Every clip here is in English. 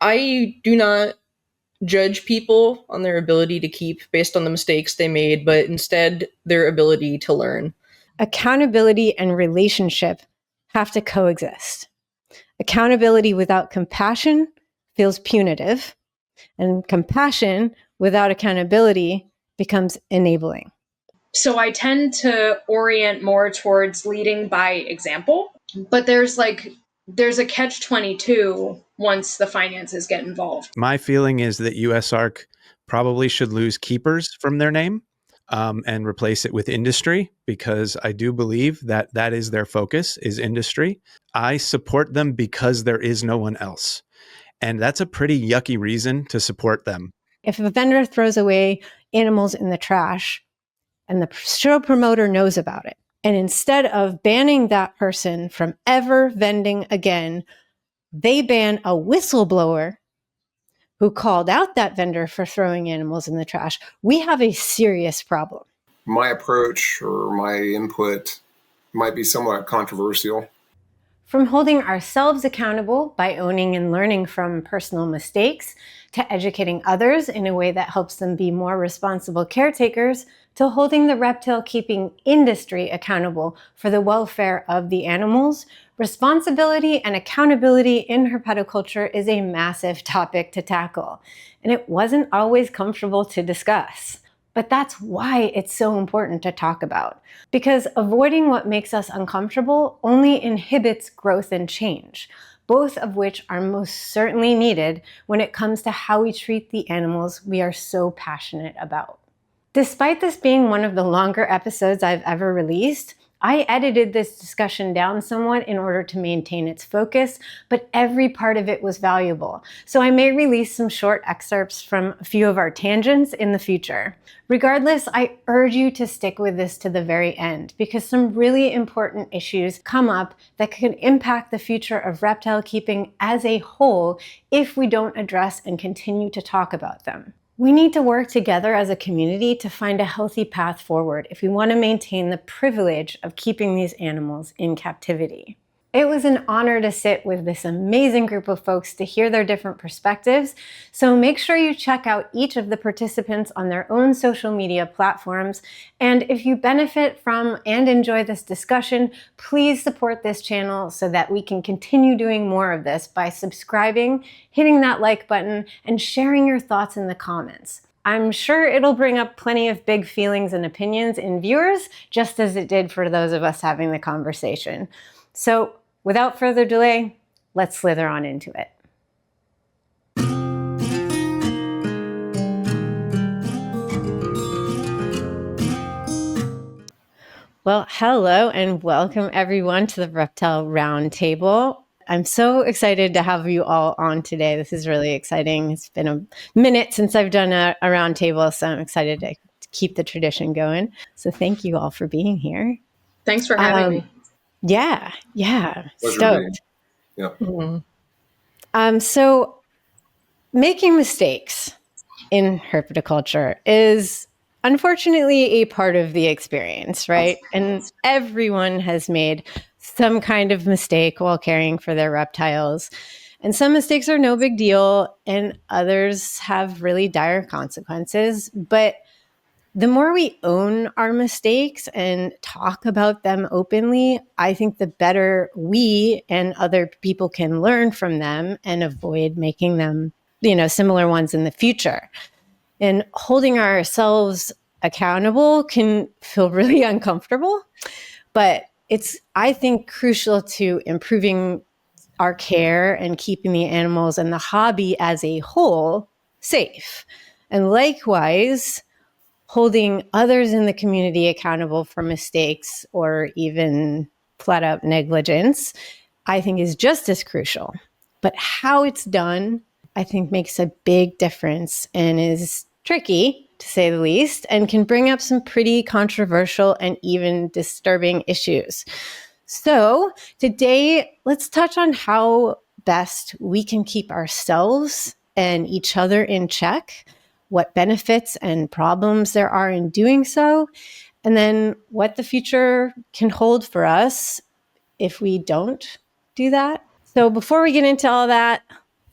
I do not judge people on their ability to keep based on the mistakes they made, but instead their ability to learn. Accountability and relationship have to coexist. Accountability without compassion feels punitive, and compassion without accountability becomes enabling. So I tend to orient more towards leading by example, but there's a catch-22 once the finances get involved. My feeling is that USARK probably should lose keepers from their name and replace it with industry, because I do believe that that is their focus, is industry. I support them because there is no one else. And that's a pretty yucky reason to support them. If a vendor throws away animals in the trash and the show promoter knows about it, and instead of banning that person from ever vending again, they ban a whistleblower who called out that vendor for throwing animals in the trash, we have a serious problem. My approach or my input might be somewhat controversial. From holding ourselves accountable by owning and learning from personal mistakes, to educating others in a way that helps them be more responsible caretakers, to holding the reptile keeping industry accountable for the welfare of the animals, responsibility and accountability in herpetoculture is a massive topic to tackle, and it wasn't always comfortable to discuss. But that's why it's so important to talk about, because avoiding what makes us uncomfortable only inhibits growth and change, both of which are most certainly needed when it comes to how we treat the animals we are so passionate about. Despite this being one of the longer episodes I've ever released, I edited this discussion down somewhat in order to maintain its focus, but every part of it was valuable. So I may release some short excerpts from a few of our tangents in the future. Regardless, I urge you to stick with this to the very end, because some really important issues come up that could impact the future of reptile keeping as a whole if we don't address and continue to talk about them. We need to work together as a community to find a healthy path forward if we want to maintain the privilege of keeping these animals in captivity. It was an honor to sit with this amazing group of folks to hear their different perspectives, so make sure you check out each of the participants on their own social media platforms, and if you benefit from and enjoy this discussion, please support this channel so that we can continue doing more of this by subscribing, hitting that like button, and sharing your thoughts in the comments. I'm sure it'll bring up plenty of big feelings and opinions in viewers, just as it did for those of us having the conversation. So, without further delay, let's slither on into it. Well, hello and welcome everyone to the Reptile Roundtable. I'm so excited to have you all on today. This is really exciting. It's been a minute since I've done a roundtable, so I'm excited to keep the tradition going. So thank you all for being here. Thanks for having me. Yeah. Stoked. Yeah. Mm-hmm. So making mistakes in herpetoculture is unfortunately a part of the experience, right? And everyone has made some kind of mistake while caring for their reptiles. And some mistakes are no big deal, and others have really dire consequences. But the more we own our mistakes and talk about them openly, I think the better we and other people can learn from them and avoid making them, similar ones in the future. And holding ourselves accountable can feel really uncomfortable, but it's, I think, crucial to improving our care and keeping the animals and the hobby as a whole safe. And likewise, holding others in the community accountable for mistakes or even flat out negligence, I think is just as crucial. But how it's done, I think, makes a big difference and is tricky, to say the least, and can bring up some pretty controversial and even disturbing issues. So today, let's touch on how best we can keep ourselves and each other in check, what benefits and problems there are in doing so, and then what the future can hold for us if we don't do that. So before we get into all that,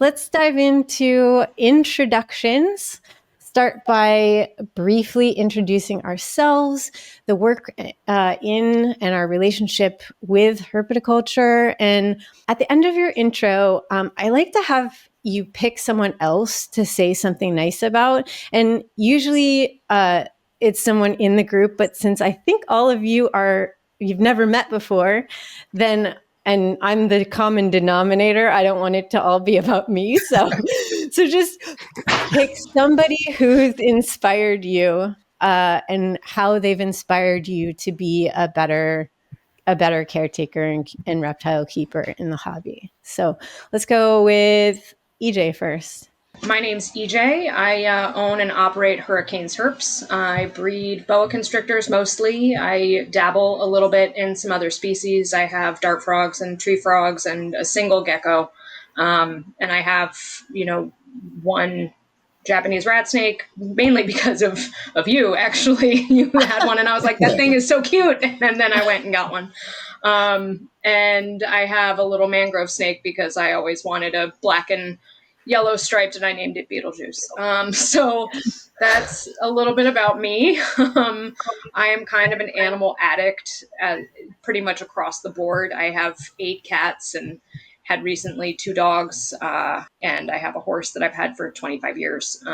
let's dive into introductions. Start by briefly introducing ourselves, the work in and our relationship with herpetoculture. And at the end of your intro, I like to have you pick someone else to say something nice about. And usually it's someone in the group, but since I think all of you've never met before, then and I'm the common denominator. I don't want it to all be about me. So just pick somebody who's inspired you and how they've inspired you to be a better caretaker and reptile keeper in the hobby. So let's go with EJ first. My name's EJ. I own and operate Hurricanes Herps. I breed boa constrictors mostly. I dabble a little bit in some other species. I have dart frogs and tree frogs and a single gecko. And I have, one Japanese rat snake, mainly because of you, actually. You had one, and I was like, that thing is so cute. And then I went and got one. And I have a little mangrove snake because I always wanted a black and yellow striped, and I named it Beetlejuice. So that's a little bit about me. I am kind of an animal addict, pretty much across the board. I have 8 cats and had recently 2 dogs, and I have a horse that I've had for 25 years.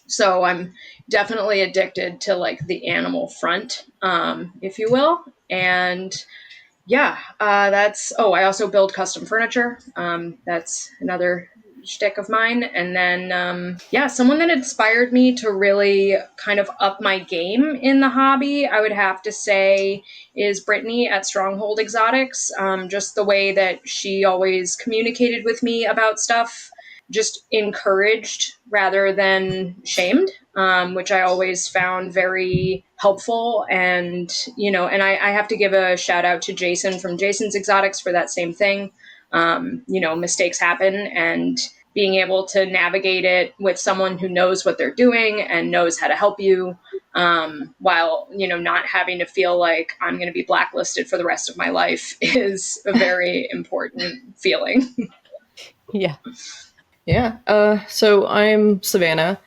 So I'm definitely addicted to like the animal front, if you will. And yeah, I also build custom furniture. That's another shtick of mine. And then, someone that inspired me to really kind of up my game in the hobby, I would have to say, is Brittany at Stronghold Exotics. Just the way that she always communicated with me about stuff, just encouraged rather than shamed, which I always found very helpful. And, and I have to give a shout out to Jason from Jason's Exotics for that same thing. Mistakes happen, and being able to navigate it with someone who knows what they're doing and knows how to help you, while, not having to feel like I'm going to be blacklisted for the rest of my life is a very important feeling. Yeah. Yeah. So I'm Savannah.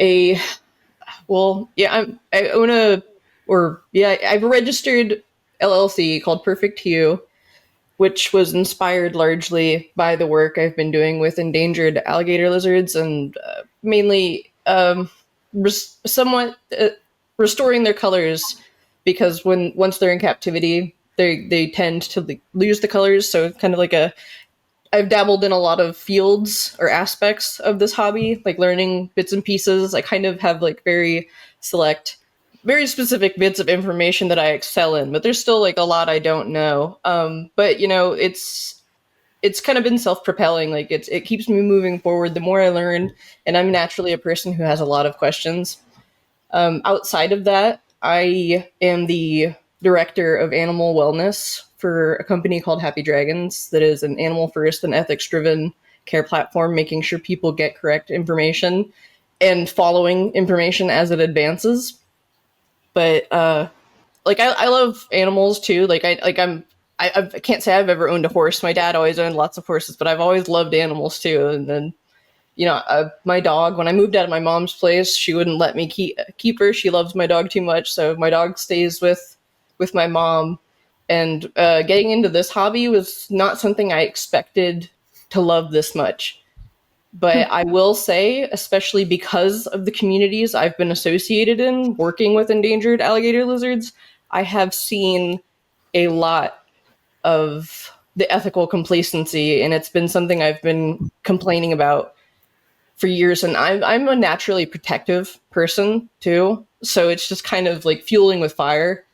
I own I have a registered LLC called Perfect Hue, which was inspired largely by the work I've been doing with endangered alligator lizards and mainly somewhat restoring their colors, because once they're in captivity, they tend to lose the colors. So it's kind of like I've dabbled in a lot of fields or aspects of this hobby, like learning bits and pieces. I kind of have like very select, very specific bits of information that I excel in, but there's still like a lot I don't know. But it's kind of been self-propelling. Like it keeps me moving forward the more I learn, and I'm naturally a person who has a lot of questions. Outside of that, I am the director of animal wellness for a company called Happy Dragons that is an animal first and ethics driven care platform, making sure people get correct information and following information as it advances. But I love animals too. I can't say I've ever owned a horse. My dad always owned lots of horses, but I've always loved animals too. And then my dog, when I moved out of my mom's place, she wouldn't let me keep her. She loves my dog too much, so my dog stays with my mom. And getting into this hobby was not something I expected to love this much. But I will say, especially because of the communities I've been associated in working with endangered alligator lizards, I have seen a lot of the ethical complacency, and it's been something I've been complaining about for years. And I'm a naturally protective person too, so it's just kind of like fueling with fire.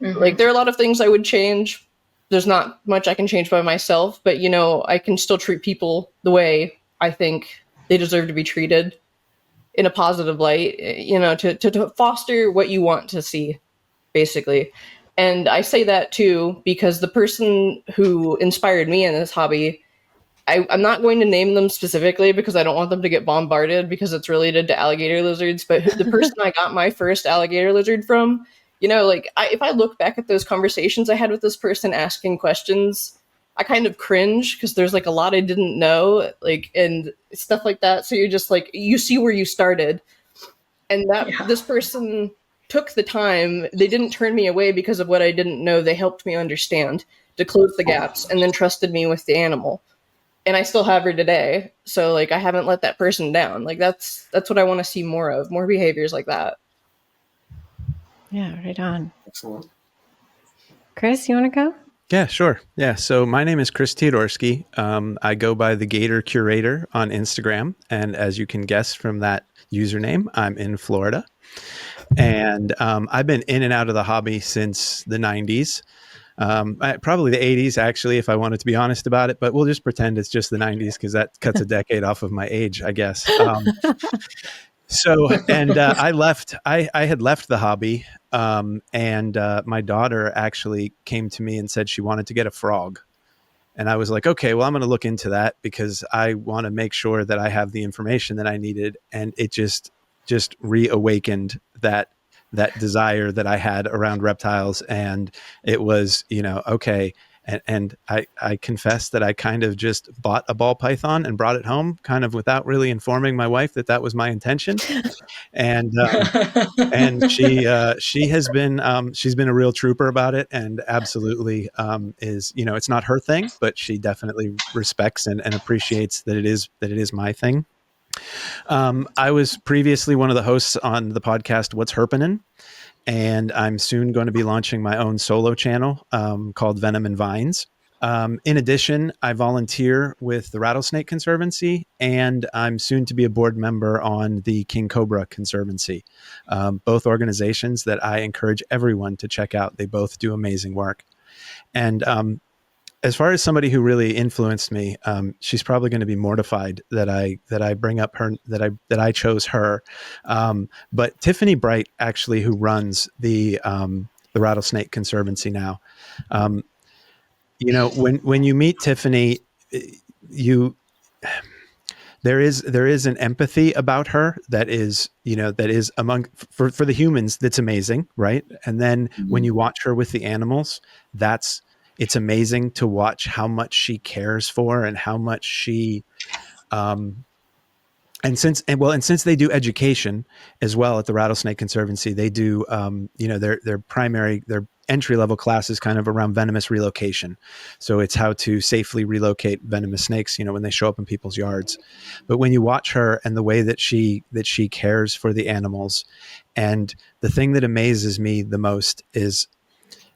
Mm-hmm. Like there are a lot of things I would change. There's not much I can change by myself, but I can still treat people the way I think they deserve to be treated, in a positive light, to foster what you want to see, basically. And I say that too because the person who inspired me in this hobby, I'm not going to name them specifically because I don't want them to get bombarded because it's related to alligator lizards, but the person I got my first alligator lizard from, if I look back at those conversations I had with this person asking questions, I kind of cringe because there's like a lot I didn't know, like, and stuff like that. So you're just like, you see where you started, and that Yeah. this person took the time. They didn't turn me away because of what I didn't know. They helped me understand to close the gaps, and then trusted me with the animal. And I still have her today. So like, I haven't let that person down. Like, that's what I want to see more of, more behaviors like that. Yeah, right on. Excellent. Chris, you want to go? Yeah, sure. Yeah. So my name is Chris Teodorsky. I go by the Gator Curator on Instagram. And as you can guess from that username, I'm in Florida. And I've been in and out of the hobby since the 90s. Probably the 80s, actually, if I wanted to be honest about it. But we'll just pretend it's just the 90s because that cuts a decade off of my age, I guess. I had left the hobby, and my daughter actually came to me and said she wanted to get a frog. And I was like, okay, well, I'm going to look into that because I want to make sure that I have the information that I needed. And it just reawakened that desire that I had around reptiles. And it was, okay. And I confess that I kind of just bought a ball python and brought it home, kind of without really informing my wife that was my intention. And she has been she's been a real trooper about it, and absolutely is, it's not her thing, but she definitely respects and appreciates that it is my thing. I was previously one of the hosts on the podcast What's Herpenin', and I'm soon going to be launching my own solo channel called Venom and Vines. In addition, I volunteer with the Rattlesnake Conservancy, and I'm soon to be a board member on the King Cobra Conservancy. Both organizations that I encourage everyone to check out. They both do amazing work. And as far as somebody who really influenced me, she's probably going to be mortified that I bring up her, that I chose her. But Tiffany Bright, actually, who runs the Rattlesnake Conservancy now. When you meet Tiffany, there is an empathy about her that is among for the humans, that's amazing, right? And then when you watch her with the animals, it's amazing to watch how much she cares for and how much she and since they do education as well at the Rattlesnake Conservancy, they do their entry level classes kind of around venomous relocation. So it's how to safely relocate venomous snakes, when they show up in people's yards. But when you watch her and the way that she cares for the animals, and the thing that amazes me the most is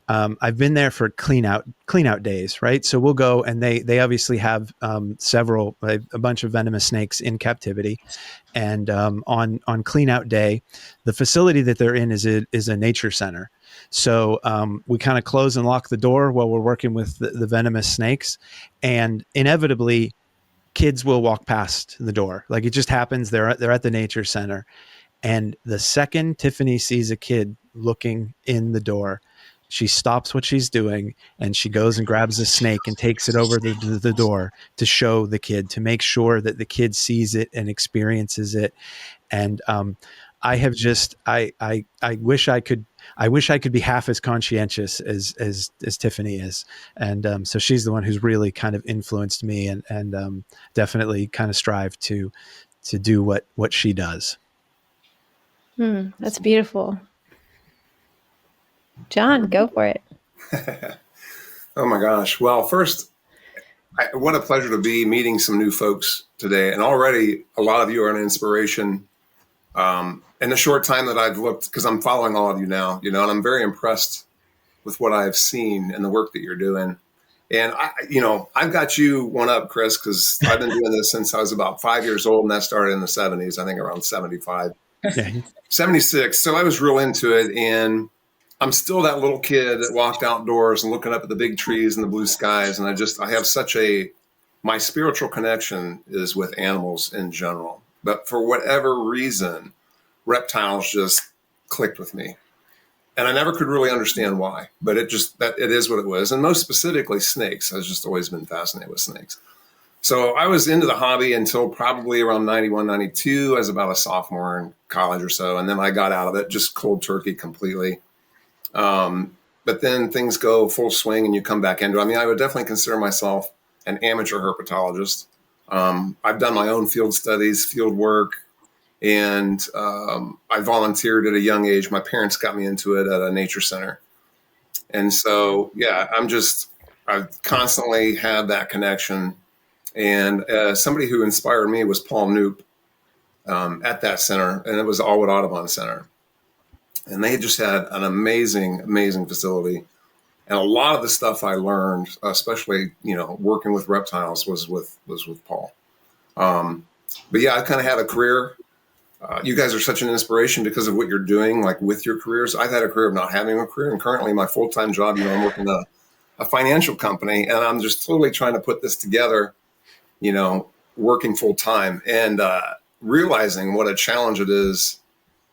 I've been there for clean out days, right? So we'll go, and they obviously have a bunch of venomous snakes in captivity, and on clean out day, the facility that they're in is a nature center. So we kind of close and lock the door while we're working with the venomous snakes, and inevitably, kids will walk past the door. Like, it just happens. They're at the nature center, and the second Tiffany sees a kid looking in the door, she stops what she's doing and she goes and grabs a snake and takes it over the door to show the kid, to make sure that the kid sees it and experiences it. And I wish I could be half as conscientious as Tiffany is. And so she's the one who's really kind of influenced me and definitely kind of strive to do what she does. That's beautiful. John, go for it. Oh my gosh. Well, first, what a pleasure to be meeting some new folks today. And already a lot of you are an inspiration. In the short time that I've looked, because I'm following all of you now, and I'm very impressed with what I've seen and the work that you're doing. And I've got you one up, Chris, because I've been doing this since I was about 5 years old, and that started in the 70s, I think around 75, 76. So I was real into it, and I'm still that little kid that walked outdoors and looking up at the big trees and the blue skies. And I have my spiritual connection is with animals in general. But for whatever reason, reptiles just clicked with me. And I never could really understand why, but it is what it was. And most specifically, snakes. I've just always been fascinated with snakes. So I was into the hobby until probably around 91, 92. I was about a sophomore in college or so. And then I got out of it, just cold turkey completely. but then things go full swing and you come back into it. I mean, I would definitely consider myself an amateur herpetologist. I've done my own field studies, field work, and I volunteered at a young age. My parents got me into it at a nature center. And so, yeah, I've constantly had that connection. And somebody who inspired me was Paul Knoop at that center, and it was Allwood Audubon Center. And they just had an amazing, amazing facility. And a lot of the stuff I learned, especially, working with reptiles, was with Paul. But yeah, I kind of had a career. You guys are such an inspiration because of what you're doing, like with your careers. I've had a career of not having a career, and currently my full-time job, I'm working a financial company, and I'm just totally trying to put this together, working full-time, and realizing what a challenge it is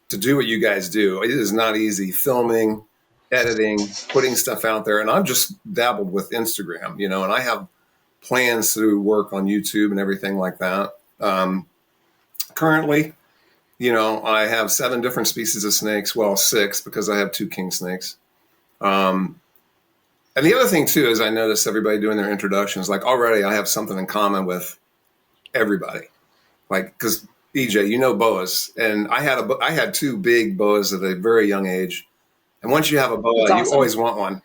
to do what you guys do. It is not easy, filming, editing, putting stuff out there. And I've just dabbled with Instagram, and I have plans to work on YouTube and everything like that. Currently, I have 7 different species of snakes. Well, 6, because I have 2 king snakes. And the other thing too, is I notice everybody doing their introductions, like already I have something in common with everybody. Like, cause EJ, boas, and I had 2 big boas at a very young age. And once you have a boa, That's awesome. You always want one.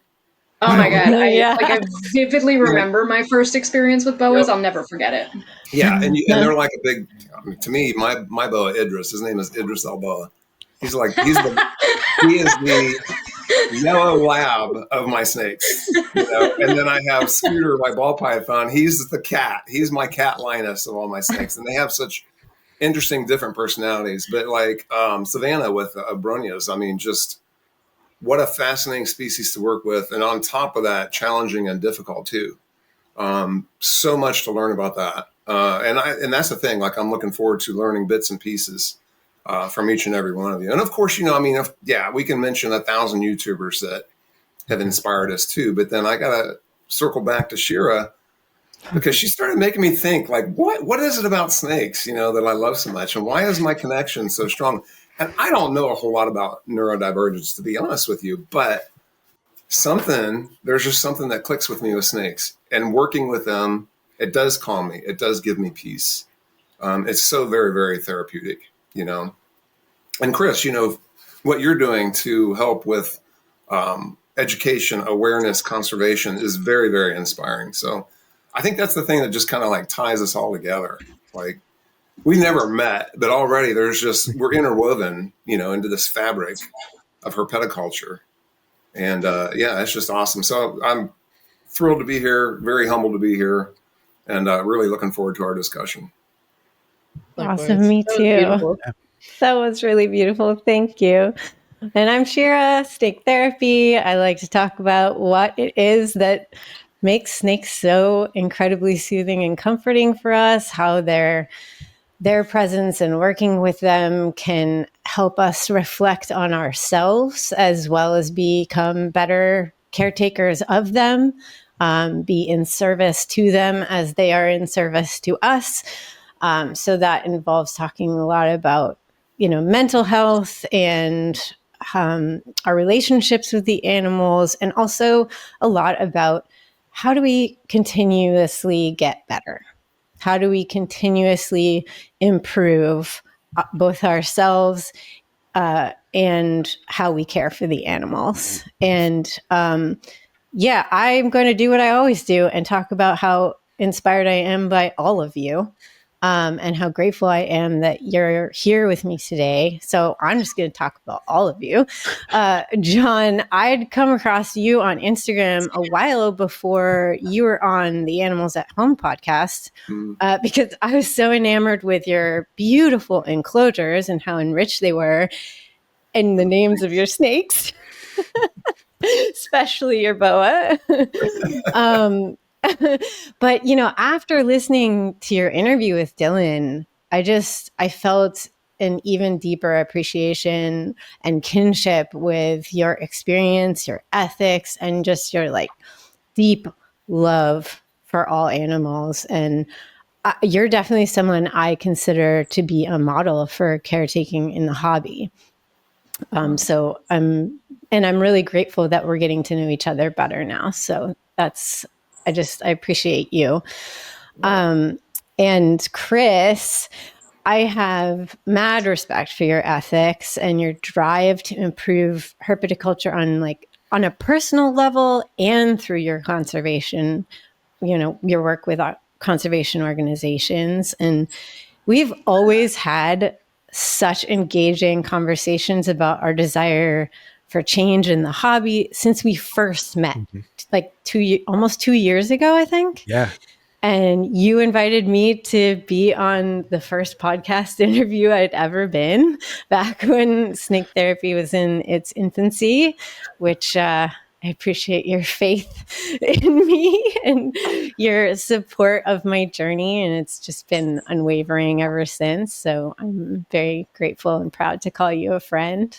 Oh my God. Yeah. I vividly remember my first experience with boas. Yep. I'll never forget it. Yeah. And they're like a big, to me, my boa Idris, his name is Idris Al-Boa. He is the yellow lab of my snakes, and then I have Scooter, my ball python. He's the cat. He's my cat Linus of all my snakes. And they have such interesting, different personalities, but like Savannah with Bronias, I mean, just what a fascinating species to work with. And on top of that, challenging and difficult too. So much to learn about that. And that's the thing, like I'm looking forward to learning bits and pieces from each and every one of you. And of course, we can mention 1,000 YouTubers that have inspired us too, but then I got to circle back to Shira, because she started making me think, like, what is it about snakes, that I love so much? And why is my connection so strong? And I don't know a whole lot about neurodivergence, to be honest with you, but there's just something that clicks with me with snakes. And working with them, it does calm me. It does give me peace. It's so very, very therapeutic, And Chris, what you're doing to help with education, awareness, conservation is very, very inspiring. So I think that's the thing that just kind of like ties us all together. Like, we never met, but already we're interwoven, into this fabric of herpetoculture. And yeah, it's just awesome. So I'm thrilled to be here, very humbled to be here, and really looking forward to our discussion. Awesome. Me too. That was really beautiful. Thank you. And I'm Shira, Snake Therapy. I like to talk about what it is that makes snakes so incredibly soothing and comforting for us, how their presence and working with them can help us reflect on ourselves as well as become better caretakers of them, be in service to them as they are in service to us. So that involves talking a lot about, mental health and our relationships with the animals, and also a lot about how do we continuously get better? How do we continuously improve both ourselves and how we care for the animals? And yeah, I'm going to do what I always do and talk about how inspired I am by all of you. And how grateful I am that you're here with me today. So I'm just going to talk about all of you. John, I'd come across you on Instagram a while before you were on the Animals at Home podcast, because I was so enamored with your beautiful enclosures and how enriched they were, and the names of your snakes, especially your boa. But, after listening to your interview with Dylan, I felt an even deeper appreciation and kinship with your experience, your ethics, and just your deep love for all animals. And you're definitely someone I consider to be a model for caretaking in the hobby. So I'm And I'm really grateful that we're getting to know each other better now. So I appreciate you. And Chris, I have mad respect for your ethics and your drive to improve herpetoculture on a personal level and through your conservation, your work with conservation organizations. And we've always had such engaging conversations about our desire for change in the hobby since we first met, like almost 2 years ago, I think. Yeah. And you invited me to be on the first podcast interview I'd ever been back when snake therapy was in its infancy, which I appreciate your faith in me and your support of my journey. And it's just been unwavering ever since. So I'm very grateful and proud to call you a friend.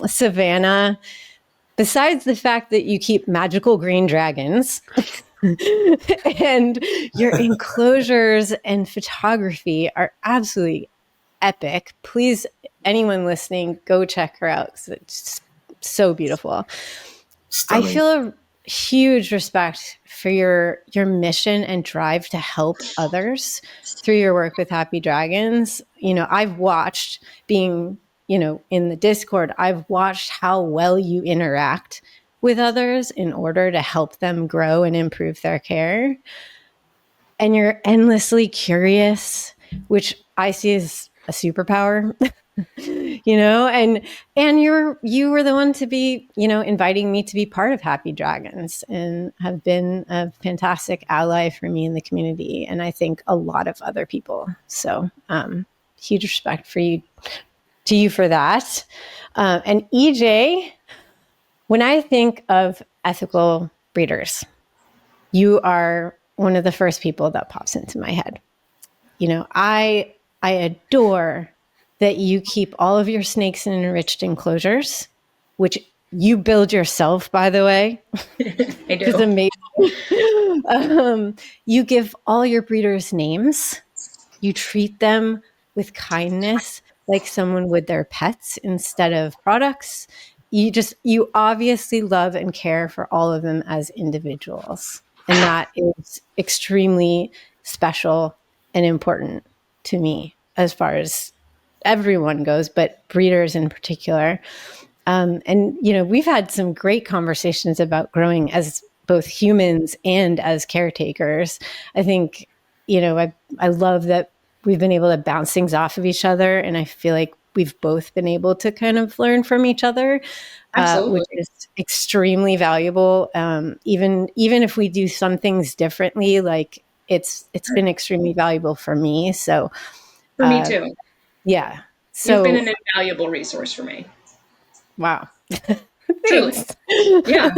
Savannah, besides the fact that you keep magical green dragons, and your enclosures and photography are absolutely epic. Please, anyone listening, go check her out because it's so beautiful. Stunning. I feel a huge respect for your mission and drive to help others through your work with Happy Dragons. I've watched being, in the Discord, I've watched how well you interact with others in order to help them grow and improve their care. And you're endlessly curious, which I see as a superpower. And you were the one to be, inviting me to be part of Happy Dragons and have been a fantastic ally for me in the community. And I think a lot of other people. So huge respect to you for that. And EJ, when I think of ethical breeders, you are one of the first people that pops into my head. I adore that you keep all of your snakes in enriched enclosures, which you build yourself, by the way. I do. It's amazing. You give all your breeders names. You treat them with kindness like someone would their pets instead of products. You obviously love and care for all of them as individuals. And that is extremely special and important to me as far as everyone goes, but breeders in particular. And we've had some great conversations about growing as both humans and as caretakers. I think, I love that we've been able to bounce things off of each other. And I feel like we've both been able to kind of learn from each other, which is extremely valuable. Even if we do some things differently, like it's been extremely valuable for me. So for me too. Yeah. So you've been an invaluable resource for me. Wow. Truly. Yeah.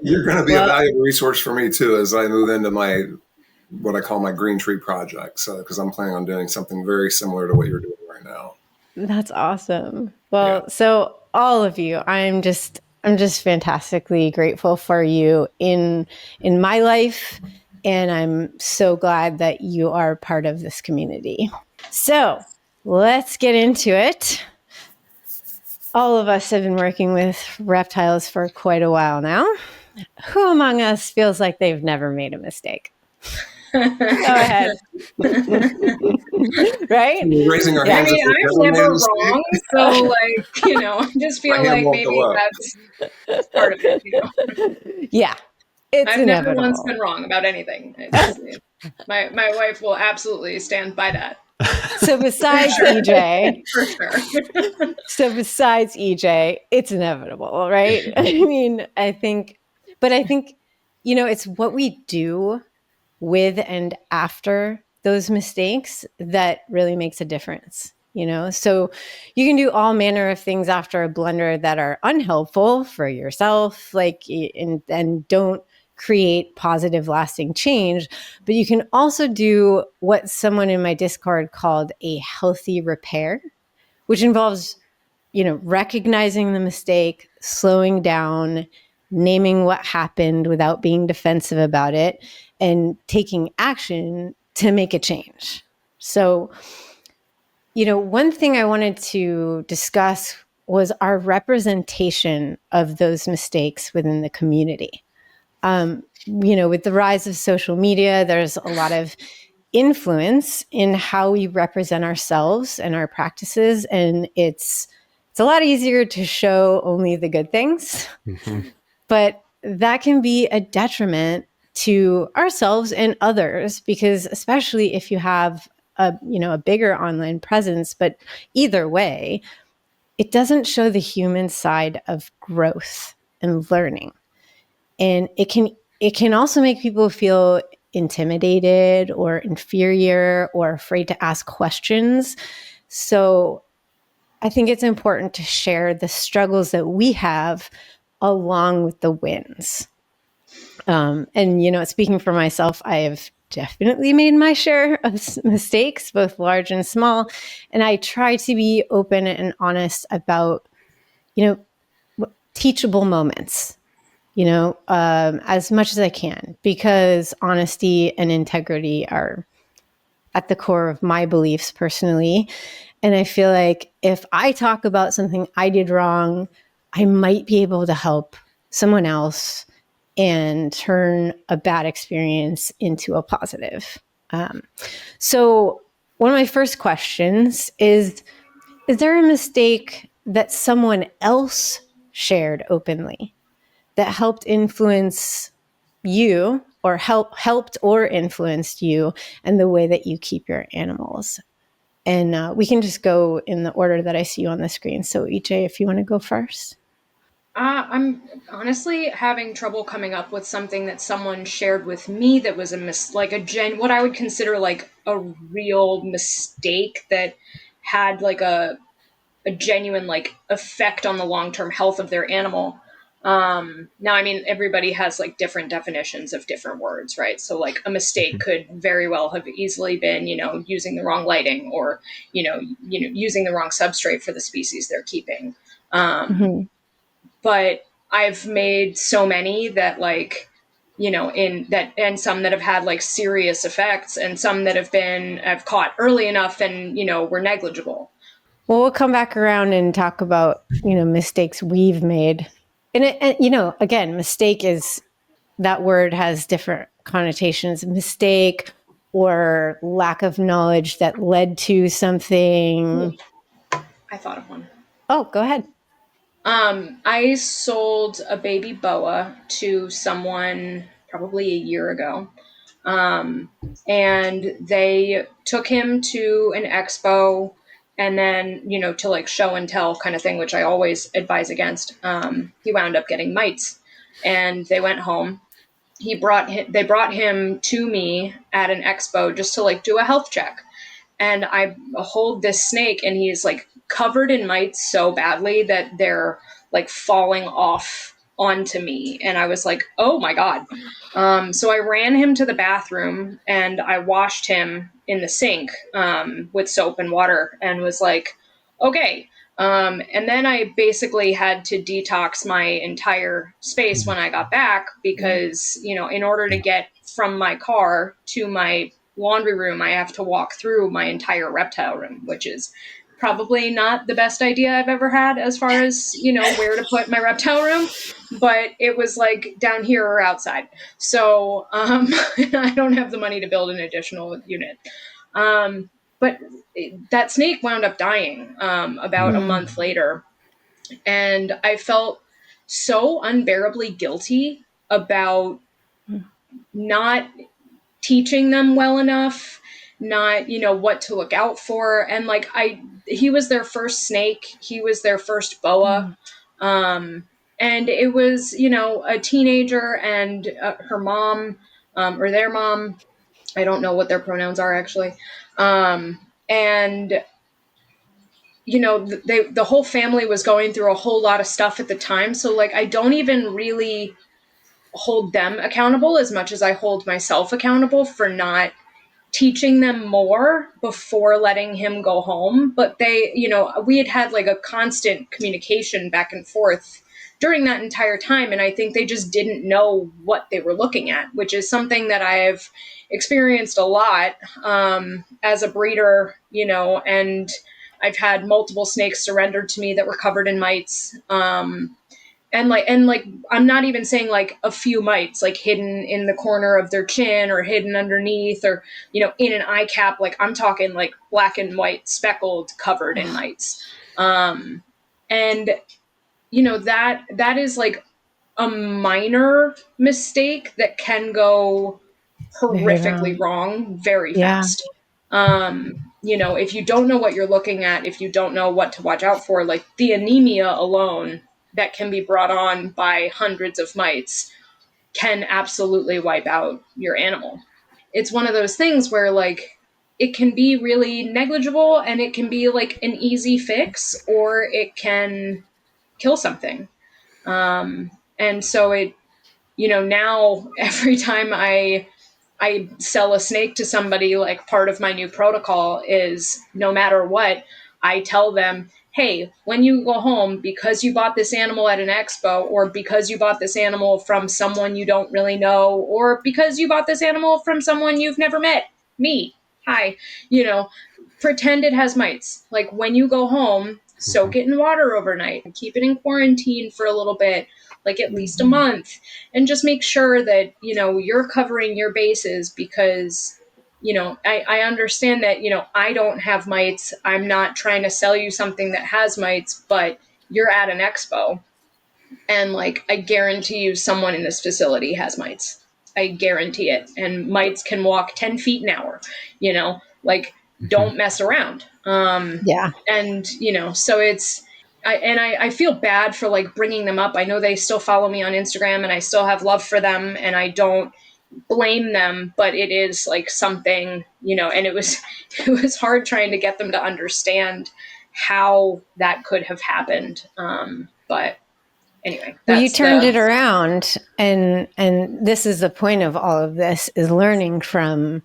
You're going to be a valuable resource for me too as I move into what I call my green tree project. So, because I'm planning on doing something very similar to what you're doing right now. That's awesome. Well, So all of you, I'm just fantastically grateful for you in my life, and I'm so glad that you are part of this community. So let's get into it. All of us have been working with reptiles for quite a while now. Who among us feels like they've never made a mistake? Go ahead. Right? Raising our hands. I mean, I'm never wrong. So, I just feel like maybe that's part of it. Yeah. I've never once been wrong about anything. My wife will absolutely stand by that. So besides EJ, for sure. It's inevitable, right? I think, it's what we do with and after those mistakes that really makes a difference. So you can do all manner of things after a blunder that are unhelpful for yourself, and don't create positive, lasting change. But you can also do what someone in my Discord called a healthy repair, which involves, recognizing the mistake, slowing down, naming what happened without being defensive about it, and taking action to make a change. So, one thing I wanted to discuss was our representation of those mistakes within the community. With the rise of social media, there's a lot of influence in how we represent ourselves and our practices. And it's a lot easier to show only the good things, but that can be a detriment to ourselves and others, because especially if you have a bigger online presence, but either way, it doesn't show the human side of growth and learning. And it can also make people feel intimidated or inferior or afraid to ask questions. So I think it's important to share the struggles that we have along with the wins. And speaking for myself, I have definitely made my share of mistakes, both large and small. And I try to be open and honest about, teachable moments, as much as I can, because honesty and integrity are at the core of my beliefs personally. And I feel like if I talk about something I did wrong, I might be able to help someone else and turn a bad experience into a positive. So one of my first questions is there a mistake that someone else shared openly that helped influence you, or helped or influenced you and the way that you keep your animals? And we can just go in the order that I see you on the screen. So EJ, if you want to go first. I'm honestly having trouble coming up with something that someone shared with me that was what I would consider like a real mistake that had like a genuine like effect on the long-term health of their animal. Now, I mean, everybody has like different definitions of different words, right? So like a mistake could very well have easily been, using the wrong lighting, or, using the wrong substrate for the species they're keeping. But I've made so many that like, and some that have had like serious effects, and some that I've caught early enough and, were negligible. Well, we'll come back around and talk about, mistakes we've made. And again, mistake that word has different connotations. Mistake or lack of knowledge that led to something. I thought of one. Oh, go ahead. I sold a baby boa to someone probably a year ago. And they took him to an expo, and then, to like show and tell kind of thing, which I always advise against. He wound up getting mites, and they went home. They brought him to me at an expo just to like do a health check. And I hold this snake, and he's like covered in mites so badly that they're like falling off onto me. And I was like, oh my God. So I ran him to the bathroom, and I washed him in the sink with soap and water, and was like, okay. And then I basically had to detox my entire space when I got back, because, in order to get from my car to my laundry room, I have to walk through my entire reptile room, which is probably not the best idea I've ever had as far as, where to put my reptile room, but it was like down here or outside. So I don't have the money to build an additional unit. But that snake wound up dying about a month later. And I felt so unbearably guilty about not teaching them well enough, not, what to look out for. And like, he was their first snake. He was their first boa. And it was, a teenager and her mom, or their mom. I don't know what their pronouns are actually. And the whole family was going through a whole lot of stuff at the time. So like, I don't even really hold them accountable as much as I hold myself accountable for not teaching them more before letting him go home. But they, we had like a constant communication back and forth during that entire time. And I think they just didn't know what they were looking at, which is something that I've experienced a lot as a breeder, and I've had multiple snakes surrendered to me that were covered in mites. And I'm not even saying like a few mites, like hidden in the corner of their chin or hidden underneath or, in an eye cap. Like I'm talking like black and white, speckled, covered in mites. And that is like a minor mistake that can go horrifically wrong very fast. If you don't know what you're looking at, if you don't know what to watch out for, like the anemia alone that can be brought on by hundreds of mites can absolutely wipe out your animal. It's one of those things where like it can be really negligible and it can be like an easy fix, or it can kill something. And so now every time I sell a snake to somebody, like part of my new protocol is no matter what, I tell them, hey, when you go home, because you bought this animal at an expo, or because you bought this animal from someone you don't really know, or because you bought this animal from someone you've never met, me, hi, pretend it has mites. Like when you go home, soak it in water overnight and keep it in quarantine for a little bit, like at least a month, and just make sure that, you're covering your bases because, I understand that, I don't have mites. I'm not trying to sell you something that has mites, but you're at an expo and like, I guarantee you someone in this facility has mites. I guarantee it. And mites can walk 10 feet an hour, like don't mess around. And, so I feel bad for like bringing them up. I know they still follow me on Instagram and I still have love for them and I don't blame them, but it is like something, and it was hard trying to get them to understand how that could have happened. But anyway, well, you turned it around, and this is the point of all of this, is learning from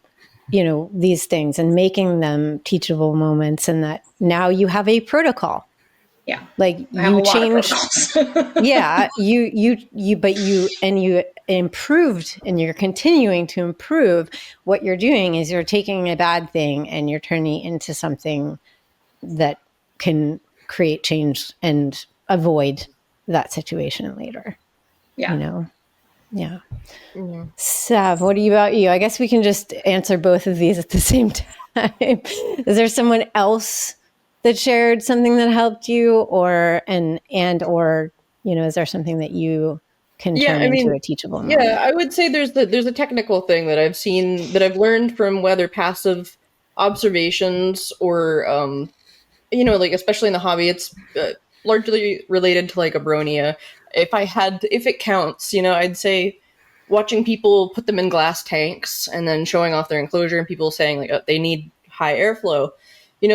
these things and making them teachable moments, and that now you have a protocol. Yeah, like you changed. Yeah, you improved, and you're continuing to improve. What you're doing is you're taking a bad thing and you're turning it into something that can create change and avoid that situation later. Yeah. Yeah. Sav, what about you? I guess we can just answer both of these at the same time. Is there someone else that shared something that helped you, or is there something that you can turn into a teachable moment? Yeah, I would say there's a technical thing that I've seen, that I've learned from whether passive observations or like especially in the hobby, it's largely related to like abronia. If it counts, I'd say watching people put them in glass tanks and then showing off their enclosure and people saying like, oh, they need high airflow,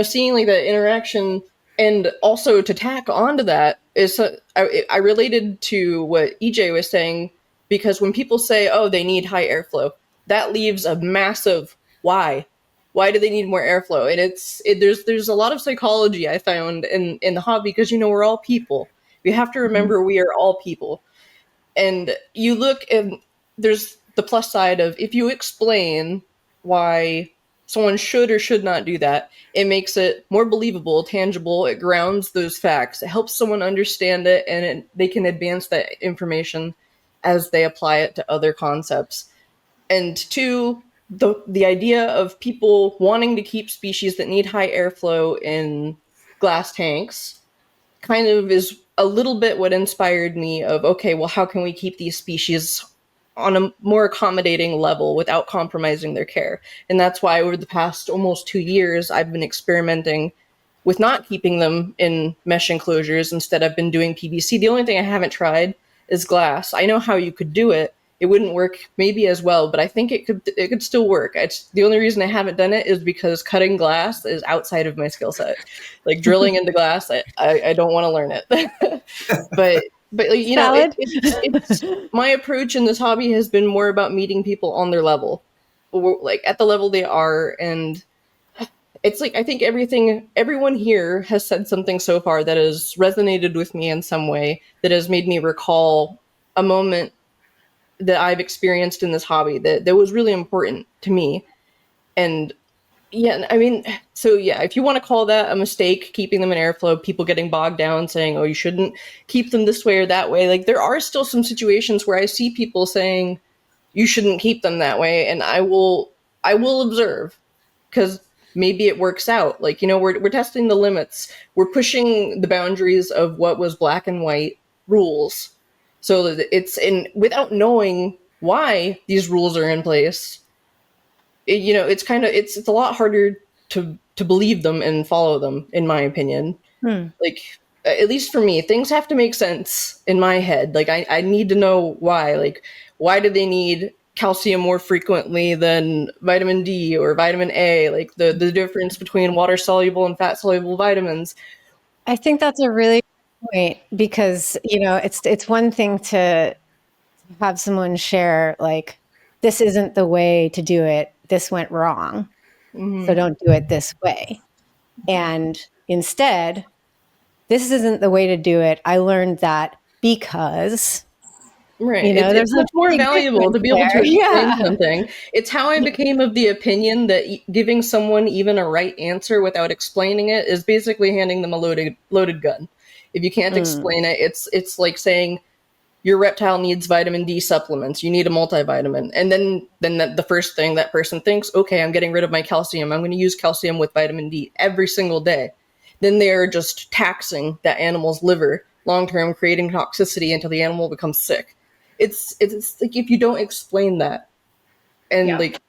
seeing like the interaction. And also to tack onto that is, I related to what EJ was saying, because when people say, oh, they need high airflow, that leaves a massive why. Why do they need more airflow? And there's a lot of psychology I found in the hobby, because we're all people. We have to remember we are all people. And you look, and there's the plus side of, if you explain why someone should or should not do that, it makes it more believable, tangible, it grounds those facts, it helps someone understand it, and they can advance that information as they apply it to other concepts. And two, the idea of people wanting to keep species that need high airflow in glass tanks kind of is a little bit what inspired me of, okay, well, how can we keep these species on a more accommodating level without compromising their care? And that's why over the past almost 2 years, I've been experimenting with not keeping them in mesh enclosures. Instead, I've been doing PVC. The only thing I haven't tried is glass. I know how you could do it. It wouldn't work maybe as well, but I think it could still work. The only reason I haven't done it is because cutting glass is outside of my skill set. Like drilling into glass, I don't want to learn it. but it's my approach in this hobby has been more about meeting people on their level, like at the level they are. And it's like, I think everyone here has said something so far that has resonated with me in some way, that has made me recall a moment that I've experienced in this hobby that was really important to me. And Yeah, I mean, so yeah, if you want to call that a mistake, keeping them in airflow, people getting bogged down saying, oh, you shouldn't keep them this way or that way. Like, there are still some situations where I see people saying you shouldn't keep them that way, and I will observe, because maybe it works out. Like, we're testing the limits. We're pushing the boundaries of what was black and white rules. So that it's in without knowing why these rules are in place, it's kind of it's a lot harder to believe them and follow them, in my opinion. Hmm. Like, at least for me, things have to make sense in my head. Like, I need to know why. Like, why do they need calcium more frequently than vitamin D or vitamin A? Like, the difference between water soluble and fat soluble vitamins. I think that's a really good point, because it's one thing to have someone share, like, this isn't the way to do it. This went wrong. So don't do it this way. And instead, this isn't the way to do it. I learned that because, Right. It's there's a much more big valuable to difference be able to there. explain Yeah. something. It's how I became of the opinion that giving someone even a right answer without explaining it is basically handing them a loaded gun. If you can't explain it, it's like saying your reptile needs vitamin D supplements. You need a multivitamin. And then the first thing that person thinks, okay, I'm getting rid of my calcium. I'm going to use calcium with vitamin D every single day. Then they're just taxing that animal's liver long term, creating toxicity until the animal becomes sick. It's like, if you don't explain that, and Yeah. like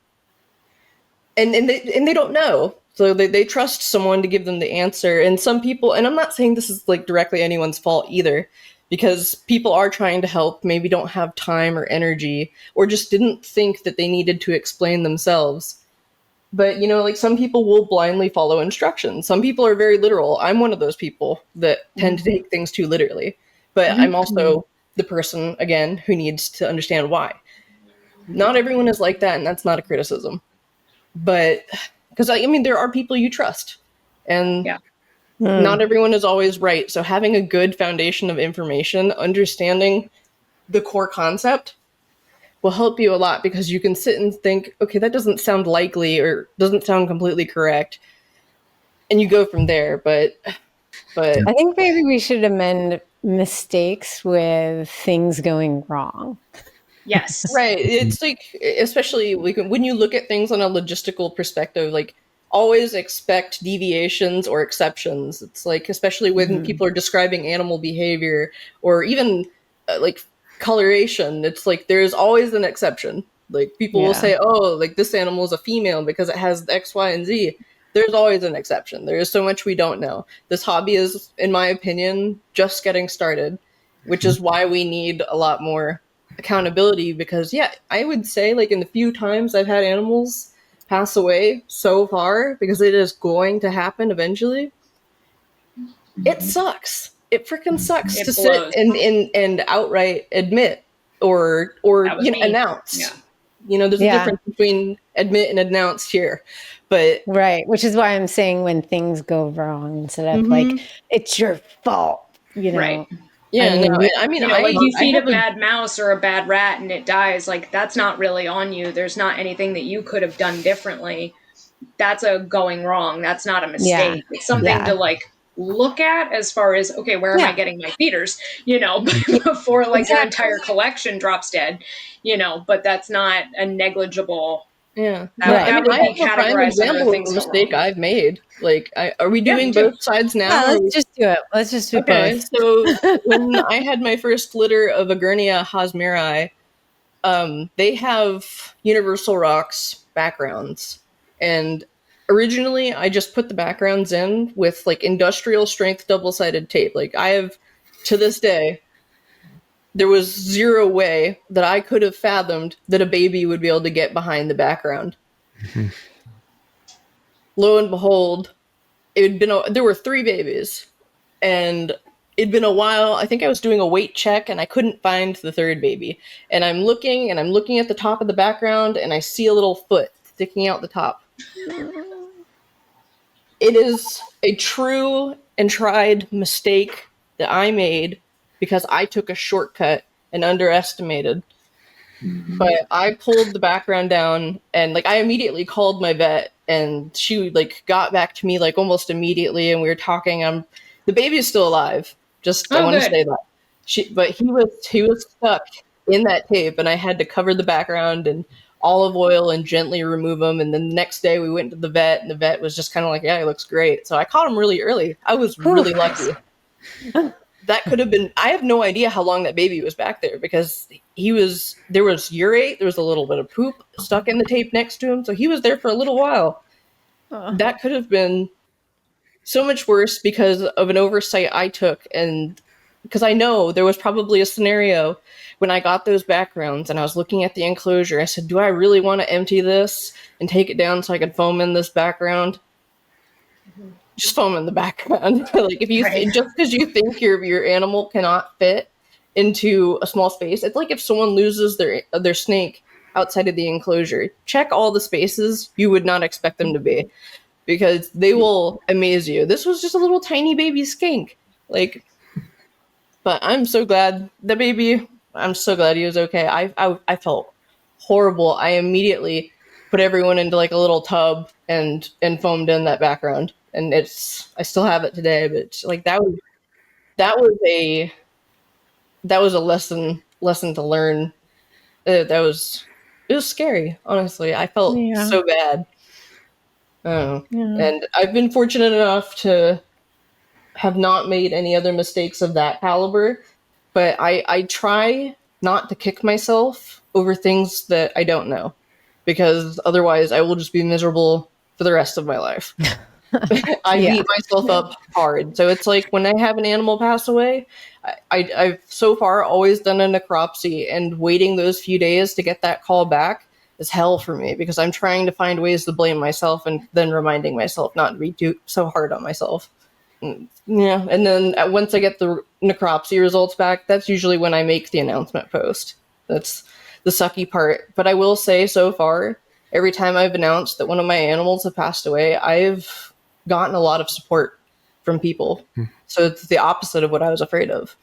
and they don't know, so they trust someone to give them the answer. And some people, and I'm not saying this is like directly anyone's fault either, because people are trying to help, maybe don't have time or energy, or just didn't think that they needed to explain themselves. But like, some people will blindly follow instructions. Some people are very literal. I'm one of those people that tend to take things too literally. But I'm also the person, again, who needs to understand why. Not everyone is like that, and that's not a criticism. But because I mean, there are people you trust, and Yeah. not everyone is always right. So having a good foundation of information, understanding the core concept, will help you a lot, because you can sit and think, okay, that doesn't sound likely or doesn't sound completely correct, and you go from there. But I think maybe we should amend mistakes with things going wrong. Yes. right, it's like, especially like when you look at things on a logistical perspective, like, always expect deviations or exceptions. It's like, especially when people are describing animal behavior, or even like coloration, it's like there's always an exception. Like, people will Yeah. say, oh, like, this animal is a female because it has X, Y, and Z. There's always an exception. There is so much we don't know. This hobby is, in my opinion, just getting started, which is why we need a lot more accountability. Because, yeah, I would say, like, in the few times I've had animals pass away so far, because it is going to happen eventually, it sucks. It freaking sucks to It sit blows. and outright admit, or That was me. announce. Yeah. There's a Yeah. difference between admit and announce here. But Right. Which is why I'm saying when things go wrong, instead of like, it's your fault, Right. yeah, no, I mean, Like, you I feed a have a bad mouse or a bad rat and it dies, like, that's not really on you. There's not anything that you could have done differently. That's a going wrong. That's not a Yeah. mistake. It's something Yeah. to, like, look at, as far as, okay, where am I Yeah. getting my feeders, before, like, your Exactly. entire collection drops dead, but that's not a negligible. yeah. No, That, I Right. mean, that would I be have a prime categorized under the example of things a go mistake wrong. I've made. Like, are we Yeah, doing me too. both sides now? Yeah, or let's just do it. Let's just do Okay, both. so when I had my first litter of Agernia hosmeri, they have universal rocks backgrounds, and originally I just put the backgrounds in with like industrial strength double-sided tape. Like, I have, to this day, there was zero way that I could have fathomed that a baby would be able to get behind the background. Lo and behold, there were three babies, and it'd been a while. I think I was doing a weight check and I couldn't find the third baby. And I'm looking at the top of the background, and I see a little foot sticking out the top. It is a true and tried mistake that I made, because I took a shortcut and underestimated But I pulled the background down, and like I immediately called my vet, and she like got back to me like almost immediately, and we were talking. The baby is still alive. Just I Oh, want to good. say that. But he was stuck in that tape, and I had to cover the background and olive oil and gently remove him. And then the next day we went to the vet, and the vet was just kind of like, "Yeah, he looks great." So I caught him really early. I was really lucky. That could have been, I have no idea how long that baby was back there, because there was urate, there was a little bit of poop stuck in the tape next to him, so he was there for a little while. That could have been so much worse because of an oversight I took, and because I know there was probably a scenario when I got those backgrounds and I was looking at the enclosure. I said, do I really want to empty this and take it down so I can foam in this background? Just foam in the background. Like if you just because you think your animal cannot fit into a small space, it's like if someone loses their snake outside of the enclosure. Check all the spaces you would not expect them to be, because they will amaze you. This was just a little tiny baby skink. Like, but I'm so glad the baby. I'm so glad he was okay. I felt horrible. I immediately put everyone into like a little tub and foamed in that background, and I still have it today. But like that was a lesson to learn. It was scary. Honestly, I felt so bad. And I've been fortunate enough to have not made any other mistakes of that caliber, but I try not to kick myself over things that I don't know, because otherwise I will just be miserable for the rest of my life. I beat myself up hard. So it's like when I have an animal pass away, I've so far always done a necropsy, and waiting those few days to get that call back is hell for me, because I'm trying to find ways to blame myself and then reminding myself not to be so hard on myself. Yeah, and then once I get the necropsy results back, that's usually when I make the announcement post. That's the sucky part. But I will say, so far, every time I've announced that one of my animals have passed away, I've gotten a lot of support from people. So it's the opposite of what I was afraid of.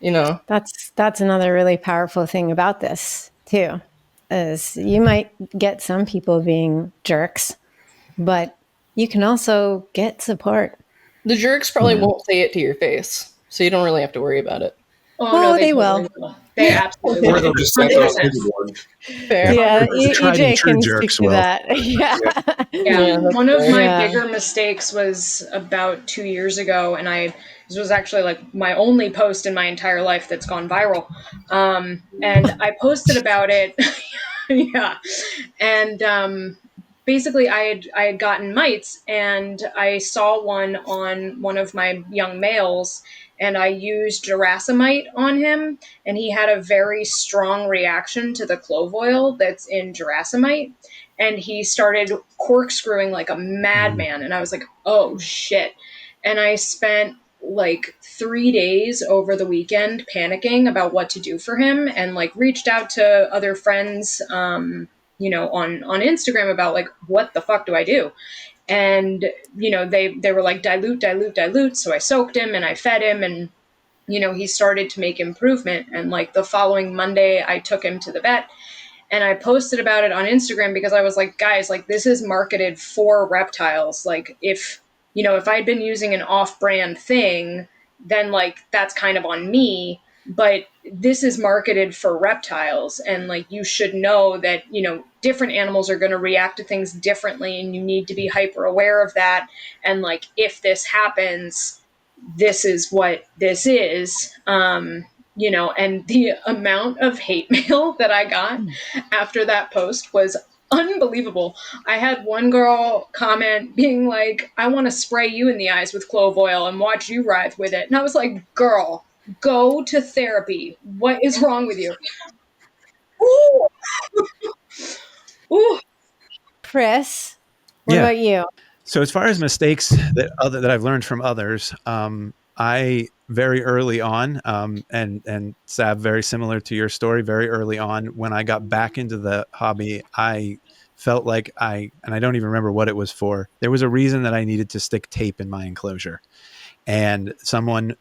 You know, that's another really powerful thing about this too, is you might get some people being jerks, but you can also get support. The jerks probably won't say it to your face, so you don't really have to worry about it. Oh, well, no, they totally will. They absolutely Or will. they'll just send us a board. Fair. Yeah, Tried and EJ true can jerks speak to will. that. Yeah. Yeah, that's one of fair. my bigger mistakes was about 2 years ago, and this was actually like my only post in my entire life that's gone viral. And I posted about it. Yeah, and basically I had gotten mites, and I saw one on one of my young males, and I used gerasimite on him, and he had a very strong reaction to the clove oil that's in gerasimite, and he started corkscrewing like a madman, and I was like, oh shit. And I spent like 3 days over the weekend panicking about what to do for him, and like reached out to other friends on Instagram about like, what the fuck do I do? And they were like, dilute. So I soaked him and I fed him, and he started to make improvement. And like the following Monday I took him to the vet, and I posted about it on Instagram because I was like, guys, like this is marketed for reptiles. Like if I'd been using an off-brand thing, then like that's kind of on me. But this is marketed for reptiles, and like you should know that different animals are going to react to things differently, and you need to be hyper aware of that. And like if this happens, this is what this is. And the amount of hate mail that I got after that post was unbelievable. I had one girl comment being like, I want to spray you in the eyes with clove oil and watch you writhe with it. And I was like, girl, go to therapy. What is wrong with you? Ooh. Ooh. Chris, what about you? So as far as mistakes that I've learned from others, I very early on, and Sav, very similar to your story, very early on when I got back into the hobby, I felt like and I don't even remember what it was for. There was a reason that I needed to stick tape in my enclosure, and someone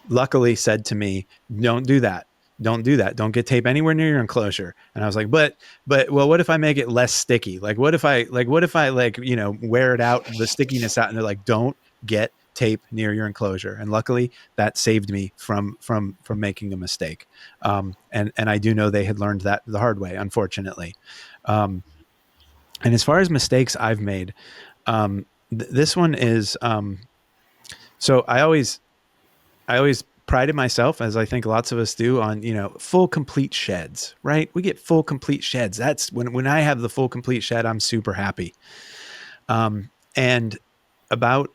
luckily said to me, "Don't do that. don't do that. Don't get tape anywhere near your enclosure. And I was like, but well, what if I make it less sticky? Like, what if I wear it out, the stickiness out? And they're like, don't get tape near your enclosure. And luckily that saved me from making a mistake. And I do know they had learned that the hard way, unfortunately. And as far as mistakes I've made, this one is, so I always prided myself, as I think lots of us do, on, full complete sheds, right? We get full complete sheds. That's when I have the full complete shed, I'm super happy. And it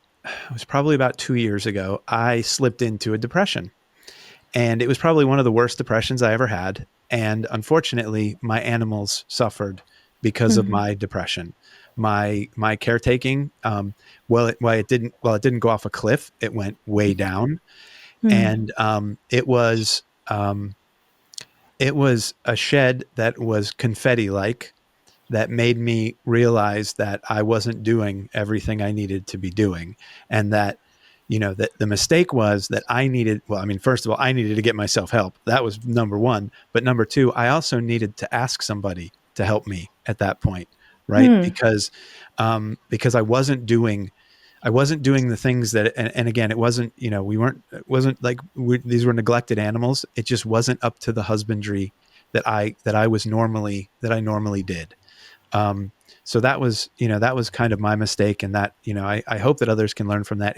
was probably about 2 years ago, I slipped into a depression, and it was probably one of the worst depressions I ever had. And unfortunately, my animals suffered because of my depression. My caretaking, it didn't go off a cliff. It went way down. And it was a shed that was confetti-like, that made me realize that I wasn't doing everything I needed to be doing, and that, that the mistake was that first of all, I needed to get myself help. That was number one. But number two, I also needed to ask somebody to help me at that point, right? Because I wasn't doing the things that, and again, it wasn't, these were neglected animals. It just wasn't up to the husbandry that I normally did. So that was kind of my mistake. And that, I hope that others can learn from that.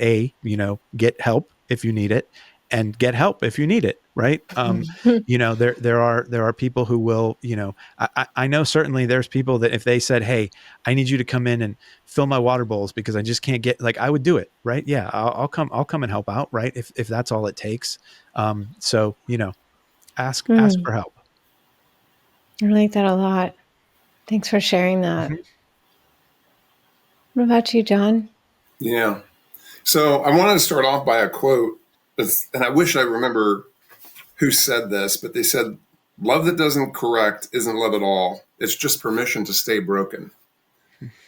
Get help if you need it, and get help if you need it. Right. There are people who will, I know certainly there's people that if they said, hey, I need you to come in and fill my water bowls because I just can't get, I would do it. Right. Yeah. I'll come and help out. Right. If that's all it takes. So, ask for help. I like that a lot. Thanks for sharing that. What about you, John? Yeah. So I wanted to start off by a quote, and I wish I remember who said this, but they said, love that doesn't correct isn't love at all. It's just permission to stay broken.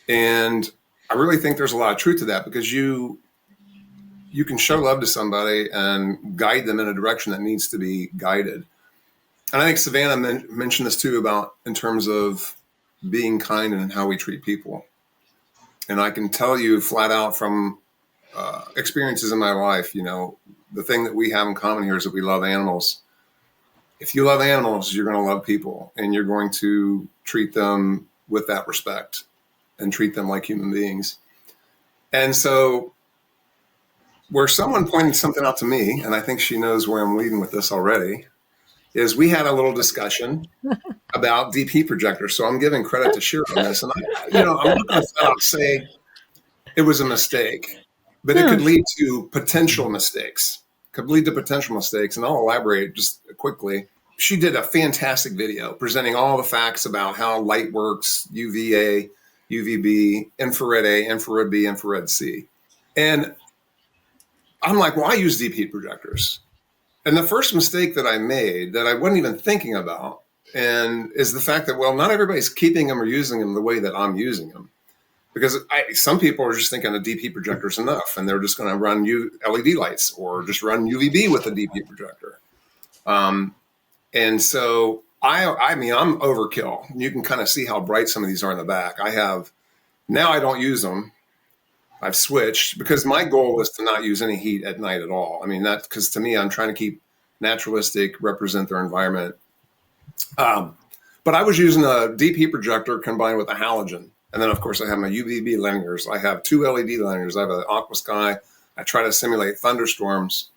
And I really think there's a lot of truth to that, because you can show love to somebody and guide them in a direction that needs to be guided. And I think Savannah mentioned this too, about in terms of being kind and how we treat people. And I can tell you flat out from experiences in my life, the thing that we have in common here is that we love animals. If you love animals, you're going to love people, and you're going to treat them with that respect and treat them like human beings. And so where someone pointed something out to me, and I think she knows where I'm leading with this already, is we had a little discussion about DP projectors. So I'm giving credit to Shira on this. And I'm not going to say it was a mistake, but it could lead to potential mistakes. And I'll elaborate just quickly. She did a fantastic video presenting all the facts about how light works, UVA, UVB, infrared A, infrared B, infrared C. And I'm like, well, I use DP projectors. And the first mistake that I made that I wasn't even thinking about, and is the fact that, well, not everybody's keeping them or using them the way that I'm using them. Because some people are just thinking a DP projector is enough, and they're just going to run LED lights or just run UVB with a DP projector. And so I'm overkill. You can kind of see how bright some of these are in the back. Now I don't use them. I've switched because my goal is to not use any heat at night at all. I mean, because to me, I'm trying to keep naturalistic, represent their environment. But I was using a DP projector combined with a halogen. And then, of course, I have my UVB linears. I have 2 LED linears. I have an aqua sky. I try to simulate thunderstorms.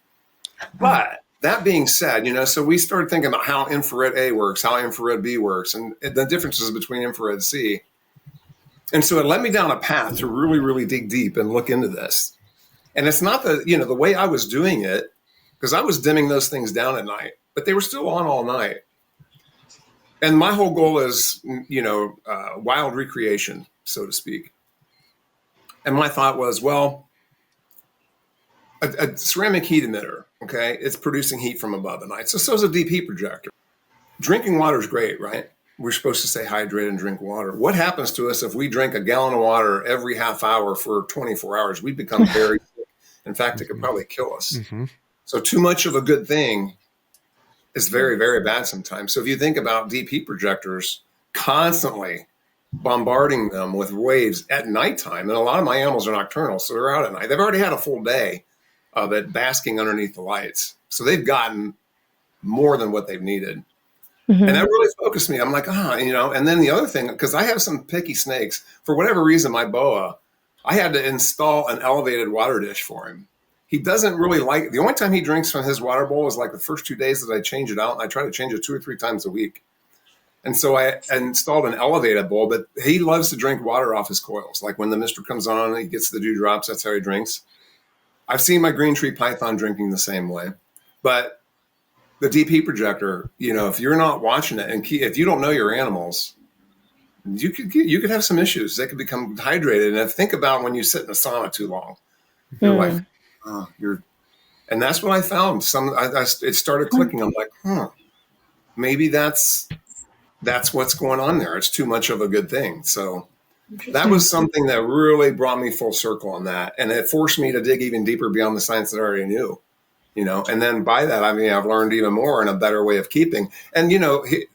But that being said, so we started thinking about how infrared A works, how infrared B works, and the differences between infrared C. And so it led me down a path to really, really dig deep and look into this. And it's not the way I was doing it, because I was dimming those things down at night, but they were still on all night. And my whole goal is, wild recreation, so to speak. And my thought was, well, a ceramic heat emitter, okay, it's producing heat from above at night. So is a DP projector. Drinking water is great, right? We're supposed to stay hydrated and drink water. What happens to us if we drink a gallon of water every half hour for 24 hours? We become very sick. In fact, it could probably kill us. Mm-hmm. So too much of a good thing is very, very bad sometimes. So if you think about deep heat projectors constantly bombarding them with waves at nighttime, and a lot of my animals are nocturnal, so they're out at night. They've already had a full day of it basking underneath the lights. So they've gotten more than what they've needed. Mm-hmm. And that really focused me. I'm like, and then the other thing, because I have some picky snakes, for whatever reason, my boa, I had to install an elevated water dish for him. He doesn't really like, the only time he drinks from his water bowl is like the first 2 days that I change it out, and I try to change it 2 or 3 times a week. And so I installed an elevated bowl, but he loves to drink water off his coils. Like when the mister comes on, he gets the dewdrops, that's how he drinks. I've seen my green tree python drinking the same way. But the deep heat projector, if you're not watching it, and if you don't know your animals, you could have some issues. They could become dehydrated. And think about when you sit in a sauna too long, your life, and that's what I found. It started clicking. I'm like, maybe that's what's going on there. It's too much of a good thing. So that was something that really brought me full circle on that. And it forced me to dig even deeper beyond the science that I already knew. And then by that, I've learned even more and a better way of keeping. And,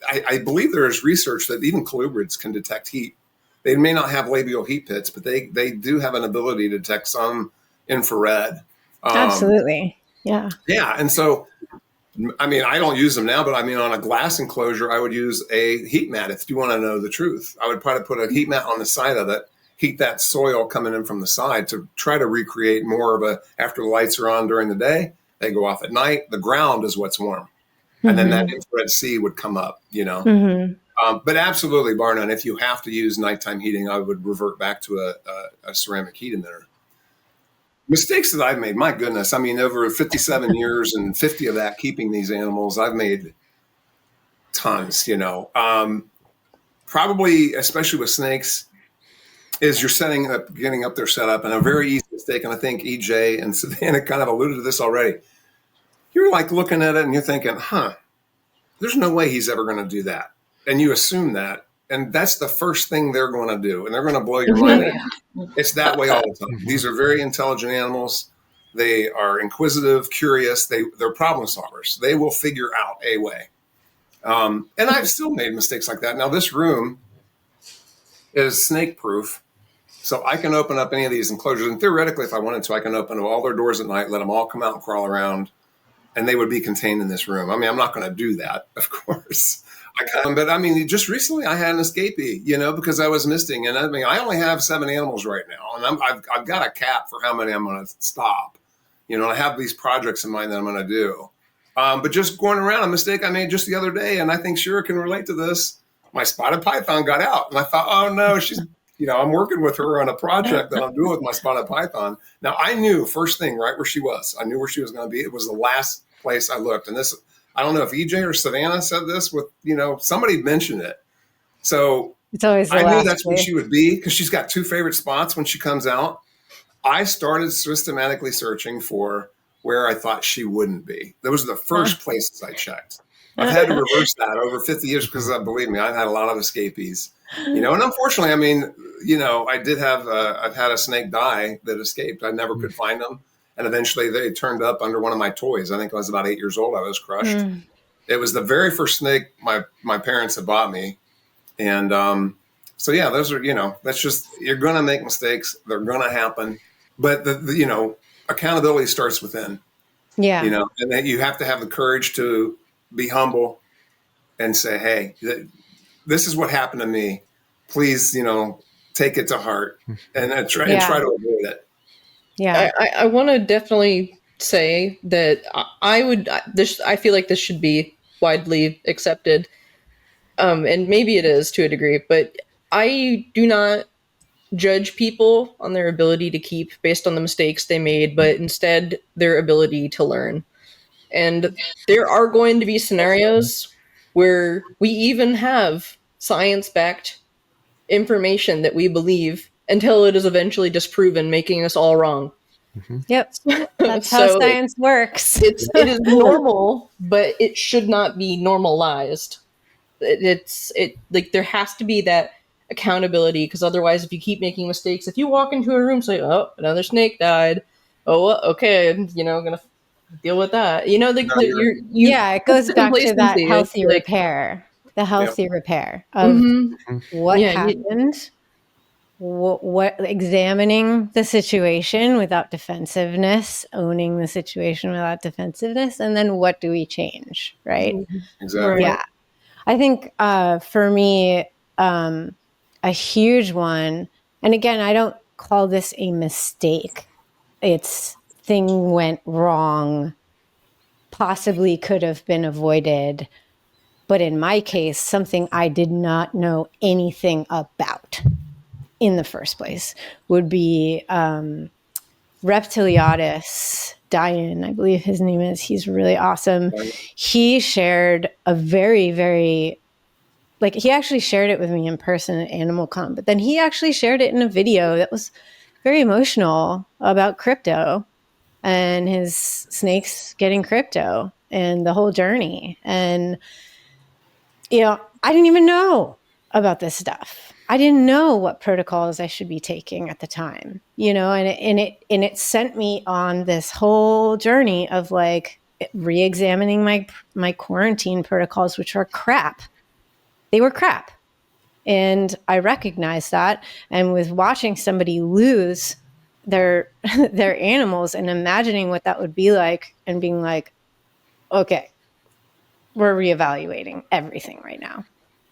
I believe there is research that even colubrids can detect heat. They may not have labial heat pits, but they do have an ability to detect some infrared. Absolutely. Yeah. Yeah. And so, I don't use them now, but on a glass enclosure, I would use a heat mat. If you want to know the truth, I would probably put a heat mat on the side of it, heat that soil coming in from the side to try to recreate more of after the lights are on during the day, they go off at night. The ground is what's warm. And then that infrared C would come up, But absolutely, bar none, if you have to use nighttime heating, I would revert back to a ceramic heat emitter. Mistakes that I've made, my goodness. Over 57 years and 50 of that keeping these animals, I've made tons, Probably, especially with snakes, is you're getting up their setup, and a very easy mistake, and I think EJ and Savannah kind of alluded to this already. You're like looking at it and you're thinking, there's no way he's ever going to do that. And you assume that. And that's the first thing they're going to do. And they're going to blow your mind. It's that way all the time. These are very intelligent animals. They are inquisitive, curious. They're problem solvers. They will figure out a way. And I've still made mistakes like that. Now, this room is snake proof. So I can open up any of these enclosures. And theoretically, if I wanted to, I can open all their doors at night, let them all come out and crawl around, and they would be contained in this room. I'm not going to do that, of course. But just recently I had an escapee, because I was misting. And I only have 7 animals right now. And I've got a cap for how many I'm going to stop. I have these projects in mind that I'm going to do. But just going around, a mistake I made just the other day, and I think Shira can relate to this. My spotted python got out. And I thought, oh no, she's, I'm working with her on a project that I'm doing with my spotted python. Now I knew first thing right where she was. I knew where she was going to be. It was the last place I looked. And this, I don't know if EJ or Savannah said this with, somebody mentioned it. So it's always I knew that's where she would be because she's got 2 favorite spots when she comes out. I started systematically searching for where I thought she wouldn't be. Those are the first places I checked. I've had to reverse that over 50 years because believe me, I've had a lot of escapees, and unfortunately, I did have, I've had a snake die that escaped. I never could find them. And eventually they turned up under one of my toys. I think I was about 8 years old. I was crushed. It was the very first snake my parents had bought me. And so, yeah, those are, that's just, you're going to make mistakes. They're going to happen. But, accountability starts within. Yeah. And that you have to have the courage to be humble and say, hey, this is what happened to me. Please, take it to heart and try to avoid it. Yeah, I want to definitely say that I feel like this should be widely accepted, and maybe it is to a degree, but I do not judge people on their ability to keep based on the mistakes they made, but instead their ability to learn. And there are going to be scenarios where we even have science-backed information that we believe until it is eventually disproven, making us all wrong. Yep. That's how science works. It is normal, but it should not be normalized. There has to be that accountability, because otherwise, if you keep making mistakes, if you walk into a room, say, "Oh, another snake died," oh, okay, gonna deal with that. You know, Yeah, it goes back to that complacency, it's healthy like, repair, the healthy repair of mhm. what Yeah, happened, what examining the situation without defensiveness, owning the situation without defensiveness, and then what do we change, right? Exactly. Yeah. I think for me, a huge one, and again, I don't call this a mistake. It's thing went wrong, possibly could have been avoided. But in my case, something I did not know anything about in the first place would be Reptiliatus Diane, I believe his name is. He's really awesome. He shared a very, very, like, he actually shared it with me in person at AnimalCon, but then he actually shared it in a video that was very emotional about crypto and his snakes getting crypto and the whole journey. And, you know, I didn't even know about this stuff. I didn't know what protocols I should be taking at the time, you know, and it sent me on this whole journey of like re-examining my quarantine protocols, which are crap. They were crap. And I recognized that. And with watching somebody lose their their animals and imagining what that would be like and being like, okay, we're reevaluating everything right now.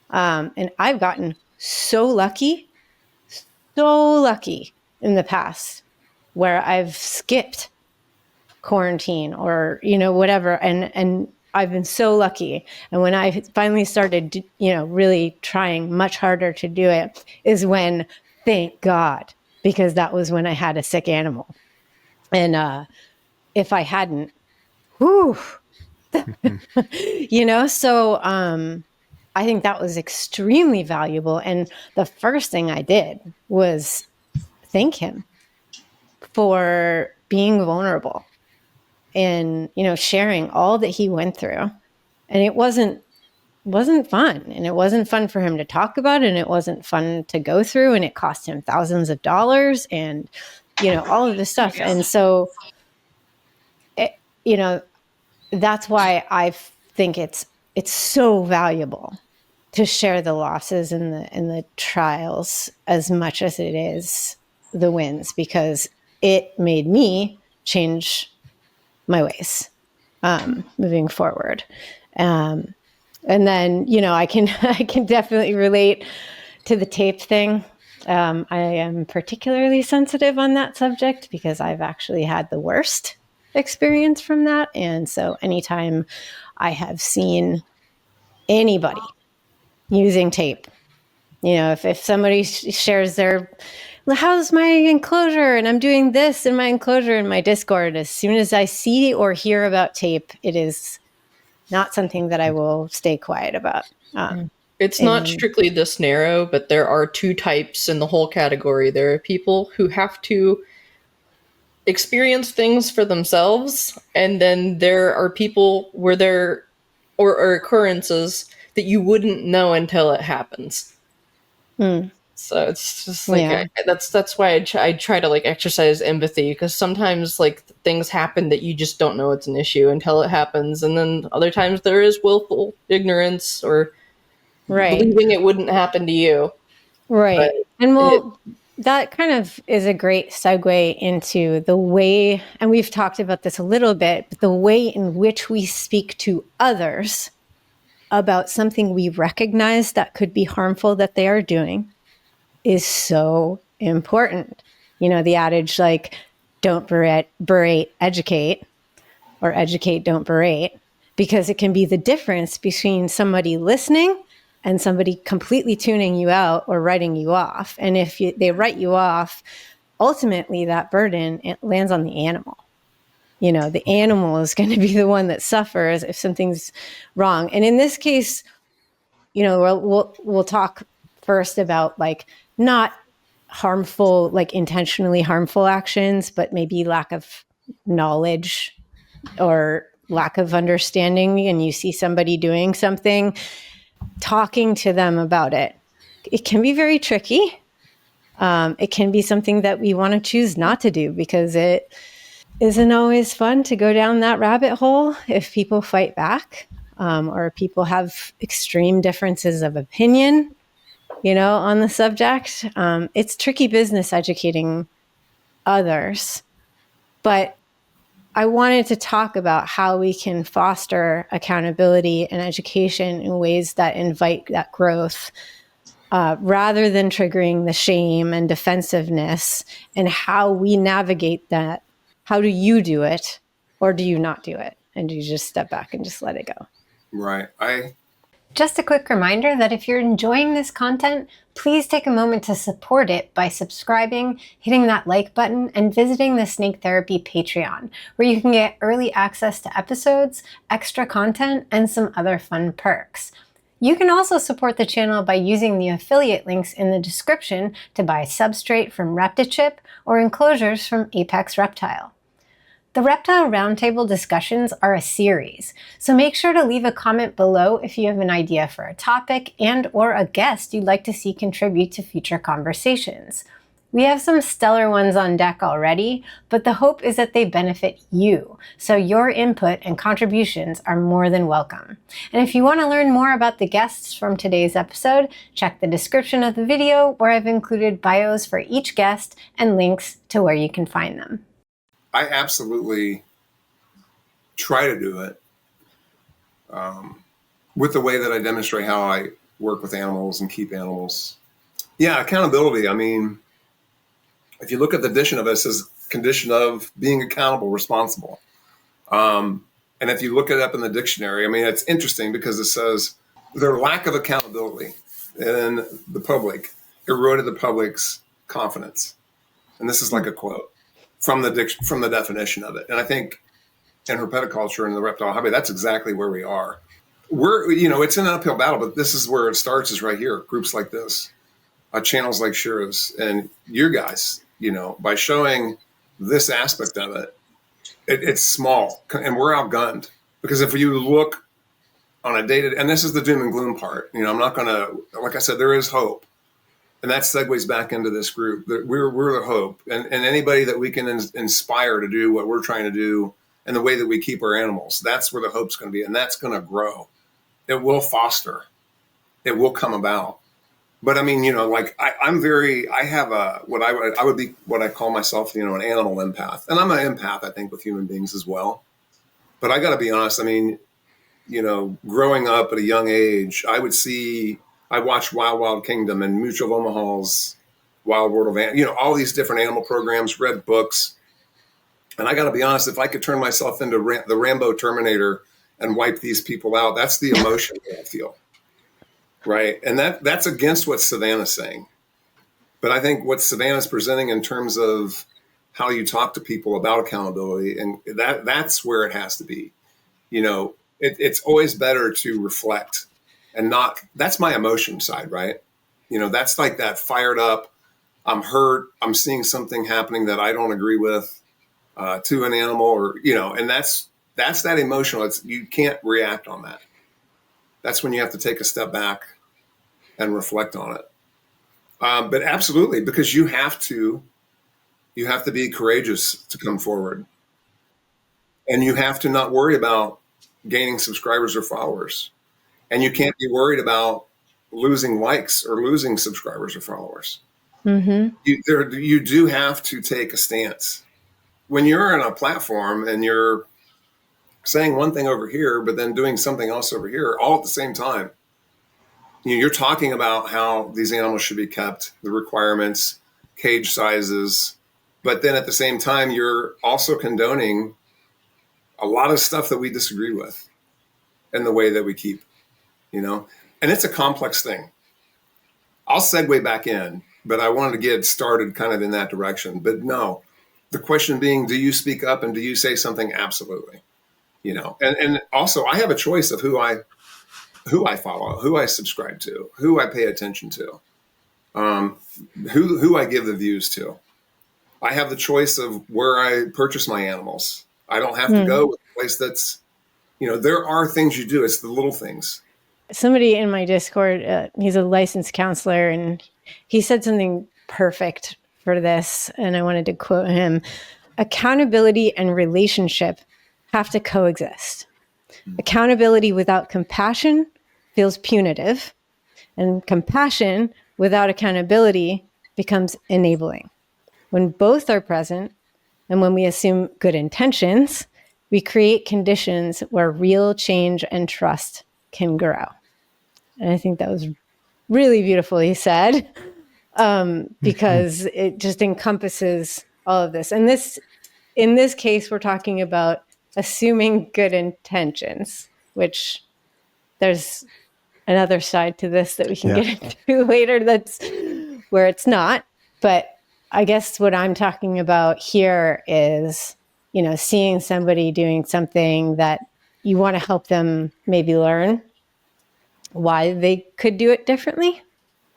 And I've gotten so lucky in the past where I've skipped quarantine or, you know, whatever. And I've been so lucky. And when I finally started, you know, really trying much harder to do it is when, thank God, because that was when I had a sick animal. And if I hadn't, whew, you know, so I think that was extremely valuable. And the first thing I did was thank him for being vulnerable and, you know, sharing all that he went through. And it wasn't fun, and it wasn't fun for him to talk about, and it wasn't fun to go through, and it cost him thousands of dollars and, you know, all of this stuff. And so you know, that's why I think it's so valuable to share the losses and the trials as much as it is the wins, because it made me change my ways moving forward. And then, you know, I can definitely relate to the tape thing. I am particularly sensitive on that subject because I've actually had the worst experience from that. And so anytime I have seen anybody using tape, you know, if somebody shares their, how's my enclosure, and I'm doing this in my enclosure in my Discord, as soon as I see or hear about tape, it is not something that I will stay quiet about. It's not strictly this narrow, but there are two types in the whole category. There are people who have to experience things for themselves, and then there are people where there or occurrences that you wouldn't know until it happens. So it's just like that's why I try to like exercise empathy, because sometimes like things happen that you just don't know it's an issue until it happens, and then other times there is willful ignorance or believing it wouldn't happen to you. Right. But And well, that kind of is a great segue into the way, and we've talked about this a little bit, but the way in which we speak to others about something we recognize that could be harmful that they are doing is so important. You know, the adage like, don't berate, educate, or educate, don't berate, because it can be the difference between somebody listening and somebody completely tuning you out or writing you off. And if they write you off, ultimately that burden, it lands on the animal. You know, the animal is going to be the one that suffers if something's wrong. And in this case, you know, we'll talk first about like not harmful, like intentionally harmful actions, but maybe lack of knowledge or lack of understanding, and you see somebody doing something, talking to them about it. It can be very tricky. It can be something that we want to choose not to do because it isn't always fun to go down that rabbit hole if people fight back, or people have extreme differences of opinion, on the subject. It's tricky business educating others. But I wanted to talk about how we can foster accountability and education in ways that invite that growth, rather than triggering the shame and defensiveness, and how we navigate that. How do you do it, or do you not do it? And do you just step back and just let it go? Right. Just a quick reminder that if you're enjoying this content, please take a moment to support it by subscribing, hitting that like button, and visiting the Snake Therapy Patreon, where you can get early access to episodes, extra content, and some other fun perks. You can also support the channel by using the affiliate links in the description to buy substrate from Reptichip or enclosures from Apex Reptile. The Reptile Roundtable discussions are a series, so make sure to leave a comment below if you have an idea for a topic and/or a guest you'd like to see contribute to future conversations. We have some stellar ones on deck already, but the hope is that they benefit you, so your input and contributions are more than welcome. And if you want to learn more about the guests from today's episode, check the description of the video where I've included bios for each guest and links to where you can find them. I absolutely try to do it with the way that I demonstrate how I work with animals and keep animals. Yeah, accountability. I mean, if you look at the condition of it, it says condition of being accountable, responsible. And if you look it up in the dictionary, I mean, it's interesting because it says their lack of accountability in the public eroded the public's confidence. And this is like a quote from the definition of it. And I think in herpetoculture and the reptile hobby, that's exactly where we are. It's an uphill battle, but this is where it starts, is right here. Groups like this, channels like Shira's and your guys, by showing this aspect of it, it's small and we're outgunned. Because if you look on a day-to-day, and this is the doom and gloom part, I'm not going to, like I said, there is hope. And that segues back into this group. We're the hope, and anybody that we can inspire to do what we're trying to do and the way that we keep our animals, that's where the hope's going to be, and that's going to grow. It will foster. It will come about. But I mean, I have what I call myself, an animal empath, and I'm an empath, I think, with human beings as well. But I got to be honest. I mean, growing up at a young age, I watched Wild Kingdom and Mutual of Omaha's Wild World of all these different animal programs, read books. And I got to be honest, if I could turn myself into the Rambo Terminator and wipe these people out, that's the emotion that I feel. Right. And that's against what Savannah's saying. But I think what Savannah's presenting in terms of how you talk to people about accountability, and that's where it has to be. It's always better to reflect. And that's my emotion side, right? That's like that fired up, I'm hurt, I'm seeing something happening that I don't agree with to an animal, or, and that's that emotional. You can't react on that. That's when you have to take a step back and reflect on it. But absolutely, because you have to be courageous to come forward. And you have to not worry about gaining subscribers or followers. And you can't be worried about losing likes or losing subscribers or followers. Mm-hmm. You do have to take a stance. When you're on a platform and you're saying one thing over here, but then doing something else over here, all at the same time, you're talking about how these animals should be kept, the requirements, cage sizes, but then at the same time, you're also condoning a lot of stuff that we disagree with in the way that we keep. And it's a complex thing. I'll segue back in, but I wanted to get started kind of in that direction. But no, the question being, do you speak up and do you say something? Absolutely. And also I have a choice of who I follow, who I subscribe to, who I pay attention to, who I give the views to. I have the choice of where I purchase my animals. I don't have to go with a place that's, there are things you do. It's the little things. Somebody in my Discord, he's a licensed counselor, and he said something perfect for this, and I wanted to quote him. accountability and relationship have to coexist. Accountability without compassion feels punitive, and compassion without accountability becomes enabling. When both are present, and when we assume good intentions, we create conditions where real change and trust can grow. And I think that was really beautifully said, because it just encompasses all of this. And in this case, we're talking about assuming good intentions, which there's another side to this that we can get into later that's where it's not. But I guess what I'm talking about here is, seeing somebody doing something that you want to help them maybe learn why they could do it differently.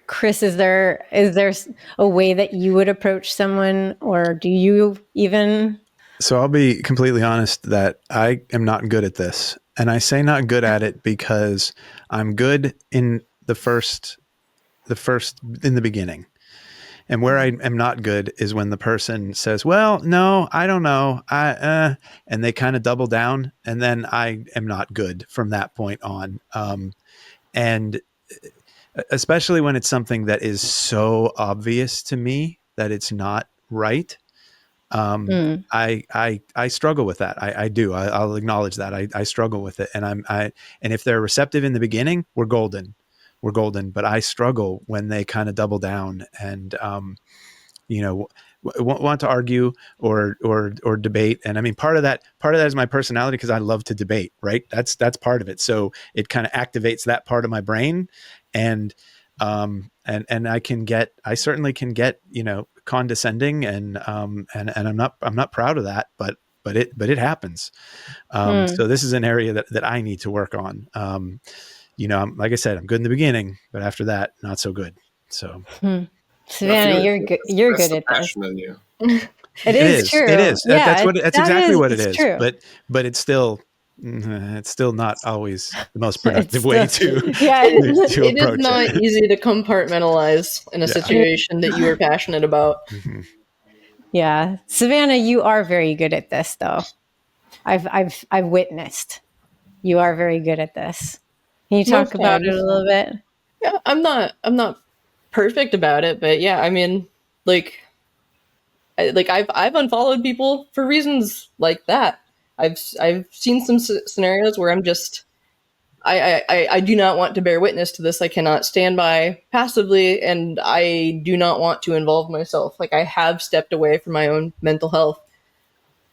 Chris, is there a way that you would approach someone, or do you even? So I'll be completely honest that I am not good at this. And I say not good at it because I'm good in the beginning. And where I am not good is when the person says, well, no, I don't know. And they kind of double down, and then I am not good from that point on. And especially when it's something that is so obvious to me that it's not right. I struggle with that. I do. I'll acknowledge that I struggle with it. And and if they're receptive in the beginning, we're golden, but I struggle when they kind of double down and, want to argue or debate. And I mean, part of that is my personality, because I love to debate, right? That's part of it. So it kind of activates that part of my brain. And I certainly can get, condescending and I'm not proud of that, but it happens. So this is an area that I need to work on. Like I said, I'm good in the beginning, but after that, not so good. So Savannah, you're good. You're good at this. It is true. It is. Yeah, That's exactly what it is. True. But it's still not always the most productive way to approach it is not easy to compartmentalize in a situation that you are passionate about. Mm-hmm. Yeah, Savannah, you are very good at this, though. I've witnessed. You are very good at this. Can you talk about it a little bit? Yeah, I'm not perfect about it, but yeah, I mean, I've unfollowed people for reasons like that. I've seen some scenarios where I'm just I do not want to bear witness to this. I cannot stand by passively, and I do not want to involve myself. Like, I have stepped away from my own mental health.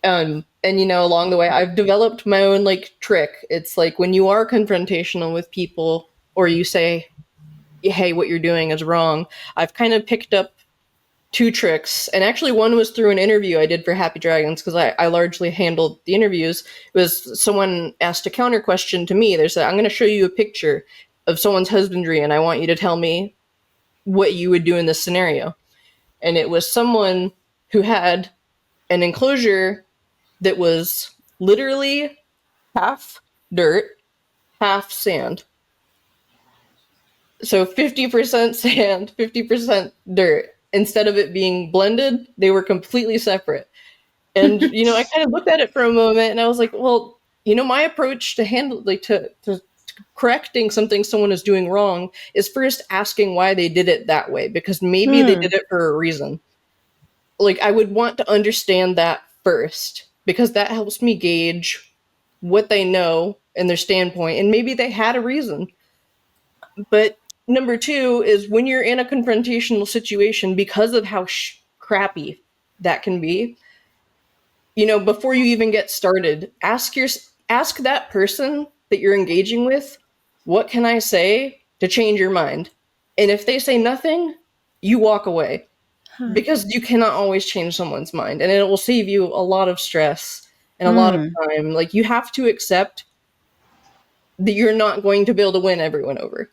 And along the way, I've developed my own trick. It's like when you are confrontational with people, or you say, hey, what you're doing is wrong. I've kind of picked up 2 tricks, and actually one was through an interview I did for Happy Dragons, because I largely handled the interviews. It was someone asked a counter question to me. They said, I'm going to show you a picture of someone's husbandry, and I want you to tell me what you would do in this scenario. And it was someone who had an enclosure that was literally half dirt, half sand. So 50% sand, 50% dirt. Instead of it being blended, they were completely separate. And, I kind of looked at it for a moment, and I was like, well, my approach to handle, to correcting something someone is doing wrong is first asking why they did it that way, because maybe they did it for a reason. I would want to understand that first, because that helps me gauge what they know and their standpoint, and maybe they had a reason. But number 2 is when you're in a confrontational situation, because of how crappy that can be, before you even get started, ask that person that you're engaging with, what can I say to change your mind? And if they say nothing, you walk away. Because you cannot always change someone's mind, and it will save you a lot of stress and a lot of time. You have to accept that you're not going to be able to win everyone over.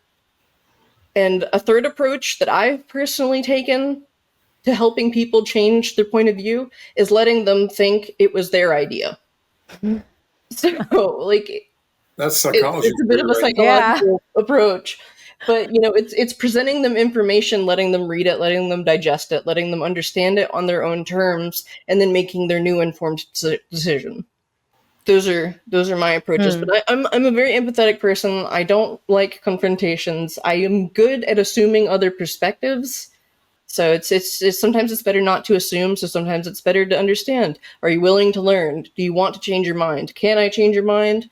And a third approach that I've personally taken to helping people change their point of view is letting them think it was their idea. So, that's psychology. It's a bit of a psychological approach. But it's presenting them information, letting them read it, letting them digest it, letting them understand it on their own terms, and then making their new informed decision. Those are my approaches. But I'm a very empathetic person. I don't like confrontations. I am good at assuming other perspectives. So it's sometimes it's better not to assume. So sometimes it's better to understand. Are you willing to learn? Do you want to change your mind? Can I change your mind?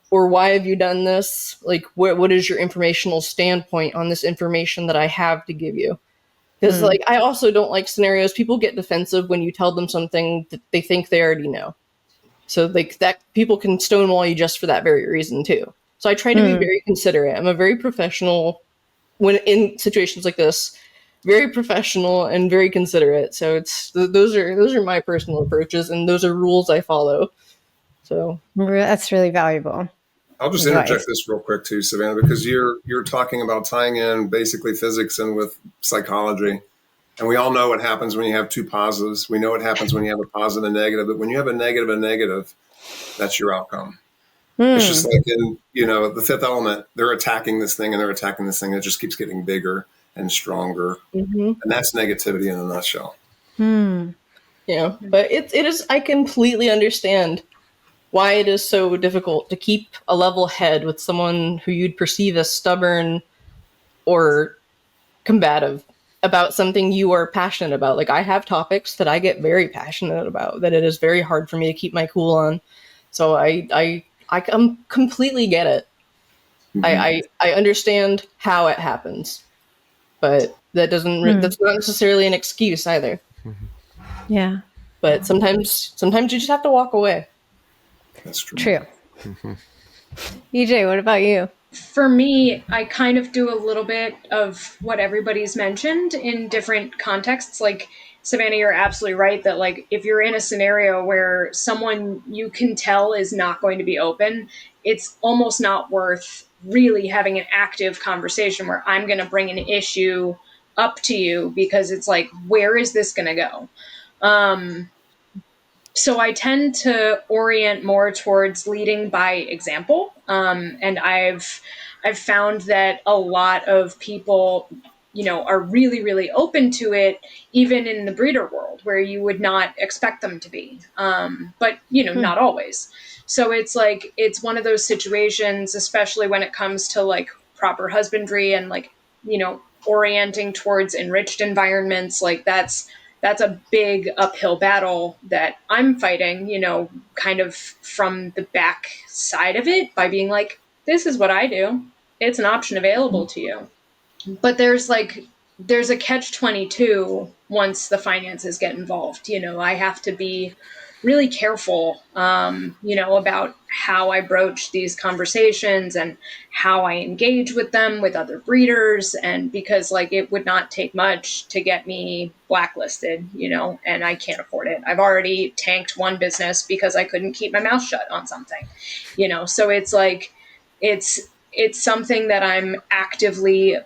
Or why have you done this? Like, what is your informational standpoint on this information that I have to give you? Because, like, I also don't like scenarios. People get defensive when you tell them something that they think they already know. So, like, that people can stonewall you just for that very reason, too. So I try to be very considerate. I'm a very professional, when in situations like this, very professional and very considerate. So those are my personal approaches, and those are rules I follow. So That's really valuable. I'll just interject this real quick too, Savannah, because you're talking about tying in basically physics and with psychology. And we all know what happens when you have two positives. We know what happens when you have a positive and negative, but when you have a negative, that's your outcome. It's just like in, the Fifth Element, they're attacking this thing and they're attacking this thing. And it just keeps getting bigger and stronger. And that's negativity in a nutshell. Yeah, but it is, I completely understand why it is so difficult to keep a level head with someone who you'd perceive as stubborn or combative about something you are passionate about. Like, I have topics that I get very passionate about that it is very hard for me to keep my cool on. So I completely get it. I understand how it happens, but that's not necessarily an excuse either. Yeah. But sometimes you just have to walk away. That's true. EJ, what about you? For me, I kind of do a little bit of what everybody's mentioned in different contexts. Like, Savannah, you're absolutely right that, like, if you're in a scenario where someone you can tell is not going to be open, it's almost not worth really having an active conversation where I'm going to bring an issue up to you, because it's like, where is this going to go? So I tend to orient more towards leading by example. And I've found that a lot of people, are really, really open to it, even in the breeder world, where you would not expect them to be. But, not always. So it's like, it's one of those situations, especially when it comes to like proper husbandry and like, orienting towards enriched environments. Like, that's a big uphill battle that I'm fighting, kind of from the back side of it, by being like, this is what I do. It's an option available to you. But there's a catch-22 once the finances get involved. I have to be really careful, about how I broach these conversations and how I engage with them, with other breeders. And because it would not take much to get me blacklisted, and I can't afford it. I've already tanked one business because I couldn't keep my mouth shut on something, so it's like, it's something that I'm actively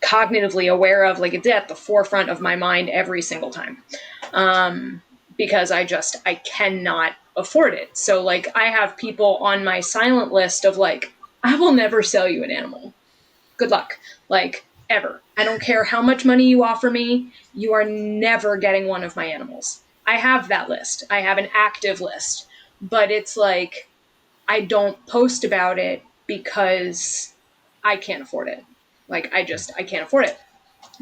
cognitively aware of. Like, it's at the forefront of my mind every single time. Because I cannot afford it. So I have people on my silent list of I will never sell you an animal. Good luck. Ever. I don't care how much money you offer me. You are never getting one of my animals. I have that list. I have an active list, but it's I don't post about it because I can't afford it. I can't afford it.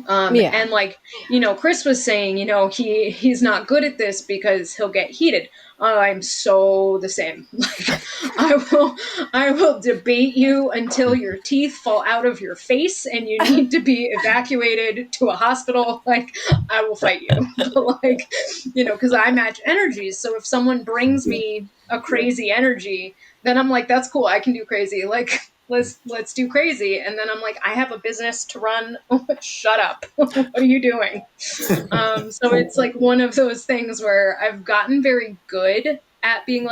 And Chris was saying, he's not good at this because he'll get heated. I'm so the same. I will debate you until your teeth fall out of your face and you need to be evacuated to a hospital. I will fight you, because I match energies. So if someone brings me a crazy energy, then I'm like, that's cool. I can do crazy. Let's do crazy. And then I'm like, I have a business to run. Shut up. What are you doing? So it's one of those things where I've gotten very good at being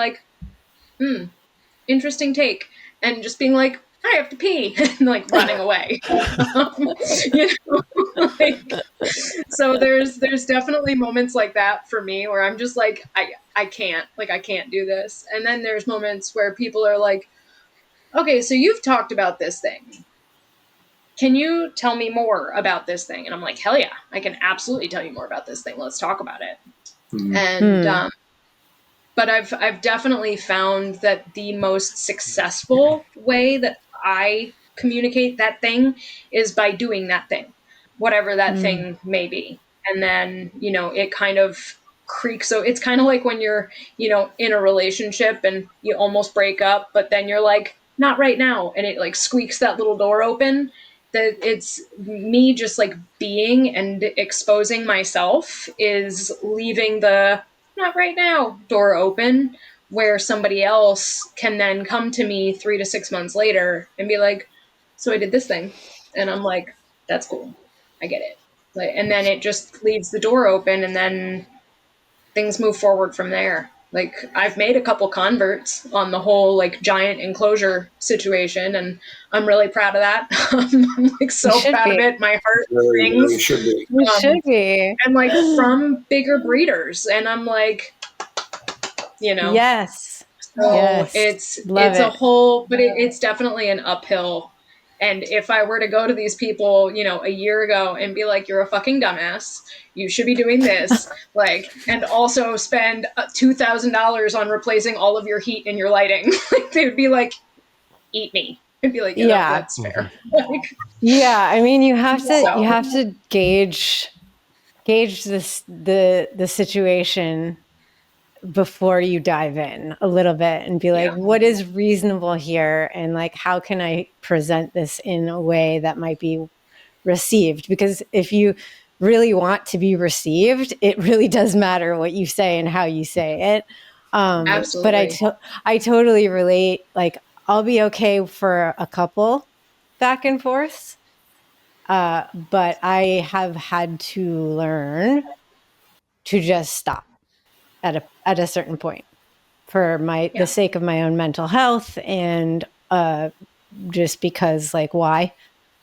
interesting take, and just being like, I have to pee, and running away. So there's definitely moments like that for me where I'm just I can't do this. And then there's moments where people are like, okay, so you've talked about this thing. can you tell me more about this thing? And I'm like, hell yeah, I can absolutely tell you more about this thing. Let's talk about it. And but I've definitely found that the most successful way that I communicate that thing is by doing that thing, whatever that thing may be. And then, it kind of creaks. So it's kind of like when you're, in a relationship and you almost break up, but then you're like, not right now. And it like squeaks that little door open. That it's me just like being and exposing myself is leaving the not right now door open, where somebody else can then come to me 3 to 6 months later and be like, so I did this thing. And I'm like, that's cool. I get it. Like, and then it just leaves the door open, and then things move forward from there. Like, I've made a couple converts on the whole like giant enclosure situation, and I'm really proud of that. I'm like so proud of it. My heart sings. Should be. You should be. And like from bigger breeders, and I'm like, Yes. so Yes. it's Love a it. whole, but it's definitely an uphill. And if I were to go to these people, a year ago and be like, you're a fucking dumbass, you should be doing this, like, and also spend $2,000 on replacing all of your heat and your lighting, like, they would be like, eat me. I'd be like, Yeah. that's fair. Like, Yeah, I mean, you have to So- gauge the situation before you dive in a little bit and be like, Yeah. what is reasonable here? And like, how can I present this in a way that might be received? Because if you really want to be received, it really does matter what you say and how you say it. Absolutely. But I totally relate. Like, I'll be okay for a couple back and forths. But I have had to learn to just stop at a certain point for the sake of my own mental health, and just because, like, why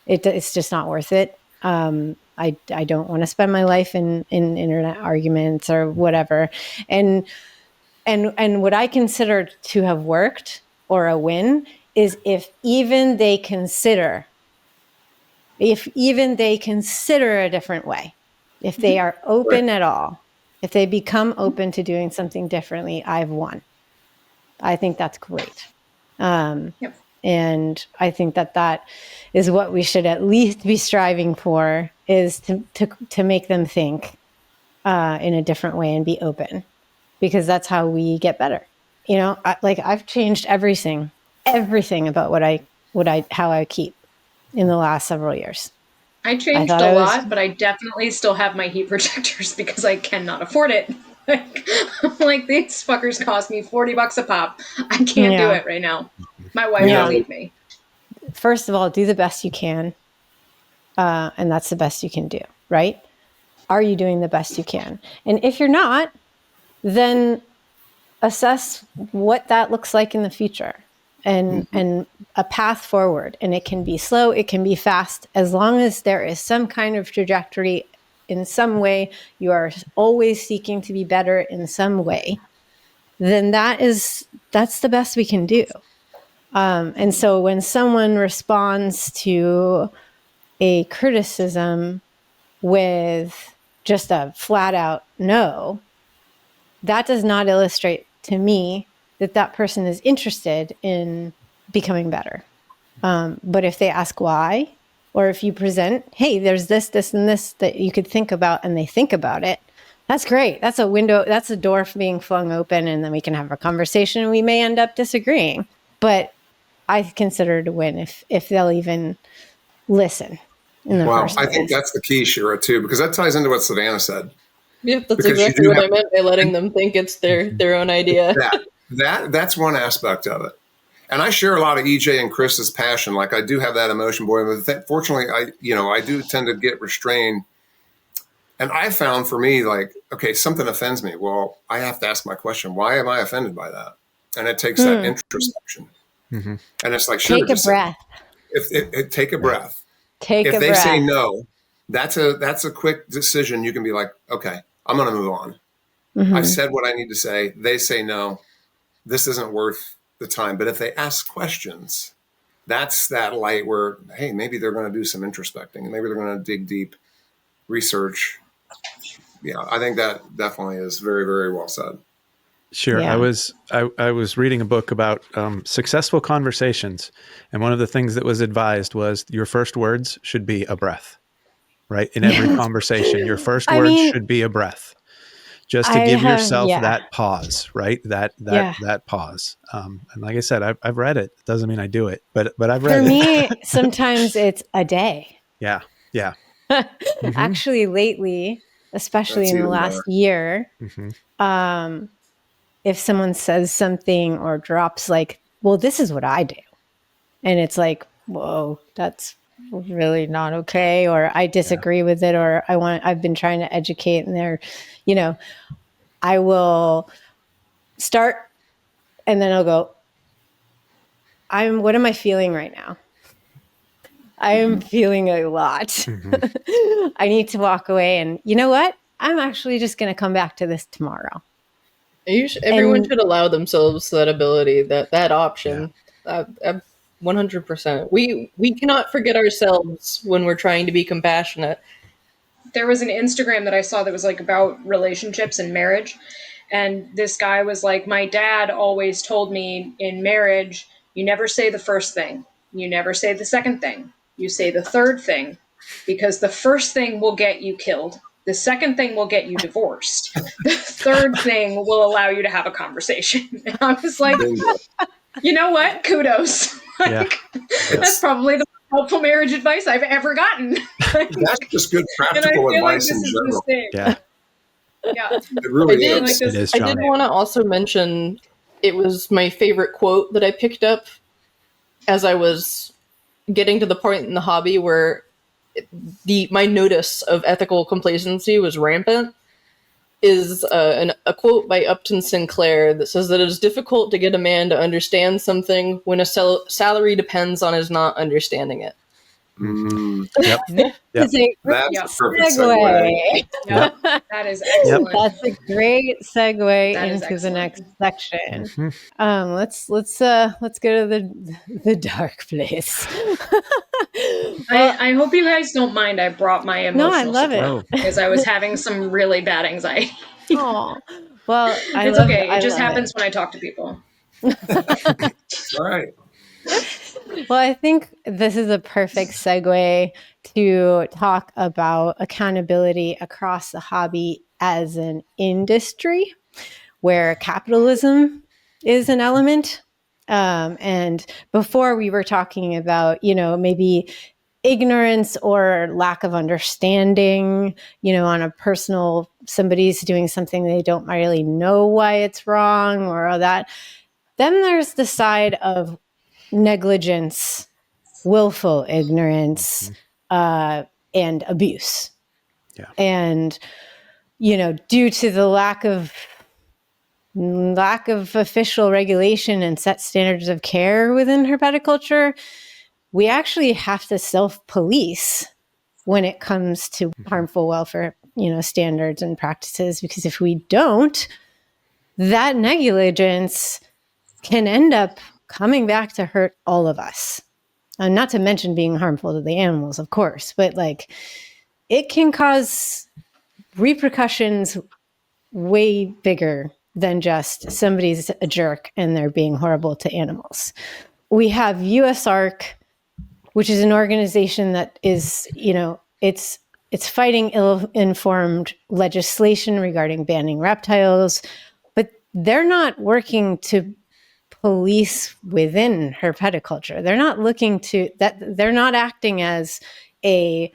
it's just not worth it. I don't want to spend my life in internet arguments or whatever. And what I consider to have worked or a win is if even they consider a different way, if they are open at all, if they become open to doing something differently, I've won. I think that's great. And I think that is what we should at least be striving for, is to make them think in a different way and be open, because that's how we get better. I've changed everything about how I keep in the last several years. I changed a lot, but I definitely still have my heat projectors because I cannot afford it. Like, these fuckers cost me $40 a pop. I can't do it right now. My wife will leave me. First of all, do the best you can. And that's the best you can do, right? Are you doing the best you can? And if you're not, then assess what that looks like in the future, and a path forward. And it can be slow, it can be fast, as long as there is some kind of trajectory in some way, you are always seeking to be better in some way, then that's the best we can do. And so when someone responds to a criticism with just a flat out no, that does not illustrate to me that person is interested in becoming better. But if they ask why, or if you present, hey, there's this, and this that you could think about, and they think about it, that's great. That's a window, that's a door being flung open, and then we can have a conversation. We may end up disagreeing, but I consider it a win if they'll even listen in the first place. I think that's the key, Shira, too, because that ties into what Savannah said. Yep, that's exactly what I meant by letting them think it's their own idea. That's one aspect of it. And I share a lot of EJ and Chris's passion. Like, I do have that emotion, boy. But fortunately, I do tend to get restrained. And I found for me, like, okay, something offends me. Well, I have to ask my question. Why am I offended by that? And it takes that introspection. And it's like, sure, take a breath. Take a breath. If they say no, that's a quick decision. You can be like, okay, I'm going to move on. I've said what I need to say. They say no, this isn't worth the time. But if they ask questions, that's that light where, hey, maybe they're going to do some introspecting and maybe they're going to dig deep, research. Yeah, I think that definitely is very, very well said. Sure. Yeah. I was reading a book about successful conversations, and one of the things that was advised was your first words should be a breath, right? In every conversation, your first I words mean, should be a breath, just to give yourself yeah. that pause, right? That pause. And like I said, I've read it. It doesn't mean I do it, but I've read For it. me, sometimes it's a day. Yeah. Yeah. Actually, lately, especially That's in the even last better. year, Mm-hmm. if someone says something or drops like, well, this is what I do. And it's like, whoa, that's really not okay. Or I disagree with it. Or I've been trying to educate, and I will start and then I'll go, what am I feeling right now? I am feeling a lot. Mm-hmm. I need to walk away, and you know what? I'm actually just going to come back to this tomorrow. Everyone And should allow themselves that ability, that option. 100%. We cannot forget ourselves when we're trying to be compassionate. There was an Instagram that I saw that was like about relationships and marriage. And this guy was like, my dad always told me in marriage, you never say the first thing. You never say the second thing. You say the third thing, because the first thing will get you killed. The second thing will get you divorced. The third thing will allow you to have a conversation. And I was like, you know what? Kudos. Yeah. That's probably the most helpful marriage advice I've ever gotten. That's just good And I practical feel like advice this in is the general. same. Yeah. Yeah. It really I did- is. It is, I John. did want to also mention it was my favorite quote that I picked up as I was getting to the point in the hobby where my notice of ethical complacency was rampant. Is a quote by Upton Sinclair that says that it is difficult to get a man to understand something when a salary depends on his not understanding it. Mm, Yep. this Yep. is a great that's Yep. a perfect segue. segue. Yep. That is excellent. That's a great segue That is into the next section. Mhm. Let's go to the dark place. I hope you guys don't mind. I brought my No, I emotional love it. support because I was having some really bad anxiety. Oh, well, It's okay. It just happens when I talk to people. All right. Well, I think this is a perfect segue to talk about accountability across the hobby as an industry where capitalism is an element. And before we were talking about, maybe ignorance or lack of understanding, on a personal, somebody's doing something they don't really know why it's wrong or all that. Then there's the side of negligence, willful ignorance, and abuse. Yeah. And, due to the lack of official regulation and set standards of care within herpetoculture, we actually have to self-police when it comes to harmful welfare, standards and practices, because if we don't, that negligence can end up coming back to hurt all of us. And not to mention being harmful to the animals, of course, but it can cause repercussions way bigger than just somebody's a jerk and they're being horrible to animals. We have USARK, which is an organization that is, it's fighting ill-informed legislation regarding banning reptiles, but they're not working to police within herpetoculture. They're not looking to that. They're not acting as a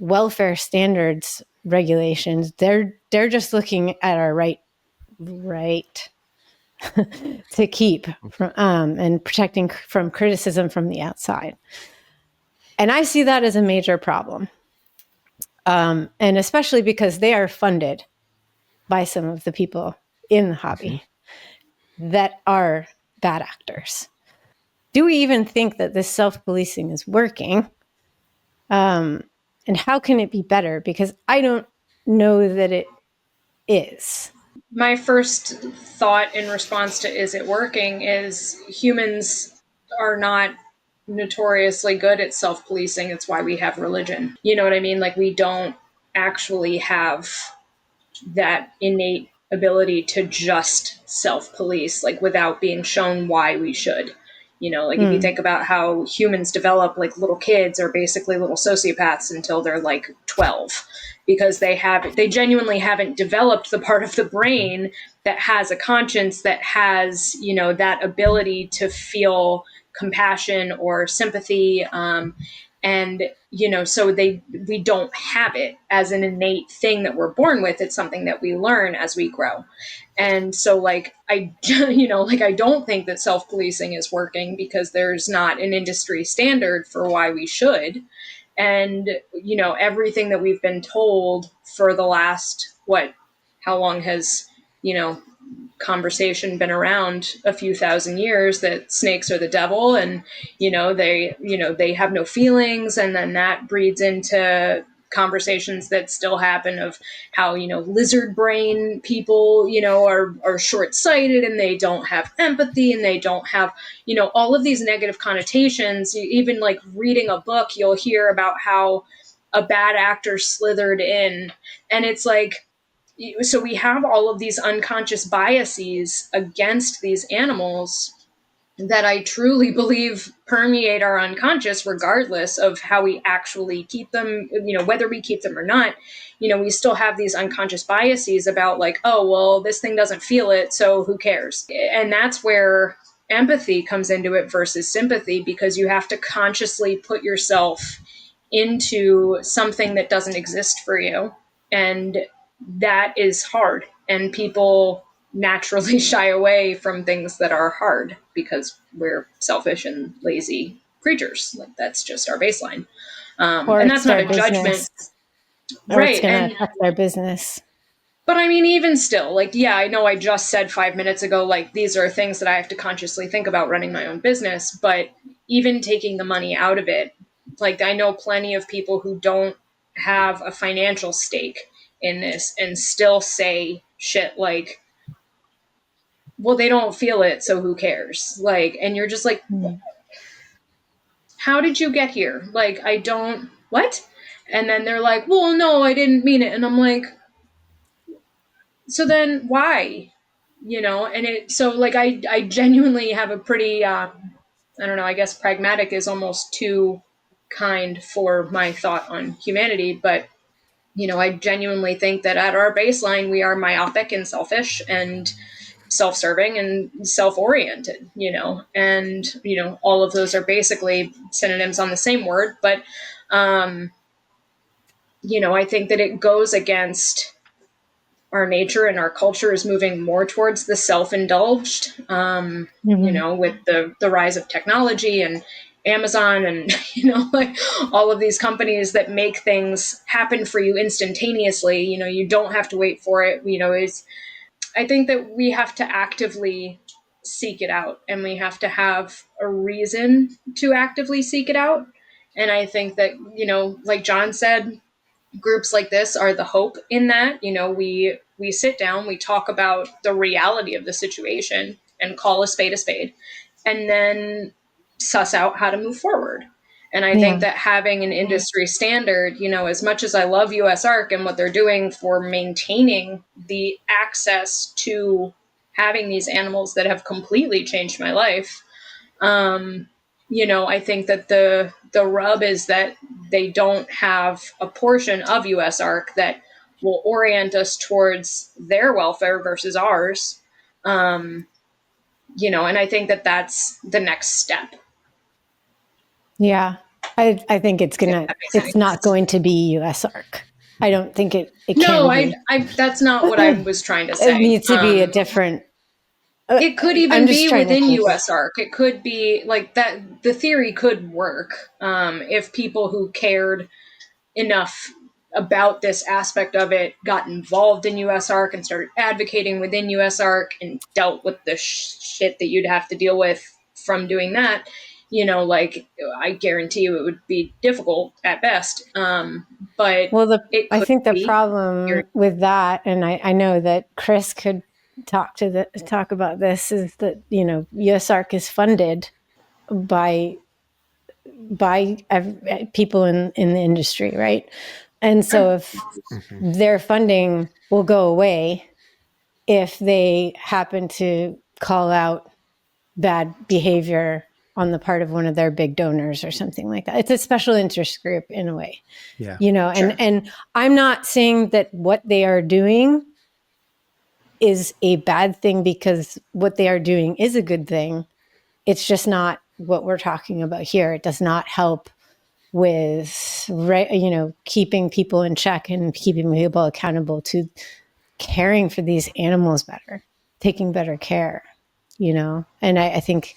welfare standards regulations. They're just looking at our right to keep from and protecting from criticism from the outside. And I see that as a major problem. And especially because they are funded by some of the people in the hobby that are bad actors. Do we even think that this self-policing is working? And how can it be better? Because I don't know that it is. My first thought in response to is it working is humans are not notoriously good at self-policing. It's why we have religion. You know what I mean? Like, we don't actually have that innate ability to just self-police, like, without being shown why we should. You know, like, if you think about how humans develop, like, little kids are basically little sociopaths until they're like 12, because they genuinely haven't developed the part of the brain that has a conscience, that has, you know, that ability to feel compassion or sympathy. And, you know, so we don't have it as an innate thing that we're born with. It's something that we learn as we grow. And so, like, you know, like, I don't think that self-policing is working, because there's not an industry standard for why we should. And, you know, everything that we've been told for the last, how long has, you know, conversation been around, a few thousand years, that snakes are the devil, and, you know, they have no feelings. And then that breeds into conversations that still happen of how, you know, lizard brain people, you know, are short-sighted, and they don't have empathy, and they don't have, you know, all of these negative connotations. Even, like, reading a book, you'll hear about how a bad actor slithered in, and it's like, so we have all of these unconscious biases against these animals that I truly believe permeate our unconscious, regardless of how we actually keep them, you know, whether we keep them or not. You know, we still have these unconscious biases about, like, oh, well, this thing doesn't feel it, so who cares? And that's where empathy comes into it versus sympathy, because you have to consciously put yourself into something that doesn't exist for you. And that is hard. And people naturally shy away from things that are hard, because we're selfish and lazy creatures. Like, that's just our baseline. Or And it's that's not their a judgment. business, or it's Right. going to And, affect their business. but I mean, even still, like, yeah, I know I just said 5 minutes ago, like, these are things that I have to consciously think about running my own business. But even taking the money out of it, like, I know plenty of people who don't have a financial stake in this and still say shit like, well, they don't feel it, so who cares? Like, and you're just like, how did you get here? Like, I don't, what? And then they're like, well, no, I didn't mean it. And I'm like, so then why? You know, and so, like, I genuinely have a pretty, I don't know, I guess pragmatic is almost too kind for my thought on humanity, but, you know, I genuinely think that at our baseline, we are myopic and selfish and self-serving and self-oriented, you know, and, you know, all of those are basically synonyms on the same word. But, you know, I think that it goes against our nature, and our culture is moving more towards the self-indulged, you know, with the rise of technology and Amazon and, you know, like, all of these companies that make things happen for you instantaneously. You know, you don't have to wait for it. You know, I think that we have to actively seek it out, and we have to have a reason to actively seek it out. And I think that, you know, like John said, groups like this are the hope in that. You know, we sit down, we talk about the reality of the situation and call a spade, and then suss out how to move forward. And I think that having an industry standard, you know, as much as I love USARK and what they're doing for maintaining the access to having these animals that have completely changed my life, you know, I think that the rub is that they don't have a portion of USARK that will orient us towards their welfare versus ours. You know, and I think that that's the next step. Yeah. I think it's not going to be USARK. I don't think it No, can be. I that's not what I was trying to say. It needs to be a different. It could even I'm just be trying to within think. USARK. It could be like that. The theory could work if people who cared enough about this aspect of it got involved in USARK and started advocating within USARK and dealt with the shit that you'd have to deal with from doing that. You know, like, I guarantee you it would be difficult at best. But Well, I think the be. problem with that, and I know that Chris could talk about this, is that, you know, USARK is funded by by people in the industry, right? And so if their funding will go away if they happen to call out bad behavior on the part of one of their big donors or something like that. It's a special interest group in a way. Yeah. You know, and I'm not saying that what they are doing is a bad thing, because what they are doing is a good thing. It's just not what we're talking about here. It does not help with, you know, keeping people in check and keeping people accountable to caring for these animals better, taking better care, you know. And I think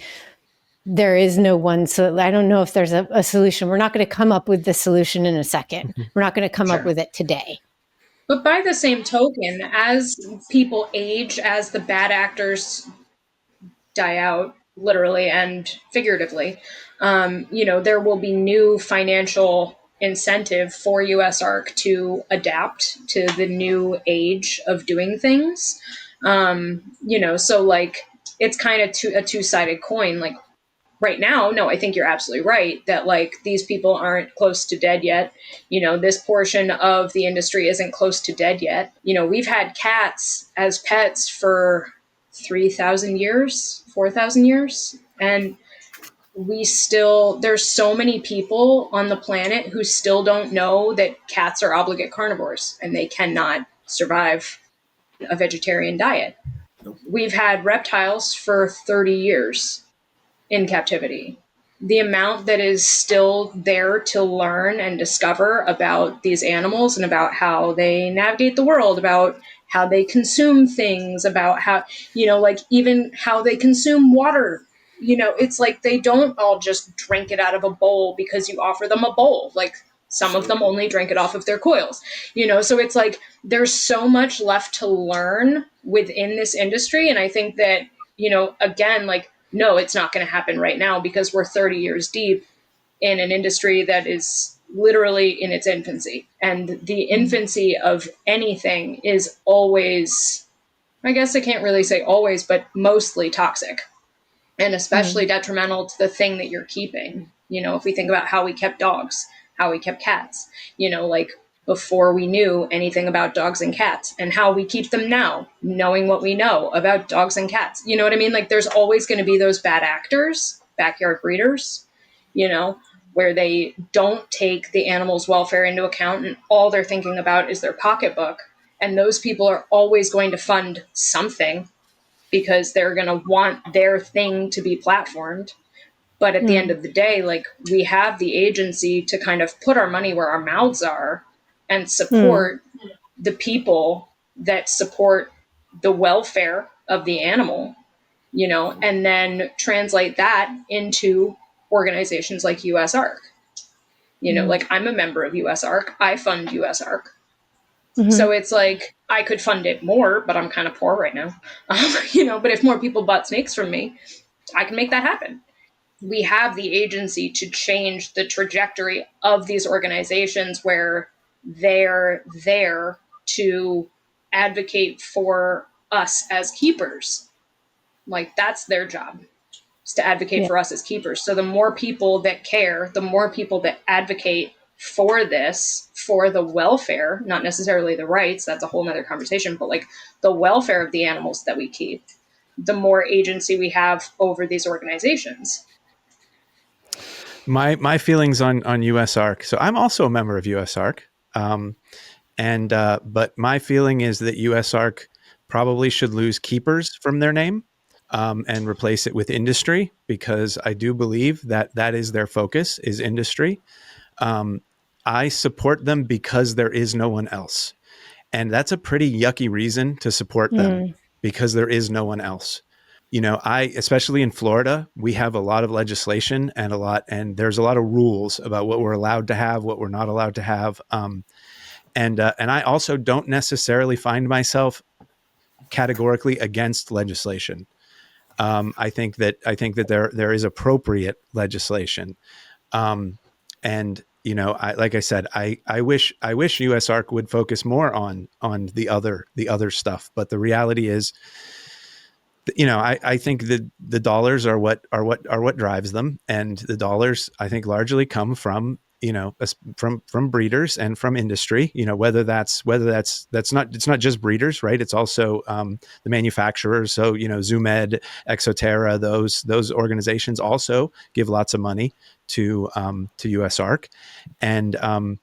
there is no one. So I don't know if there's a solution. We're not going to come up with the solution in a second. We're not going to come up with it today. But by the same token, as people age, as the bad actors die out, literally and figuratively, you know, there will be new financial incentive for USARK to adapt to the new age of doing things. You know, so like it's kind of a two-sided coin. Like right now, no, I think you're absolutely right that like these people aren't close to dead yet. You know, this portion of the industry isn't close to dead yet. You know, we've had cats as pets for 3,000 years, 4,000 years. And there's so many people on the planet who still don't know that cats are obligate carnivores and they cannot survive a vegetarian diet. We've had reptiles for 30 years in captivity. The amount that is still there to learn and discover about these animals and about how they navigate the world, about how they consume things, about how, you know, like even how they consume water. You know, it's like they don't all just drink it out of a bowl because you offer them a bowl. Like some of them only drink it off of their coils, you know, so it's like there's so much left to learn within this industry. And I think that, you know, again, like, no, it's not going to happen right now because we're 30 years deep in an industry that is literally in its infancy. And the infancy of anything is always, I guess I can't really say always, but mostly toxic and especially detrimental to the thing that you're keeping. You know, if we think about how we kept dogs, how we kept cats, you know, like before we knew anything about dogs and cats, and how we keep them now, knowing what we know about dogs and cats. You know what I mean? Like there's always going to be those bad actors, backyard breeders, you know, where they don't take the animal's welfare into account and all they're thinking about is their pocketbook. And those people are always going to fund something because they're going to want their thing to be platformed. But at the end of the day, like we have the agency to kind of put our money where our mouths are and support the people that support the welfare of the animal, you know, and then translate that into organizations like USARK. You know, like I'm a member of USARK. I fund USARK. So it's like I could fund it more, but I'm kind of poor right now. You know, but if more people bought snakes from me, I can make that happen. We have the agency to change the trajectory of these organizations where they're there to advocate for us as keepers. Like that's their job, is to advocate for us as keepers. So the more people that care, the more people that advocate for this, for the welfare, not necessarily the rights, that's a whole nother conversation, but like the welfare of the animals that we keep, the more agency we have over these organizations. My feelings on USARK. So I'm also a member of USARK, but my feeling is that USARK probably should lose keepers from their name and replace it with industry, because I do believe that that is their focus, is industry. I support them because there is no one else, and that's a pretty yucky reason to support them, because there is no one else. You know, especially in Florida, we have a lot of legislation and there's a lot of rules about what we're allowed to have, what we're not allowed to have. And I also don't necessarily find myself categorically against legislation. I think that there is appropriate legislation. And you know, like I said, I wish USARK would focus more on the other stuff. But the reality is, I think that the dollars are what drives them, and the dollars I think largely come from from breeders and from industry. Whether that's not, it's not just breeders, right? It's also the manufacturers. So ZooMed, Exoterra, those organizations also give lots of money to USARK, and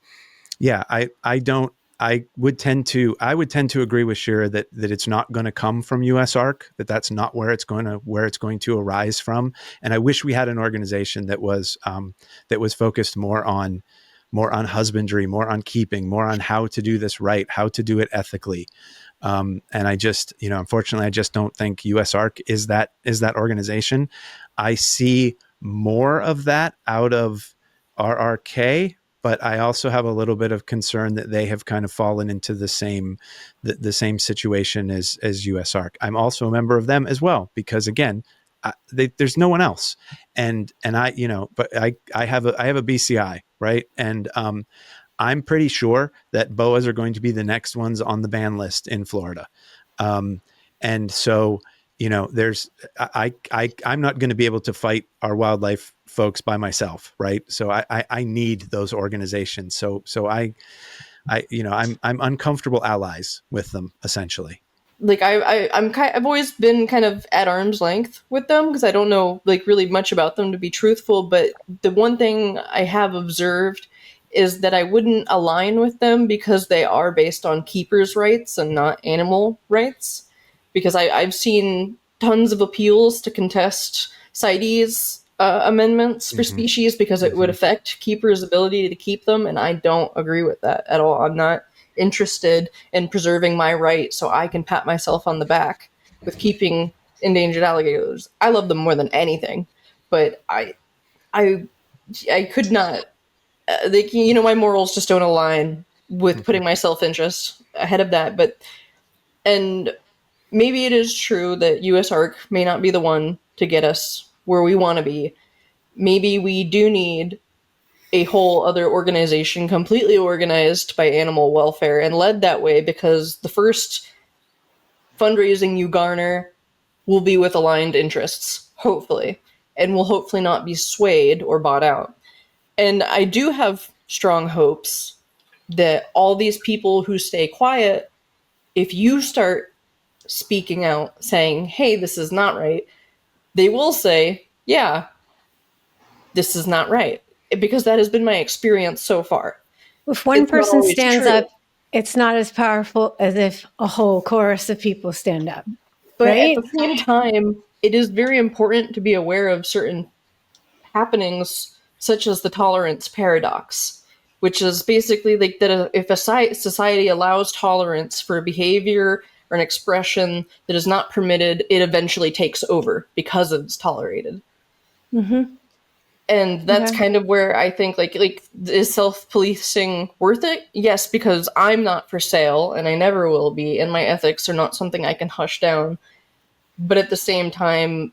yeah, I don't. I would tend to agree with Shira that it's not going to come from USARK, that's not where it's going to arise from. And I wish we had an organization that was focused more on husbandry, more on keeping, more on how to do this right, how to do it ethically. And I just, unfortunately, I just don't think USARK is that organization. I see more of that out of RRK, but I also have a little bit of concern that they have kind of fallen into the same situation as USARK. I'm also a member of them as well, because again, there's no one else, and I, but I have a BCI, right, and I'm pretty sure that boas are going to be the next ones on the ban list in Florida, and so there's I'm not going to be able to fight our wildlife folks by myself, right? So I need those organizations. So I'm uncomfortable allies with them, essentially. Like I've always been kind of at arm's length with them because I don't know like really much about them, to be truthful. But the one thing I have observed is that I wouldn't align with them because they are based on keepers' rights and not animal rights. Because I've seen tons of appeals to contest CITES amendments for species because it would affect keepers' ability to keep them, and I don't agree with that at all. I'm not interested in preserving my right so I can pat myself on the back with keeping endangered alligators. I love them more than anything, but I could not. My morals just don't align with putting my self-interest ahead of that. And maybe it is true that USARK may not be the one to get us where we want to be. Maybe we do need a whole other organization completely organized by animal welfare and led that way, because the first fundraising you garner will be with aligned interests, hopefully, and will hopefully not be swayed or bought out. And I do have strong hopes that all these people who stay quiet, if you start speaking out saying, hey, this is not right, they will say, yeah, this is not right. Because that has been my experience so far. If one It's not person always stands true. up, it's not as powerful as if a whole chorus of people stand up. But right? at the same time, it is very important to be aware of certain happenings, such as the tolerance paradox, which is basically like that if a society allows tolerance for a behavior or an expression that is not permitted, it eventually takes over because it's tolerated. Mm-hmm. And that's Okay. kind of where I think like is self-policing worth it? Yes, because I'm not for sale and I never will be, and my ethics are not something I can hush down. But at the same time,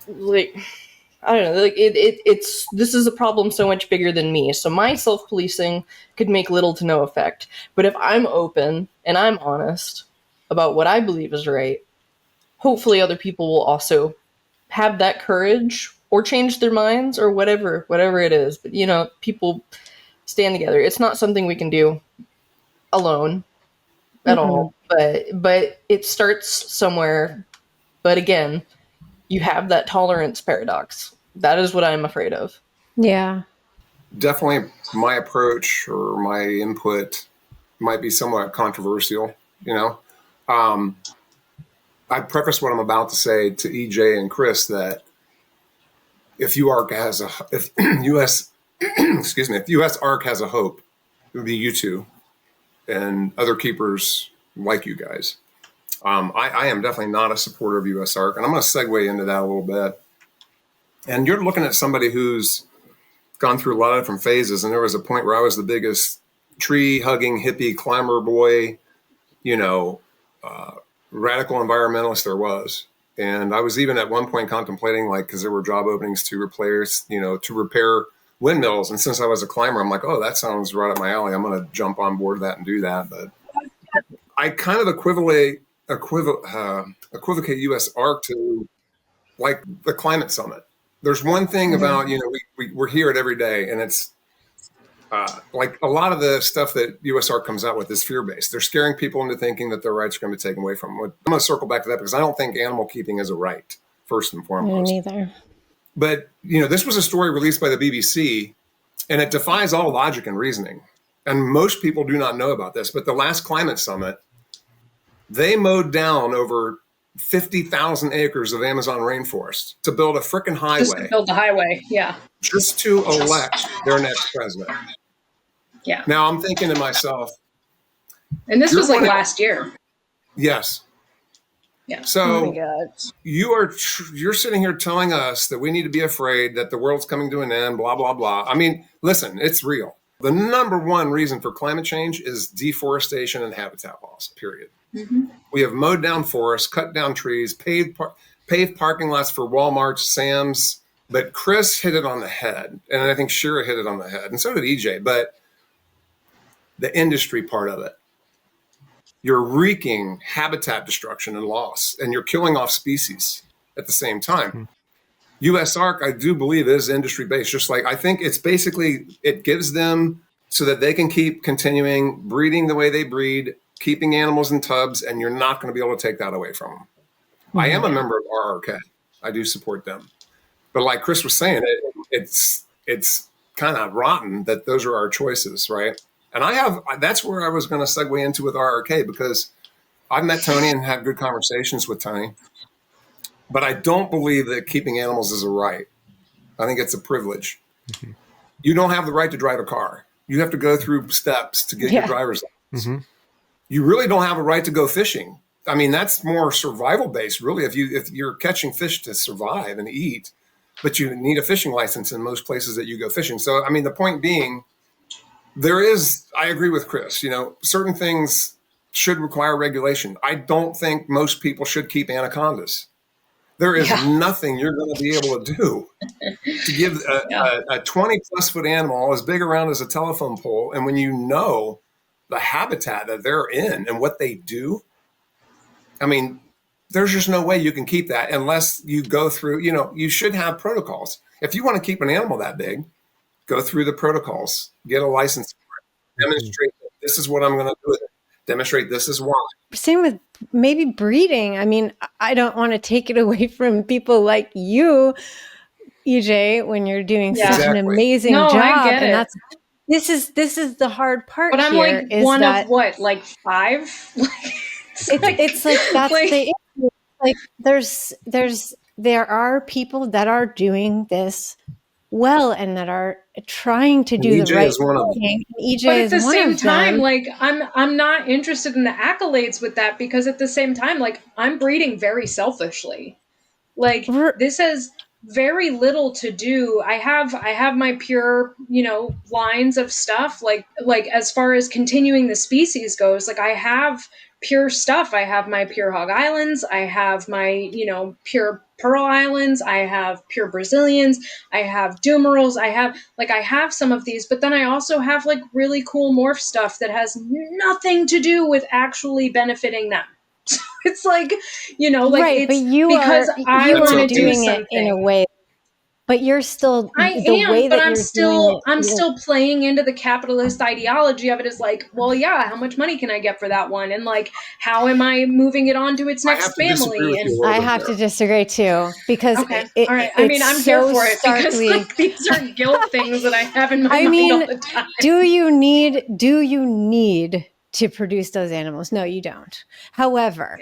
like I don't know, like it's this is a problem so much bigger than me. So my self-policing could make little to no effect. But if I'm open and I'm honest about what I believe is right, hopefully other people will also have that courage or change their minds or whatever it is. But people stand together. It's not something we can do alone at all. But it starts somewhere. But again, you have that tolerance paradox. That is what I'm afraid of. Yeah. Definitely my approach or my input might be somewhat controversial, I preface what I'm about to say to EJ and Chris that if USARK has if US excuse me, if USARK has a hope, it would be you two and other keepers like you guys. I am definitely not a supporter of USARK, and I'm going to segue into that a little bit. And you're looking at somebody who's gone through a lot of different phases, and there was a point where I was the biggest tree-hugging hippie climber boy, radical environmentalist there was. And I was even at one point contemplating, because there were job openings to repair windmills. And since I was a climber, I'm like, oh, that sounds right up my alley. I'm going to jump on board that and do that. But I kind of equivocate USARK to like the climate summit. There's one thing about, we're here at every day, and it's like a lot of the stuff that USARK comes out with is fear-based. They're scaring people into thinking that their rights are going to be taken away from them. I'm going to circle back to that because I don't think animal keeping is a right, first and foremost. Me neither. But, this was a story released by the BBC, and it defies all logic and reasoning. And most people do not know about this, but the last climate summit, they mowed down over 50,000 acres of Amazon rainforest to build a frickin' highway. Just to build the highway, yeah. Just to elect their next president. Yeah. Now I'm thinking to myself. And this was like last year. Yes. Yeah. So Oh my God. you're sitting here telling us that we need to be afraid that the world's coming to an end, blah, blah, blah. I mean, listen, it's real. The number one reason for climate change is deforestation and habitat loss, period. Mm-hmm. We have mowed down forests, cut down trees, paved parking lots for Walmart, Sam's. But Chris hit it on the head. And I think Shira hit it on the head. And so did EJ. But the industry part of it, you're wreaking habitat destruction and loss, and you're killing off species at the same time. Mm-hmm. USARK, I do believe, is industry-based. Just like I think it's basically, it gives them so that they can keep continuing breeding the way they breed, keeping animals in tubs, and you're not going to be able to take that away from them. Mm-hmm. I am a member of RRK. I do support them. But like Chris was saying, it's kind of rotten that those are our choices, right? And that's where I was going to segue into with RRK, because I've met Tony and had good conversations with Tony. But I don't believe that keeping animals is a right. I think it's a privilege. Mm-hmm. You don't have the right to drive a car. You have to go through steps to get your driver's license. Mm-hmm. You really don't have a right to go fishing. I mean, that's more survival based, really. If you're catching fish to survive and eat, but you need a fishing license in most places that you go fishing. So, I mean, the point being, I agree with Chris, certain things should require regulation. I don't think most people should keep anacondas. There is nothing you're going to be able to do to give a 20 plus foot animal as big around as a telephone pole. And when you know the habitat that they're in and what they do, I mean, there's just no way you can keep that unless you go through, you should have protocols. If you want to keep an animal that big, go through the protocols, get a license for it, demonstrate this is what I'm going to do with it. Demonstrate this is why. Same with maybe breeding. I mean, I don't want to take it away from people like you, EJ, when you're doing such an amazing job. I get it. This is the hard part. But I'm here, like one of what, like 5? It's like that's the issue. Like there are people that are doing this well and that are trying to do the right thing. But at the same time, like I'm not interested in the accolades with that, because at the same time, like I'm breeding very selfishly. Like this has very little to do. I have my pure, lines of stuff. Like as far as continuing the species goes, like I have pure stuff. I have my pure hog islands. I have my, pure pearl islands. I have pure Brazilians. I have dumerals. I have some of these, but then I also have like really cool morph stuff that has nothing to do with actually benefiting them. So it's like, like right, it's but you because I want to do it in a way. But you're still I'm still playing into the capitalist ideology of it as like, well, yeah, how much money can I get for that one? And like, how am I moving it on to its next family? And I have to disagree too, because all right. I mean, I'm here for it because like, these are guilt things that I have in my mind all the time. Do you need to produce those animals? No, you don't. However,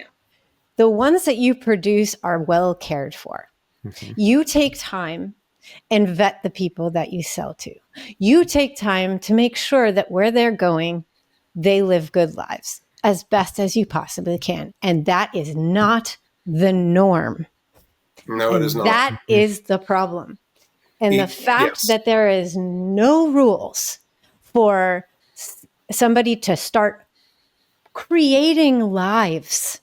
the ones that you produce are well cared for. Mm-hmm. You take time and vet the people that you sell to. You take time to make sure that where they're going, they live good lives as best as you possibly can. And that is not the norm. No, it is not. That is the problem. And the fact that there is no rules for somebody to start creating lives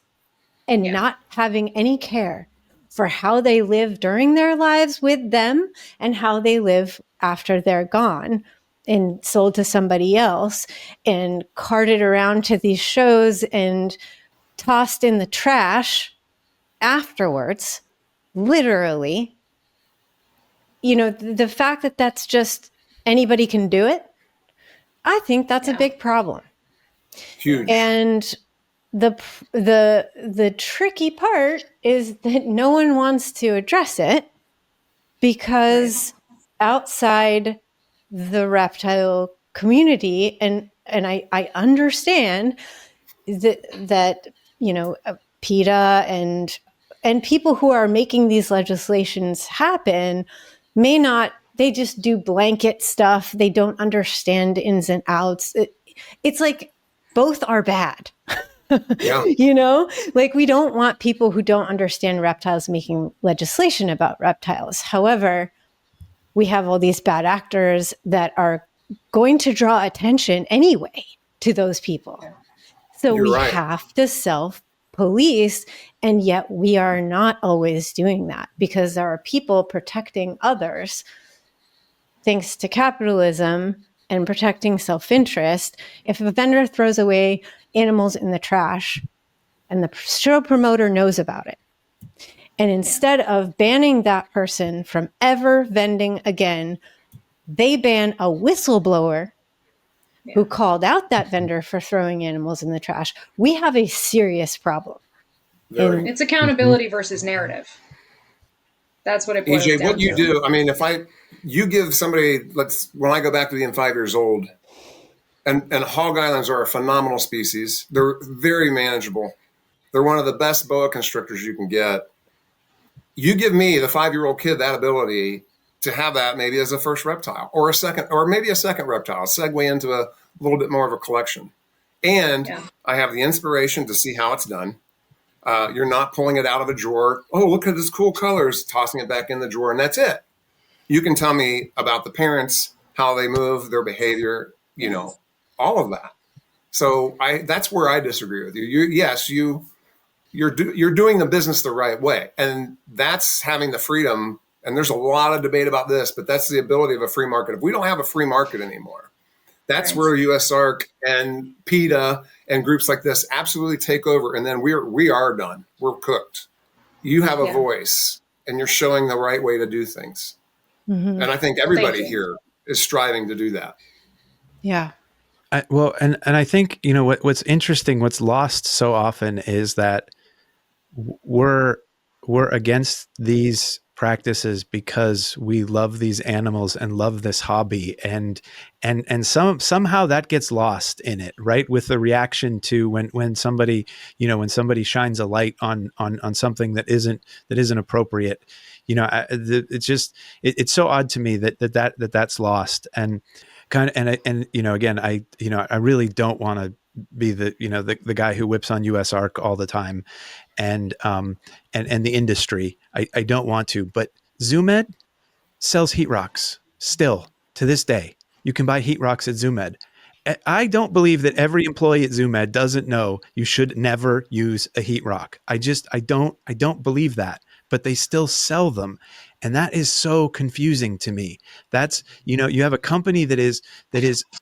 and not having any care for how they live during their lives with them and how they live after they're gone and sold to somebody else and carted around to these shows and tossed in the trash afterwards, literally, the fact that that's just anybody can do it, I think that's a big problem. Huge. And the tricky part is that no one wants to address it because outside the reptile community, and I understand that PETA and people who are making these legislations happen may not, they just do blanket stuff. They don't understand ins and outs. It's like both are bad. Yeah. Like we don't want people who don't understand reptiles making legislation about reptiles. However, we have all these bad actors that are going to draw attention anyway to those people. So You're we right. have to self-police, and yet we are not always doing that because there are people protecting others thanks to capitalism and protecting self-interest. If a vendor throws away animals in the trash and the show promoter knows about it, and instead of banning that person from ever vending again, they ban a whistleblower who called out that vendor for throwing animals in the trash, we have a serious problem. Very. It's accountability versus narrative. That's what it boils AJ, down what you to. do, I mean, you give somebody, when I go back to being 5 years old, and hog islands are a phenomenal species. They're very manageable. They're one of the best boa constrictors you can get. You give me, the 5-year-old kid, that ability to have that maybe as a first reptile or maybe a second reptile, segue into a little bit more of a collection. And I have the inspiration to see how it's done. You're not pulling it out of a drawer. Oh, look at this cool colors, tossing it back in the drawer, and that's it. You can tell me about the parents, how they move, their behavior, all of that. So that's where I disagree with you. You're doing the business the right way, and that's having the freedom. And there's a lot of debate about this, but that's the ability of a free market. If we don't have a free market anymore, that's where USARK and PETA and groups like this absolutely take over, and then we are done. We're cooked. You have a voice, and you're showing the right way to do things. Mm-hmm. And I think everybody here is striving to do that. Yeah. And I think, what's interesting, what's lost so often is that we're against these practices because we love these animals and love this hobby, and somehow that gets lost in it, right? With the reaction to when somebody shines a light on something that isn't appropriate. It's so odd to me that's lost, and again, I really don't want to be the guy who whips on USARK all the time, and the industry. I don't want to, but ZooMed sells heat rocks still to this day. You can buy heat rocks at ZooMed. I don't believe that every employee at ZooMed doesn't know you should never use a heat rock. I don't believe that, but they still sell them. And that is so confusing to me. That's, you have a company that is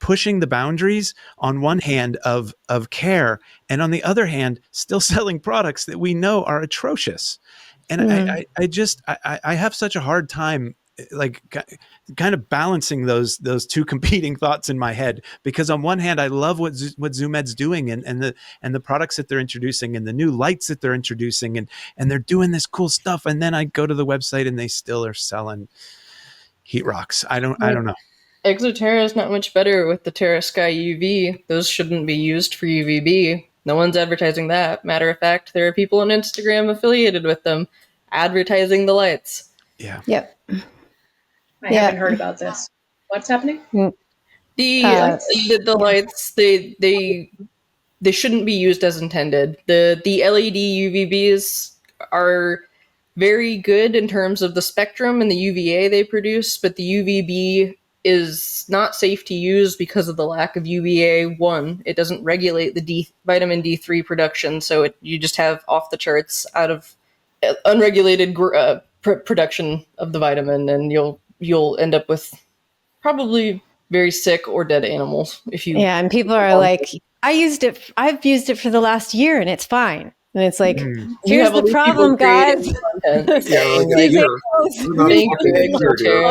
pushing the boundaries on one hand of care, and on the other hand, still selling products that we know are atrocious. And I have such a hard time, like, kind of balancing those two competing thoughts in my head, because on one hand, I love what ZooMed's doing and the products that they're introducing and the new lights that they're introducing, and they're doing this cool stuff. And then I go to the website and they still are selling heat rocks. I don't know. Exoterra is not much better with the Terra Sky UV. Those shouldn't be used for UVB. No one's advertising that. Matter of fact, there are people on Instagram affiliated with them advertising the lights. Yeah. Yep. I haven't heard about this. What's happening? The lights, they shouldn't be used as intended. The LED UVBs are very good in terms of the spectrum and the UVA they produce, but the UVB is not safe to use because of the lack of UVA. One, it doesn't regulate the vitamin D3 production, so you just have off the charts out of unregulated production of the vitamin, and you'll end up with probably very sick or dead animals if you. Yeah, and people are like, I've used it for the last year and it's fine. And it's like, You here's have all the these people problem, guys. creating content Yeah, saying, like a like, year. These We're not animals thank talking you, a need year here.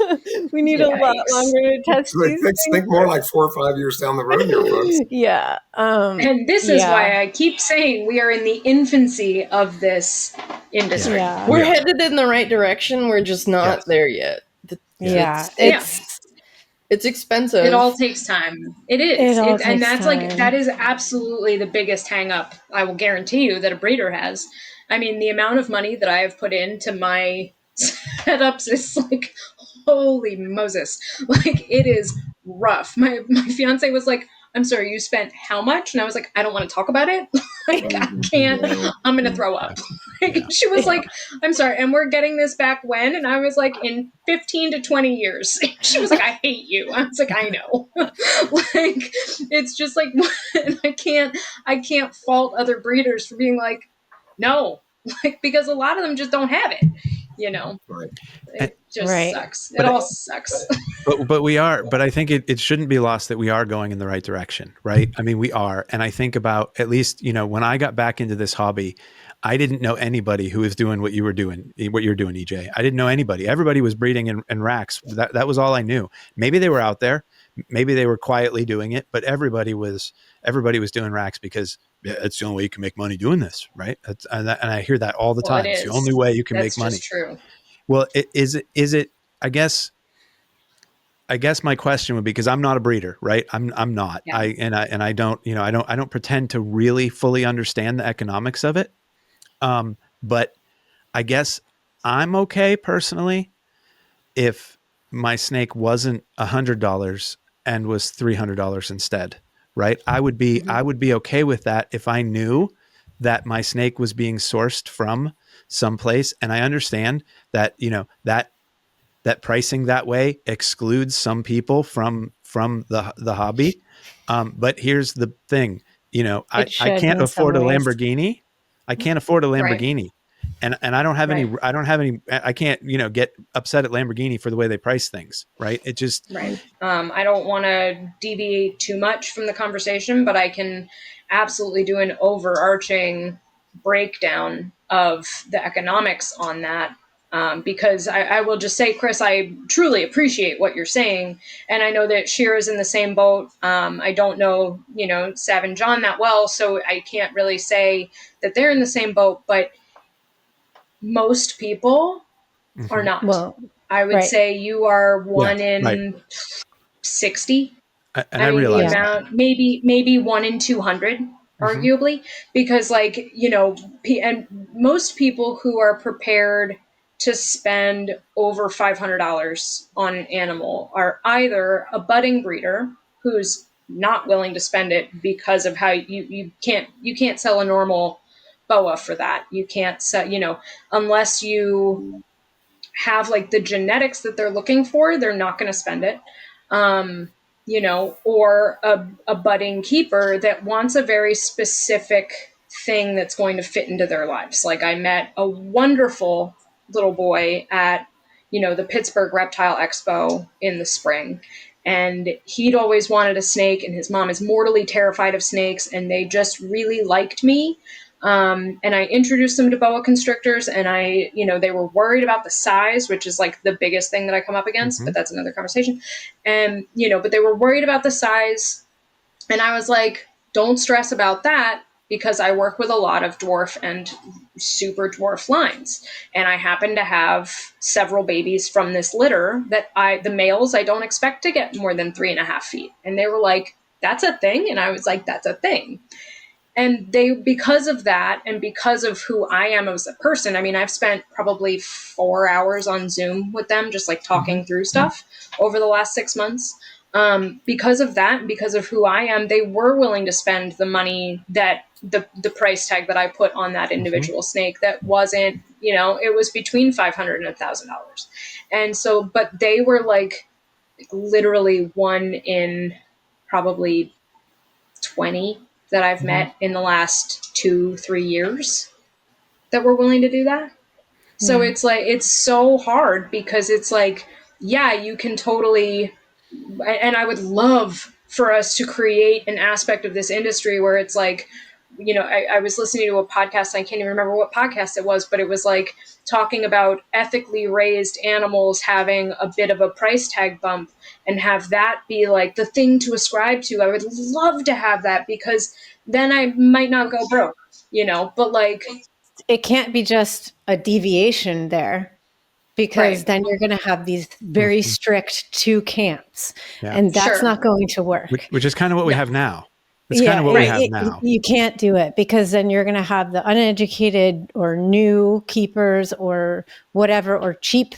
Tara. we need a lot Yikes. longer to test Like, these think things. more like 4 or 5 years down the road here, folks. Yeah. And this is why I keep saying we are in the infancy of this industry. Yeah. We're Yeah. headed in the right direction. We're just not Yes. there yet. Yeah. It's expensive. It all takes time. It is. It all And takes that's time. like, that is absolutely the biggest hang up I will guarantee you that a breeder has. I mean, the amount of money that I have put into my setups is like, holy Moses. Like, it is rough. My fiance was like, I'm sorry, you spent how much? And I was like, I don't want to talk about it. Like, I can't, I'm going to throw up. Like, Yeah. she was like, I'm sorry. And we're getting this back when? And I was like, in 15 to 20 years. She was like, I hate you. I was like, I know. Like, it's just like, and I can't fault other breeders for being like, no, like, because a lot of them just don't have it, you know? Right. It just Right. sucks. It But- all sucks. But I think it shouldn't be lost that we are going in the right direction, right? I mean, we are. And I think about, at least, when I got back into this hobby, I didn't know anybody who was doing what you're doing, EJ. I didn't know anybody. Everybody was breeding in racks. That was all I knew. Maybe they were out there, maybe they were quietly doing it, but everybody was doing racks because it's the only way you can make money doing this, right? And I hear that all the Well, time. it It's the is. only way you can That's make money. just true. Well, is it, I guess my question would be, because I'm not a breeder, right? I'm not. Yeah. I don't, I don't pretend to really fully understand the economics of it. But I guess I'm okay personally if my snake wasn't $100 and was $300 instead, right? I would be okay with that if I knew that my snake was being sourced from someplace, and I understand that that pricing that way excludes some people from the hobby. But here's the thing, I should can't in some afford a ways. Lamborghini. I can't afford a Right. Lamborghini. And I don't have any, I can't, get upset at Lamborghini for the way they price things. Right. It just, Right. I don't want to deviate too much from the conversation, but I can absolutely do an overarching breakdown of the economics on that. Because I will just say, Chris, I truly appreciate what you're saying. And I know that Shira's in the same boat. I don't know, Sav and John that well, so I can't really say that they're in the same boat, but most people are not. Well, I would right. say you are one in right. 60. And I mean, the realize that. amount, maybe 1 in 200, arguably, because and most people who are prepared to spend over $500 on an animal are either a budding breeder who's not willing to spend it because of how you can't sell a normal boa for that. You can't sell, unless you have like the genetics that they're looking for, they're not going to spend it. Or a budding keeper that wants a very specific thing that's going to fit into their lives. Like, I met a wonderful little boy at, the Pittsburgh Reptile Expo in the spring. And he'd always wanted a snake, and his mom is mortally terrified of snakes, and they just really liked me. And I introduced them to boa constrictors, and they were worried about the size, which is like the biggest thing that I come up against, but that's another conversation. And, but they were worried about the size. And I was like, don't stress about that, because I work with a lot of dwarf and super dwarf lines. And I happen to have several babies from this litter that the males, I don't expect to get more than 3.5 feet. And they were like, that's a thing. And I was like, that's a thing. And because of that, and because of who I am as a person, I mean, I've spent probably 4 hours on Zoom with them, just like talking through stuff over the last 6 months. Because of that, and because of who I am, they were willing to spend the money that the price tag that I put on that individual snake that wasn't, it was between $500 and $1,000. And so, but they were like literally 1 in probably 20 that I've met in the last 2-3 years that were willing to do that. So it's like, it's so hard, because it's like, yeah, you can totally, and I would love for us to create an aspect of this industry where it's like, I was listening to a podcast, I can't even remember what podcast it was, but it was like talking about ethically raised animals having a bit of a price tag bump, and have that be like the thing to ascribe to. I would love to have that, because then I might not go broke, but like, it can't be just a deviation there, because Right. then you're going to have these very strict 2 camps, Yeah. and that's Sure. not going to work. Which is kind of what we have now. It's kind of what we have now. You can't do it, because then you're going to have the uneducated or new keepers or whatever, or cheap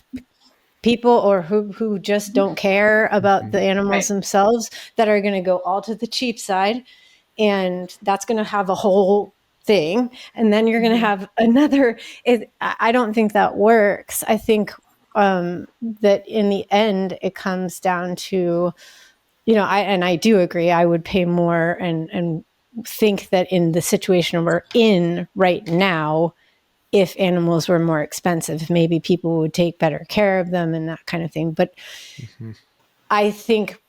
people, or who just don't care about the animals Right. themselves, that are going to go all to the cheap side. And that's going to have a whole thing. And then you're going to have another. I don't think that works. I think that in the end, it comes down to, I do agree. I would pay more, and think that in the situation we're in right now, if animals were more expensive, maybe people would take better care of them and that kind of thing. But I think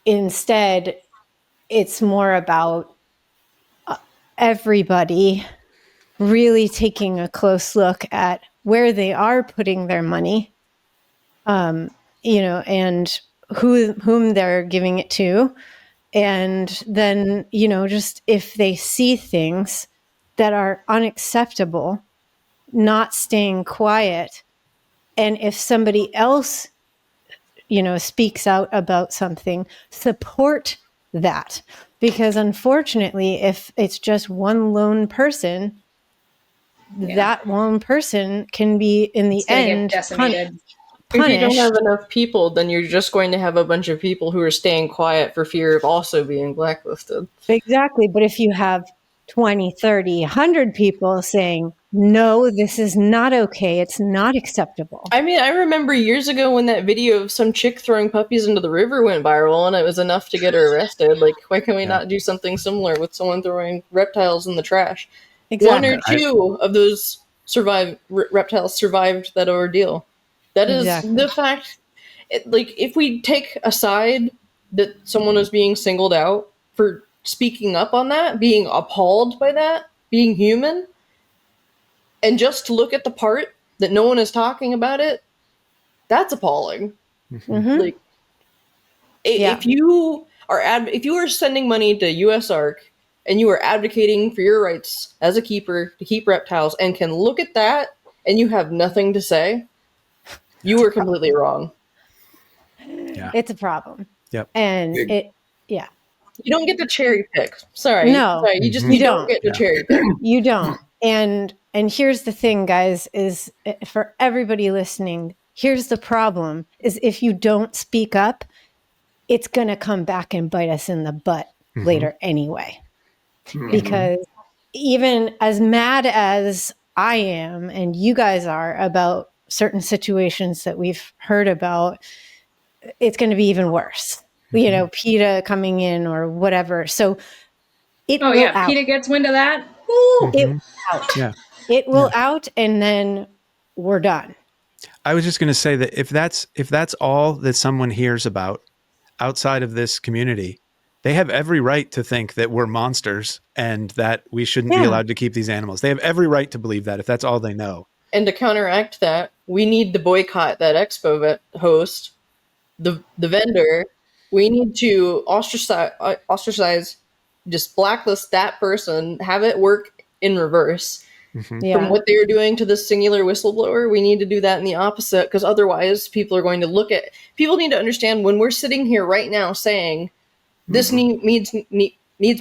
instead, it's more about everybody really taking a close look at where they are putting their money, and whom they're giving it to. And then, just if they see things that are unacceptable, not staying quiet. And if somebody else, speaks out about something, support that. Because unfortunately, if it's just one lone person, that one person can be, in the It's gonna get end, decimated. If you don't punished. have enough people, then you're just going to have a bunch of people who are staying quiet for fear of also being blacklisted. Exactly. But if you have 20, 30, 100 people saying, no, this is not okay, it's not acceptable. I mean, I remember years ago when that video of some chick throwing puppies into the river went viral, and it was enough to get her arrested. Like, why can we not do something similar with someone throwing reptiles in the trash? Exactly. 1 or 2 of those reptiles survived that ordeal. That is Exactly. the fact. Like, if we take aside that someone is being singled out for speaking up on that, being appalled by that, being human, and just to look at the part that no one is talking about it, that's appalling. Mhm. Like, if you are sending money to USARK and you are advocating for your rights as a keeper to keep reptiles, and can look at that and you have nothing to say, you were completely wrong. Yeah. It's a problem. Yep. And You don't get to cherry pick. Sorry. No, You just you don't don't. get to cherry pick. You don't. And here's the thing, guys, is for everybody listening, here's the problem, is if you don't speak up, it's going to come back and bite us in the butt later anyway. Because even as mad as I am and you guys are about certain situations that we've heard about, it's going to be even worse. PETA coming in or whatever. So it will out. PETA gets wind of that. It will out. Yeah. It will out, and then we're done. I was just going to say that if that's all that someone hears about outside of this community, they have every right to think that we're monsters and that we shouldn't be allowed to keep these animals. They have every right to believe that if that's all they know. And to counteract that, we need to boycott that expo host, the vendor. We need to ostracize, just blacklist that person, have it work in reverse. From what they're doing to this singular whistleblower, we need to do that in the opposite, because otherwise people are going to people need to understand, when we're sitting here right now saying this needs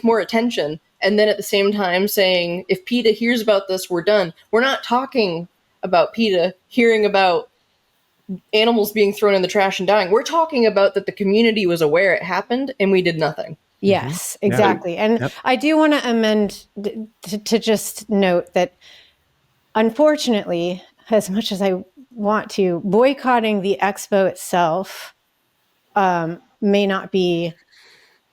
more attention, and then at the same time saying, if PETA hears about this, we're done. We're not talking about PETA hearing about animals being thrown in the trash and dying. We're talking about that the community was aware it happened and we did nothing. Yes, exactly. And I do want to amend to just note that, unfortunately, as much as I want to, boycotting the expo itself may not be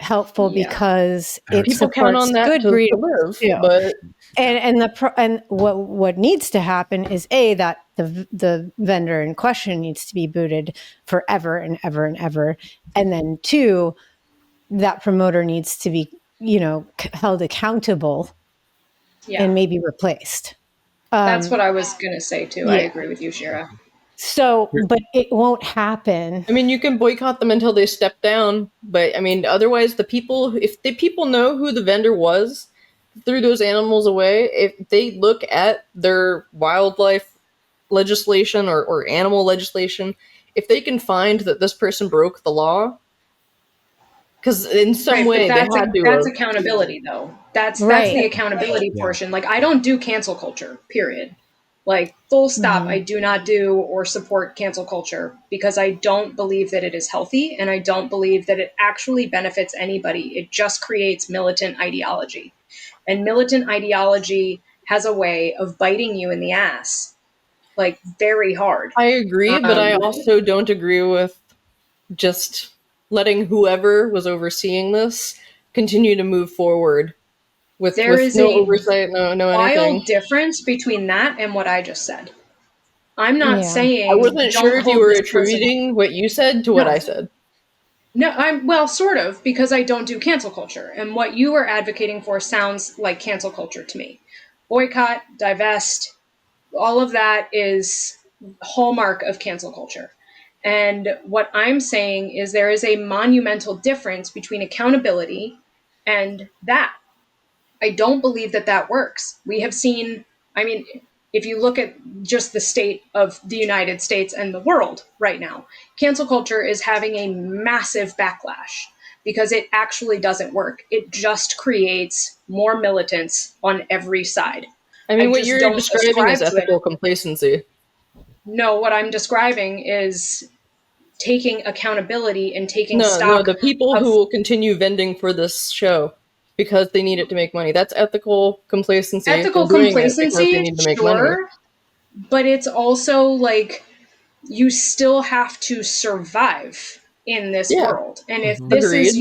helpful, because it people supports count on that good to breeders live, too. but and what needs to happen is that the vendor in question needs to be booted forever and ever and ever, and then 2, that promoter needs to be, held accountable and maybe replaced. That's what I was going to say too. I agree with you, Shira. So, but it won't happen. I mean, you can boycott them until they step down, but I mean, otherwise, if the people know who the vendor was, threw those animals away, if they look at their wildlife legislation or animal legislation, if they can find that this person broke the law, because in some way they had to. That's accountability, though. That's the accountability portion. Like, I don't do cancel culture, period. Like, full stop, I do not do or support cancel culture because I don't believe that it is healthy and I don't believe that it actually benefits anybody. It just creates militant ideology. And militant ideology has a way of biting you in the ass, like, very hard. I agree, but I also don't agree with just letting whoever was overseeing this continue to move forward with no oversight, no anything. Wild difference between that and what I just said. I'm not saying I wasn't sure if you were attributing what you said to what I said. No, sort of, because I don't do cancel culture. And what you are advocating for sounds like cancel culture to me. Boycott, divest, all of that is hallmark of cancel culture. And what I'm saying is there is a monumental difference between accountability and that. I don't believe that works. We have seen, I mean, if you look at just the state of the United States and the world right now, cancel culture is having a massive backlash because it actually doesn't work. It just creates more militants on every side. I mean, what you're describing is ethical complacency. No, what I'm describing is taking accountability and taking stock. No, the people who will continue vending for this show because they need it to make money. That's ethical complacency. Ethical complacency, sure. But it's also like you still have to survive in this world. And if this is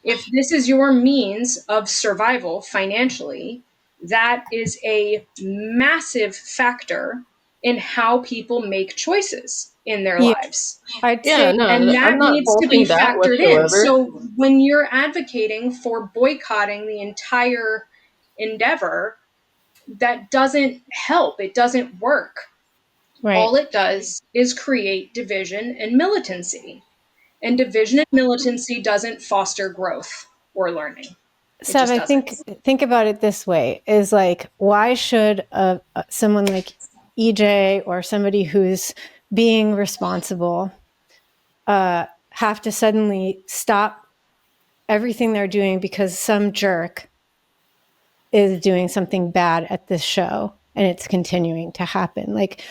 if this is your means of survival financially, that is a massive factor in how people make choices in their lives. I'd say, and that needs to be factored in. So when you're advocating for boycotting the entire endeavor, that doesn't help. It doesn't work. Right. All it does is create division and militancy. And division and militancy doesn't foster growth or learning. Sav, I think about it this way, is like, why should someone like EJ or somebody who's being responsible have to suddenly stop everything they're doing because some jerk is doing something bad at this show and it's continuing to happen? Like,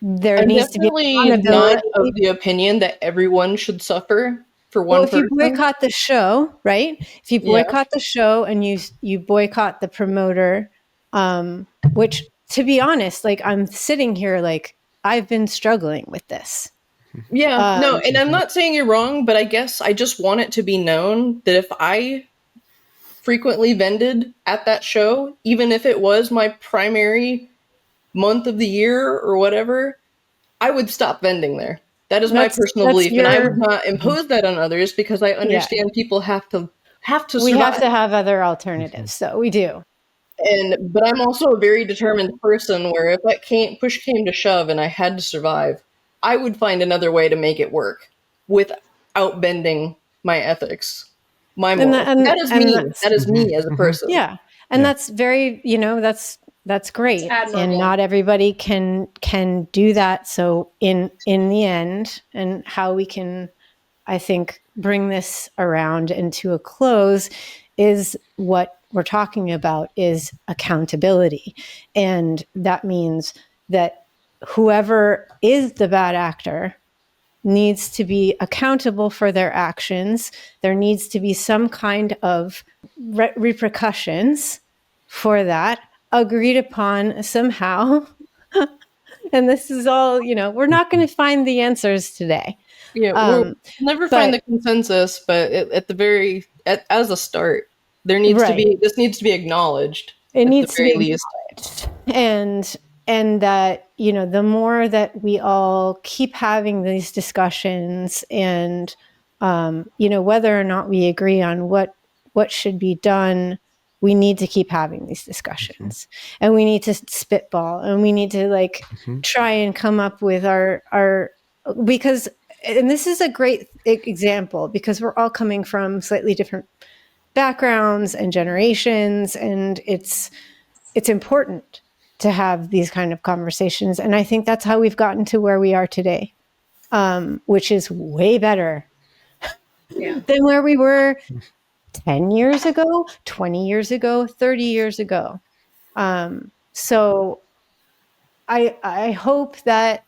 there needs to be not of the opinion that everyone should suffer for one person. If you boycott the show, right? If you boycott the show and you boycott the promoter, which, to be honest, like, I'm sitting here like I've been struggling with this. Yeah, no, and I'm not saying you're wrong, but I guess I just want it to be known that if I frequently vended at that show, even if it was my primary month of the year or whatever, I would stop vending there. That is my personal belief, and I would not impose that on others because I understand people have to survive. We have to have other alternatives, so we do. But I'm also a very determined person where if that push came to shove and I had to survive, I would find another way to make it work without bending my ethics, my morals. That is me. That is me as a person. Yeah, and that's very, that's great. And not everybody can do that. So in the end, and how we can, I think, bring this around and to a close is what we're talking about is accountability. And that means that whoever is the bad actor needs to be accountable for their actions. There needs to be some kind of repercussions for that, agreed upon somehow. And this is all, we're not going to find the answers today. Yeah, we'll never find the consensus, but as a start, this needs to be acknowledged. It needs to be acknowledged. And that, the more that we all keep having these discussions and Whether or not we agree on what should be done, we need to keep having these discussions, and we need to spitball, and we need to try and come up with our because, and this is a great example because we're all coming from slightly different backgrounds and generations, and it's important to have these kind of conversations. And I think that's how we've gotten to where we are today, which is way better than where we were 10 years ago, 20 years ago, 30 years ago. So I hope that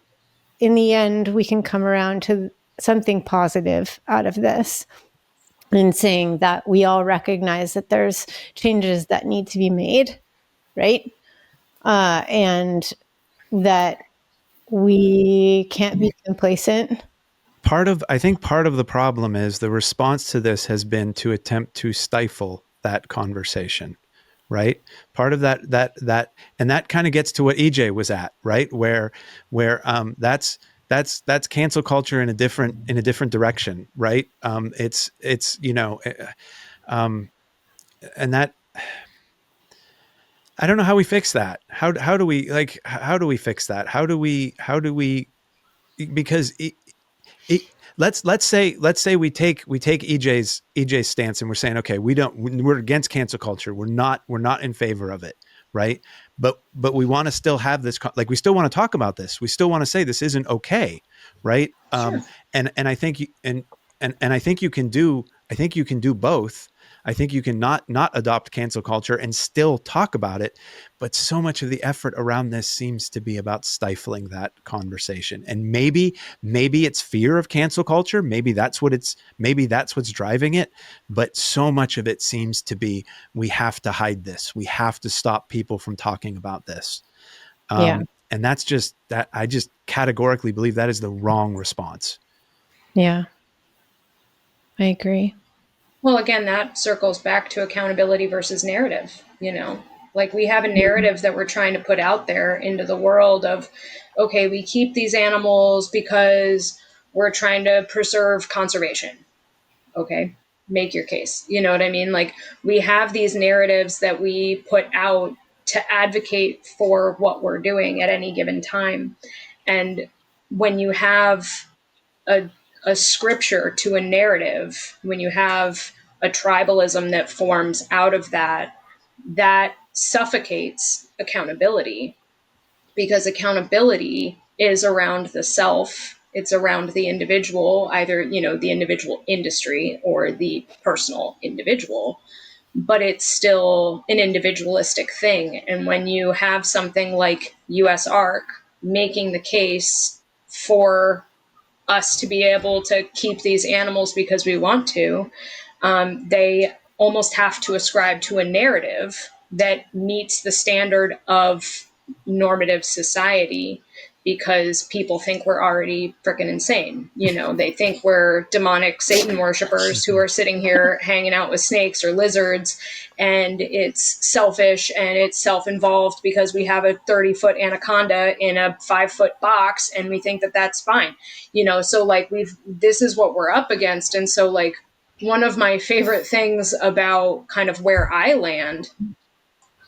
in the end we can come around to something positive out of this, and saying that we all recognize that there's changes that need to be made, right? And that we can't be complacent. I think part of the problem is the response to this has been to attempt to stifle that conversation, right? Part of that and that kind of gets to what EJ was at, right? Where that's cancel culture in a different direction, right? It's and that, I don't know how we fix that. How do we fix that? How do we, because let's say we take EJ's stance, and we're saying, okay, we're against cancel culture. We're not in favor of it, right? But we want to still have this, we still want to talk about this. We still want to say this isn't okay, right? Sure. And I think I think you can do both. I think you can not adopt cancel culture and still talk about it, but so much of the effort around this seems to be about stifling that conversation. And maybe it's fear of cancel culture. Maybe that's what's driving it. But so much of it seems to be, we have to hide this. We have to stop people from talking about this. And that's just that. I just categorically believe that is the wrong response. Yeah, I agree. Well, again, that circles back to accountability versus narrative, we have a narrative that we're trying to put out there into the world of, okay, we keep these animals because we're trying to preserve conservation. Okay, make your case. You know what I mean? We have these narratives that we put out to advocate for what we're doing at any given time. And when you have a scripture to a narrative, when you have a tribalism that forms out of that suffocates accountability, because accountability is around the self. It's around the individual, either, the individual industry or the personal individual, but it's still an individualistic thing. And when you have something like USARK making the case for us to be able to keep these animals because we want to, they almost have to ascribe to a narrative that meets the standard of normative society, because people think we're already freaking insane. They think we're demonic Satan worshipers who are sitting here hanging out with snakes or lizards, and it's selfish and it's self-involved because we have a 30-foot anaconda in a 5-foot box, and we think that that's fine. So this is what we're up against. And so one of my favorite things about kind of where I land,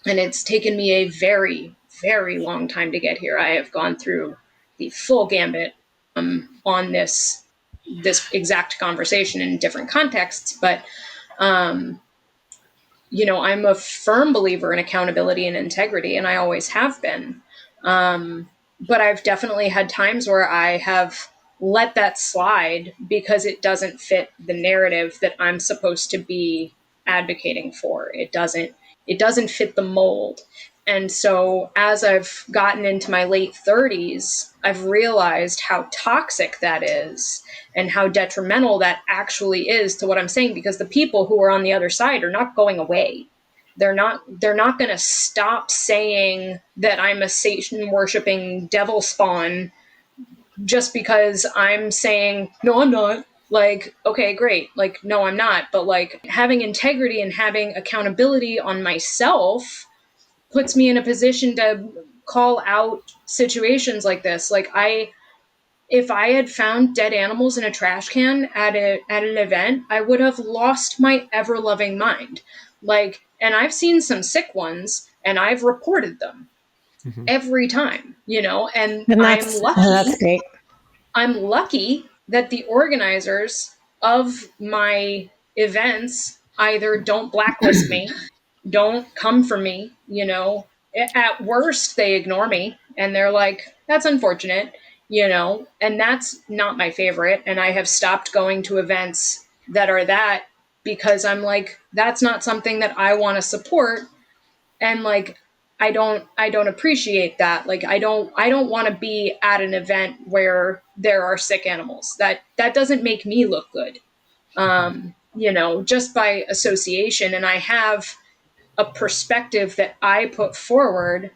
and it's taken me a very, very long time to get here. I have gone through the full gambit on this exact conversation in different contexts, but I'm a firm believer in accountability and integrity, and I always have been. But I've definitely had times where I have let that slide because it doesn't fit the narrative that I'm supposed to be advocating for. It doesn't fit the mold. And so as I've gotten into my late 30s, I've realized how toxic that is and how detrimental that actually is to what I'm saying, because the people who are on the other side are not going away. They're not going to stop saying that I'm a Satan worshiping devil spawn just because I'm saying, no, I'm not. Okay, great. No, I'm not. But having integrity and having accountability on myself puts me in a position to call out situations like this. if I had found dead animals in a trash can at an event, I would have lost my ever loving mind. Like, and I've seen some sick ones, and I've reported them Mm-hmm. every time, and And I'm that's lucky. great. I'm lucky that the organizers of my events either don't blacklist me, don't come for me, at worst they ignore me and they're like, that's unfortunate, and that's not my favorite. And I have stopped going to events that are that, because I'm like, that's not something that I want to support. And like, I don't appreciate that. Like, I don't want to be at an event where there are sick animals. That doesn't make me look good. Just by association. And I have a perspective that I put forward,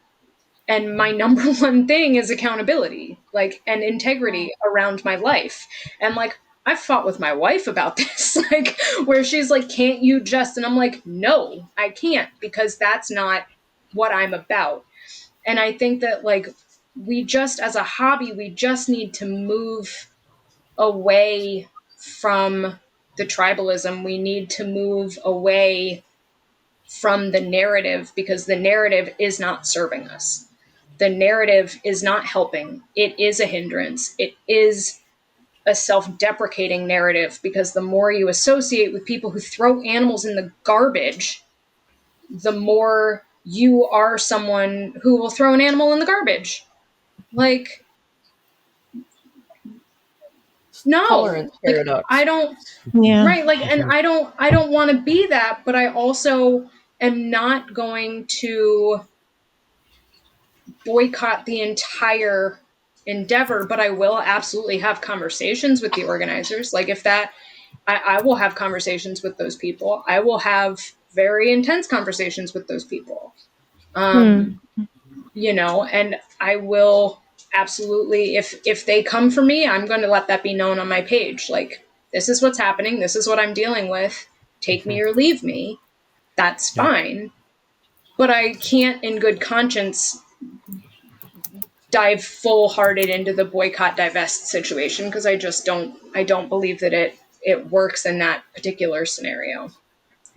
and my number one thing is accountability, like, and integrity around my life. And like, I've fought with my wife about this, like, where she's like, can't you just, and I'm like, no, I can't, because that's not what I'm about. And I think that, like, we just, as a hobby, we just need to move away from the tribalism. We need to move away from the narrative, because the narrative is not serving us. The narrative is not helping. It is a hindrance. It is a self-deprecating narrative, because the more you associate with people who throw animals in the garbage, the more you are someone who will throw an animal in the garbage. Like, no, Tolerance like, I paradox. don't, Yeah. right, like, and I don't want to be that, but I also am not going to boycott the entire endeavor. But I will absolutely have conversations with the organizers. Like, if that, I will have conversations with those people. I will have very intense conversations with those people. Hmm. And I will absolutely, if they come for me, I'm going to let that be known on my page. Like, this is what's happening. This is what I'm dealing with. Take Mm-hmm. me or leave me. That's Yeah. fine. But I can't, in good conscience, dive full hearted into the boycott divest situation, because I don't believe that it works in that particular scenario,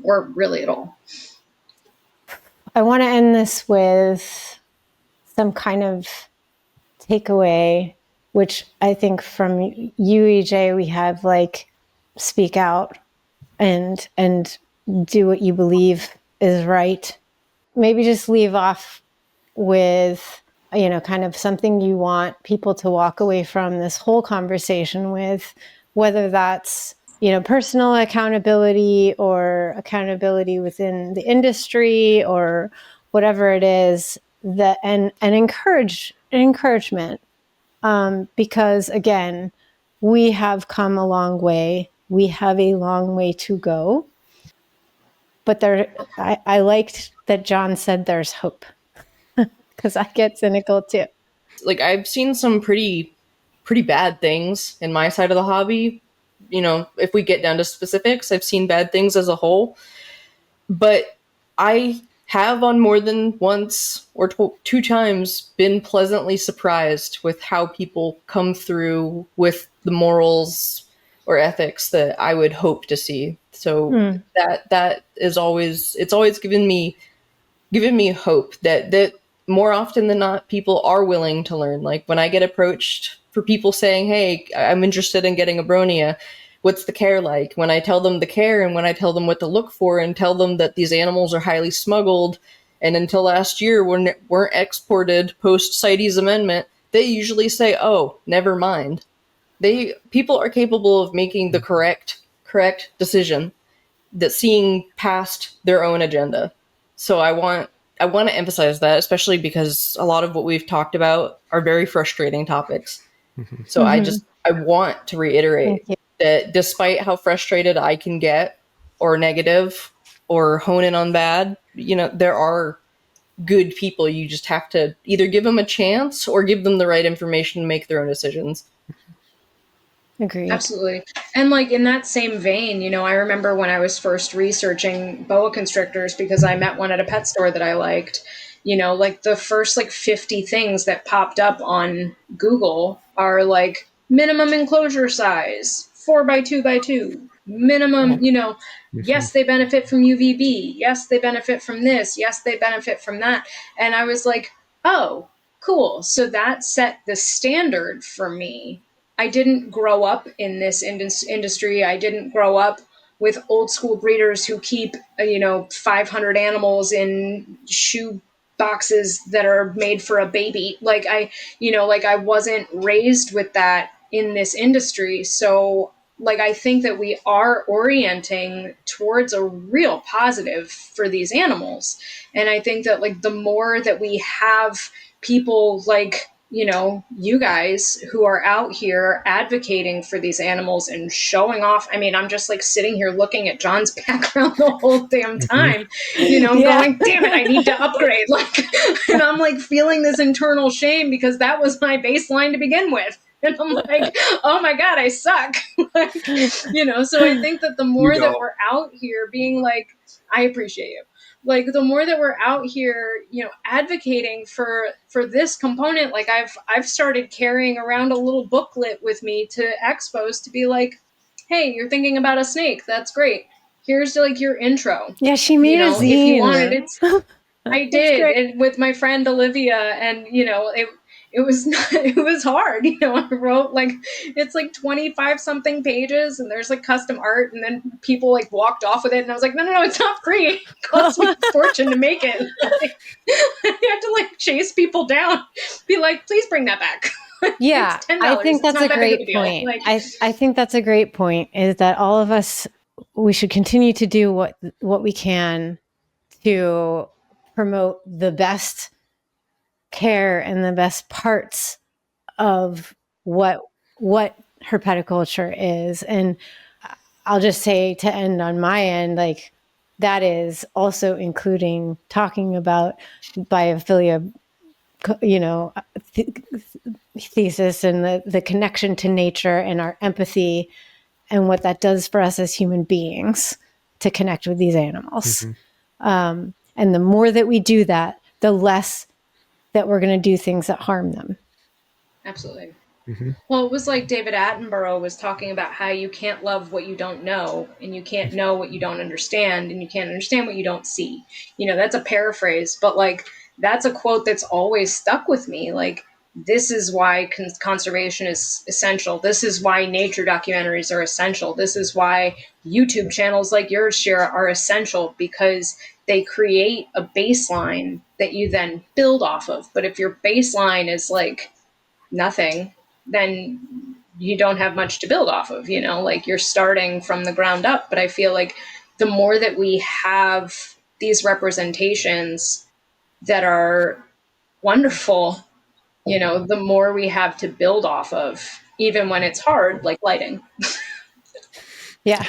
or really at all. I want to end this with some kind of takeaway, which I think from you, EJ, we have like, speak out and do what you believe is right. Maybe just leave off with, kind of something you want people to walk away from this whole conversation with, whether that's, personal accountability or accountability within the industry or whatever it is, that and encouragement. Because again, we have come a long way. We have a long way to go. But I liked that John said there's hope, because I get cynical too. Like, I've seen some pretty bad things in my side of the hobby. If we get down to specifics, I've seen bad things as a whole, but I have on more than once or two times been pleasantly surprised with how people come through with the morals or ethics that I would hope to see. So that is always, it's always given me hope that more often than not, people are willing to learn. Like, when I get approached for people saying, hey, I'm interested in getting a Bronia, what's the care like? When I tell them the care, and when I tell them what to look for, and tell them that these animals are highly smuggled and until last year weren't exported post CITES amendment, they usually say, oh, never mind. People are capable of making the correct decision, that seeing past their own agenda. So I want to emphasize that, especially because a lot of what we've talked about are very frustrating topics. Mm-hmm. So I want to reiterate Thank you. that despite how frustrated I can get, or negative, or hone in on bad, there are good people. You just have to either give them a chance or give them the right information to make their own decisions. Agreed. Absolutely. And like, in that same vein, I remember when I was first researching boa constrictors, because I met one at a pet store that I liked, like, the first like 50 things that popped up on Google are like minimum enclosure size, 4x2x2, minimum, yes, they benefit from UVB. Yes, they benefit from this. Yes, they benefit from that. And I was like, oh, cool. So that set the standard for me. I didn't grow up in this industry. I didn't grow up with old school breeders who keep, 500 animals in shoe boxes that are made for a baby. I wasn't raised with that in this industry. So I think that we are orienting towards a real positive for these animals. And I think that the more that we have people you guys who are out here advocating for these animals and showing off. I mean, I'm just sitting here looking at John's background the whole damn time, going, damn it, I need to upgrade. And I'm feeling this internal shame because that was my baseline to begin with. And I'm like, oh my God, I suck. So I think that the more that we're out here being I appreciate you. The more that we're out here, advocating for this component, I've started carrying around a little booklet with me to expos to be hey, you're thinking about a snake. That's great. Here's your intro. Yeah, she made a zine. If you wanted it. I did, and with my friend Olivia, and it was not, it was hard. I wrote it's 25 something pages, and there's custom art, and then people walked off with it, and I was like, no, it's not free. It cost me a fortune to make it. I had to chase people down, be please bring that back. Yeah, I think that's a great point. I think that's a great point. Is that all of us? We should continue to do what we can to promote the best care and the best parts of what herpetoculture is. And I'll just say, to end on my end, that is also including talking about biophilia, thesis and the connection to nature and our empathy and what that does for us as human beings to connect with these animals. Mm-hmm. And the more that we do that, the less that we're going to do things that harm them. Absolutely. Mm-hmm. Well, it was David Attenborough was talking about how you can't love what you don't know, and you can't know what you don't understand, and you can't understand what you don't see. That's a paraphrase, but that's a quote that's always stuck with me. This is why conservation is essential. This is why nature documentaries are essential. This is why YouTube channels like yours, Shira, are essential, because they create a baseline that you then build off of. But if your baseline is nothing, then you don't have much to build off of, you're starting from the ground up. But I feel the more that we have these representations that are wonderful, the more we have to build off of, even when it's hard, like lighting. Yeah.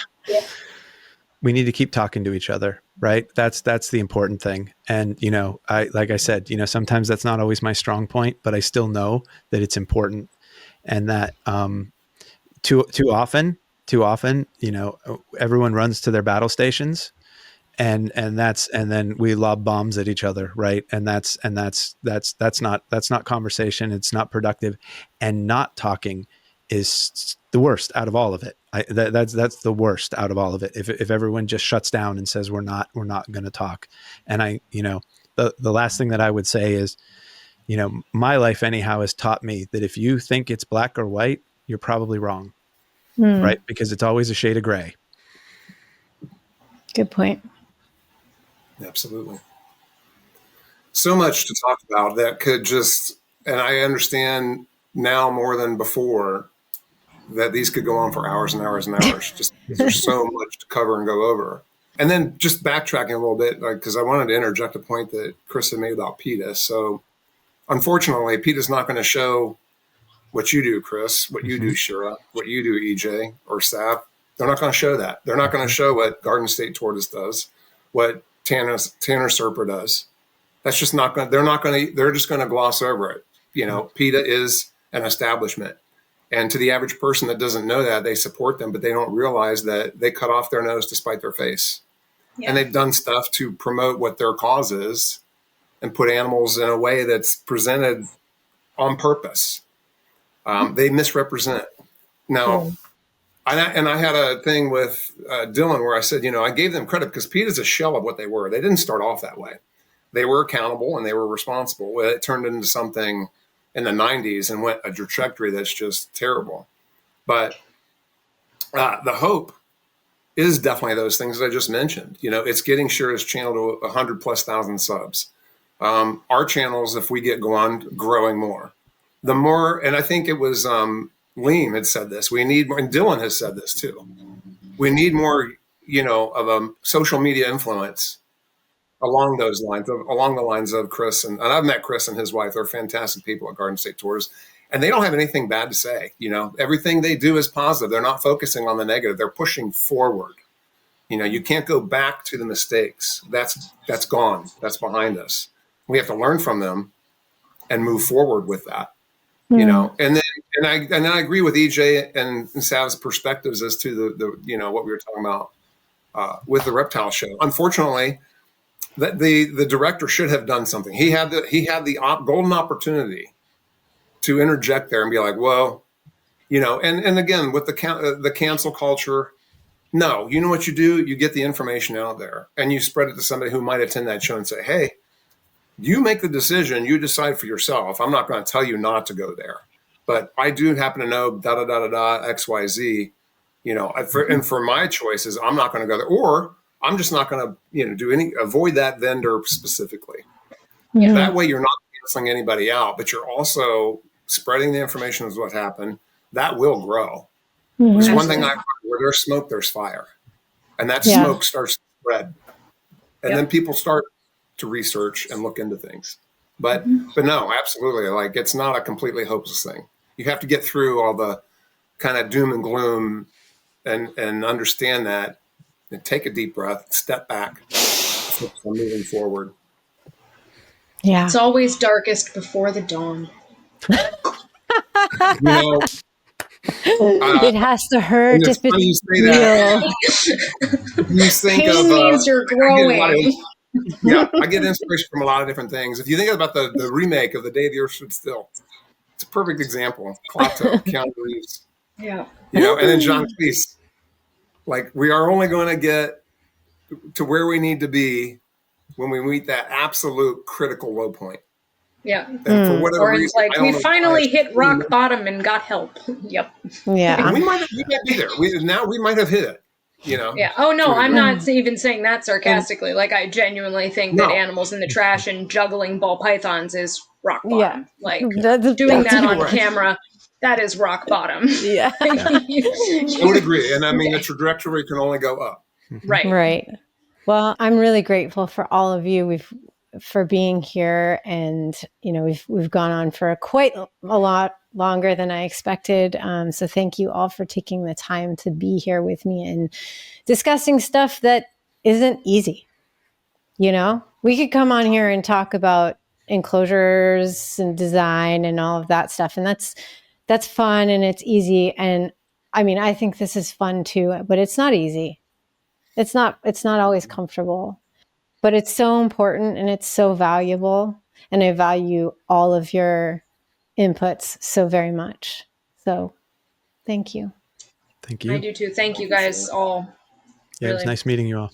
We need to keep talking to each other, right? That's the important thing. And, like I said, sometimes that's not always my strong point, but I still know that it's important. And that too often, everyone runs to their battle stations, and then we lob bombs at each other, right? And that's not conversation. It's not productive, and not talking is the worst out of all of it. That's the worst out of all of it. If everyone just shuts down and says we're not going to talk. And the last thing that I would say is, my life anyhow has taught me that if you think it's black or white, you're probably wrong, right? Because it's always a shade of gray. Good point. Absolutely. So much to talk about that could and I understand now more than before that these could go on for hours and hours and hours, just because there's so much to cover and go over. And then just backtracking a little bit, because I wanted to interject a point that Chris had made about PETA. So unfortunately, PETA's not going to show what you do, Chris, what you do, Shira, what you do, EJ, or Sav. They're not going to show that. They're not going to show what Garden State Tortoise does, what Tanner Serper does. That's just not going. They're just going to gloss over it. PETA is an establishment, and to the average person that doesn't know that, they support them, but they don't realize that they cut off their nose to spite their face, and they've done stuff to promote what their cause is, and put animals in a way that's presented on purpose. They misrepresent. Now, I had a thing with Dylan where I said, I gave them credit because PETA is a shell of what they were. They didn't start off that way. They were accountable and they were responsible. Well, it turned into something in the 90s and went a trajectory that's just terrible. But the hope is definitely those things that I just mentioned. It's getting Shira's channel to 100,000+ subs. Our channels, if we get growing more, the more, and I think it was Liam had said this, we need more, and Dylan has said this too. We need more, of a social media influence along those lines, along the lines of Chris. And I've met Chris and his wife. They're fantastic people at Garden State Tours. And they don't have anything bad to say. Everything they do is positive. They're not focusing on the negative. They're pushing forward. You can't go back to the mistakes. That's gone. That's behind us. We have to learn from them and move forward with that. And I agree with EJ and Sav's perspectives as to the what we were talking about with the Reptile show. Unfortunately, that the director should have done something. He had the golden opportunity to interject there and be like, well, and again, with the cancel culture, no, you know what you do? You get the information out there and you spread it to somebody who might attend that show and say, hey, you make the decision, you decide for yourself. I'm not going to tell you not to go there, but I do happen to know XYZ, and for my choices, I'm not going to go there, or I'm just not going to, avoid that vendor specifically. Yeah. That way you're not canceling anybody out, but you're also spreading the information of what happened. That will grow. There's one thing where there's smoke, there's fire. And that smoke starts to spread. And then people start to research and look into things. But no, absolutely. Like, it's not a completely hopeless thing. You have to get through all the kind of doom and gloom and understand that, and take a deep breath, step back, focus on moving forward. Yeah. It's always darkest before the dawn. It has to hurt. It's funny you say that. You think Pain means you're growing. I get inspiration from a lot of different things. If you think about the remake of The Day the Earth Stood Still, it's a perfect example. Klaatu, Keanu Reeves. Yeah. And then John Cleese. Like, we are only going to get to where we need to be when we meet that absolute critical low point. Yeah. And for whatever or it's reason, like, we finally hit rock bottom and got help. Yep. Yeah. And we might be there. We might have hit it. Yeah. Oh no, I'm not even saying that sarcastically. Like, I genuinely think that animals in the trash and juggling ball pythons is rock bottom. Yeah. Like, doing that on camera, that is rock bottom. Yeah. I would agree. And I mean, the trajectory can only go up. Right. Well, I'm really grateful for all of you for being here, and we've gone on for quite a lot longer than I expected. So thank you all for taking the time to be here with me and discussing stuff that isn't easy. We could come on here and talk about enclosures and design and all of that stuff, and that's fun and it's easy. And I mean, I think this is fun too, but it's not easy. It's not always comfortable, but it's so important and it's so valuable. And I value all of your inputs so very much. So thank you. Thank you. I do too. Thank you guys all. Yeah, it was nice meeting you all.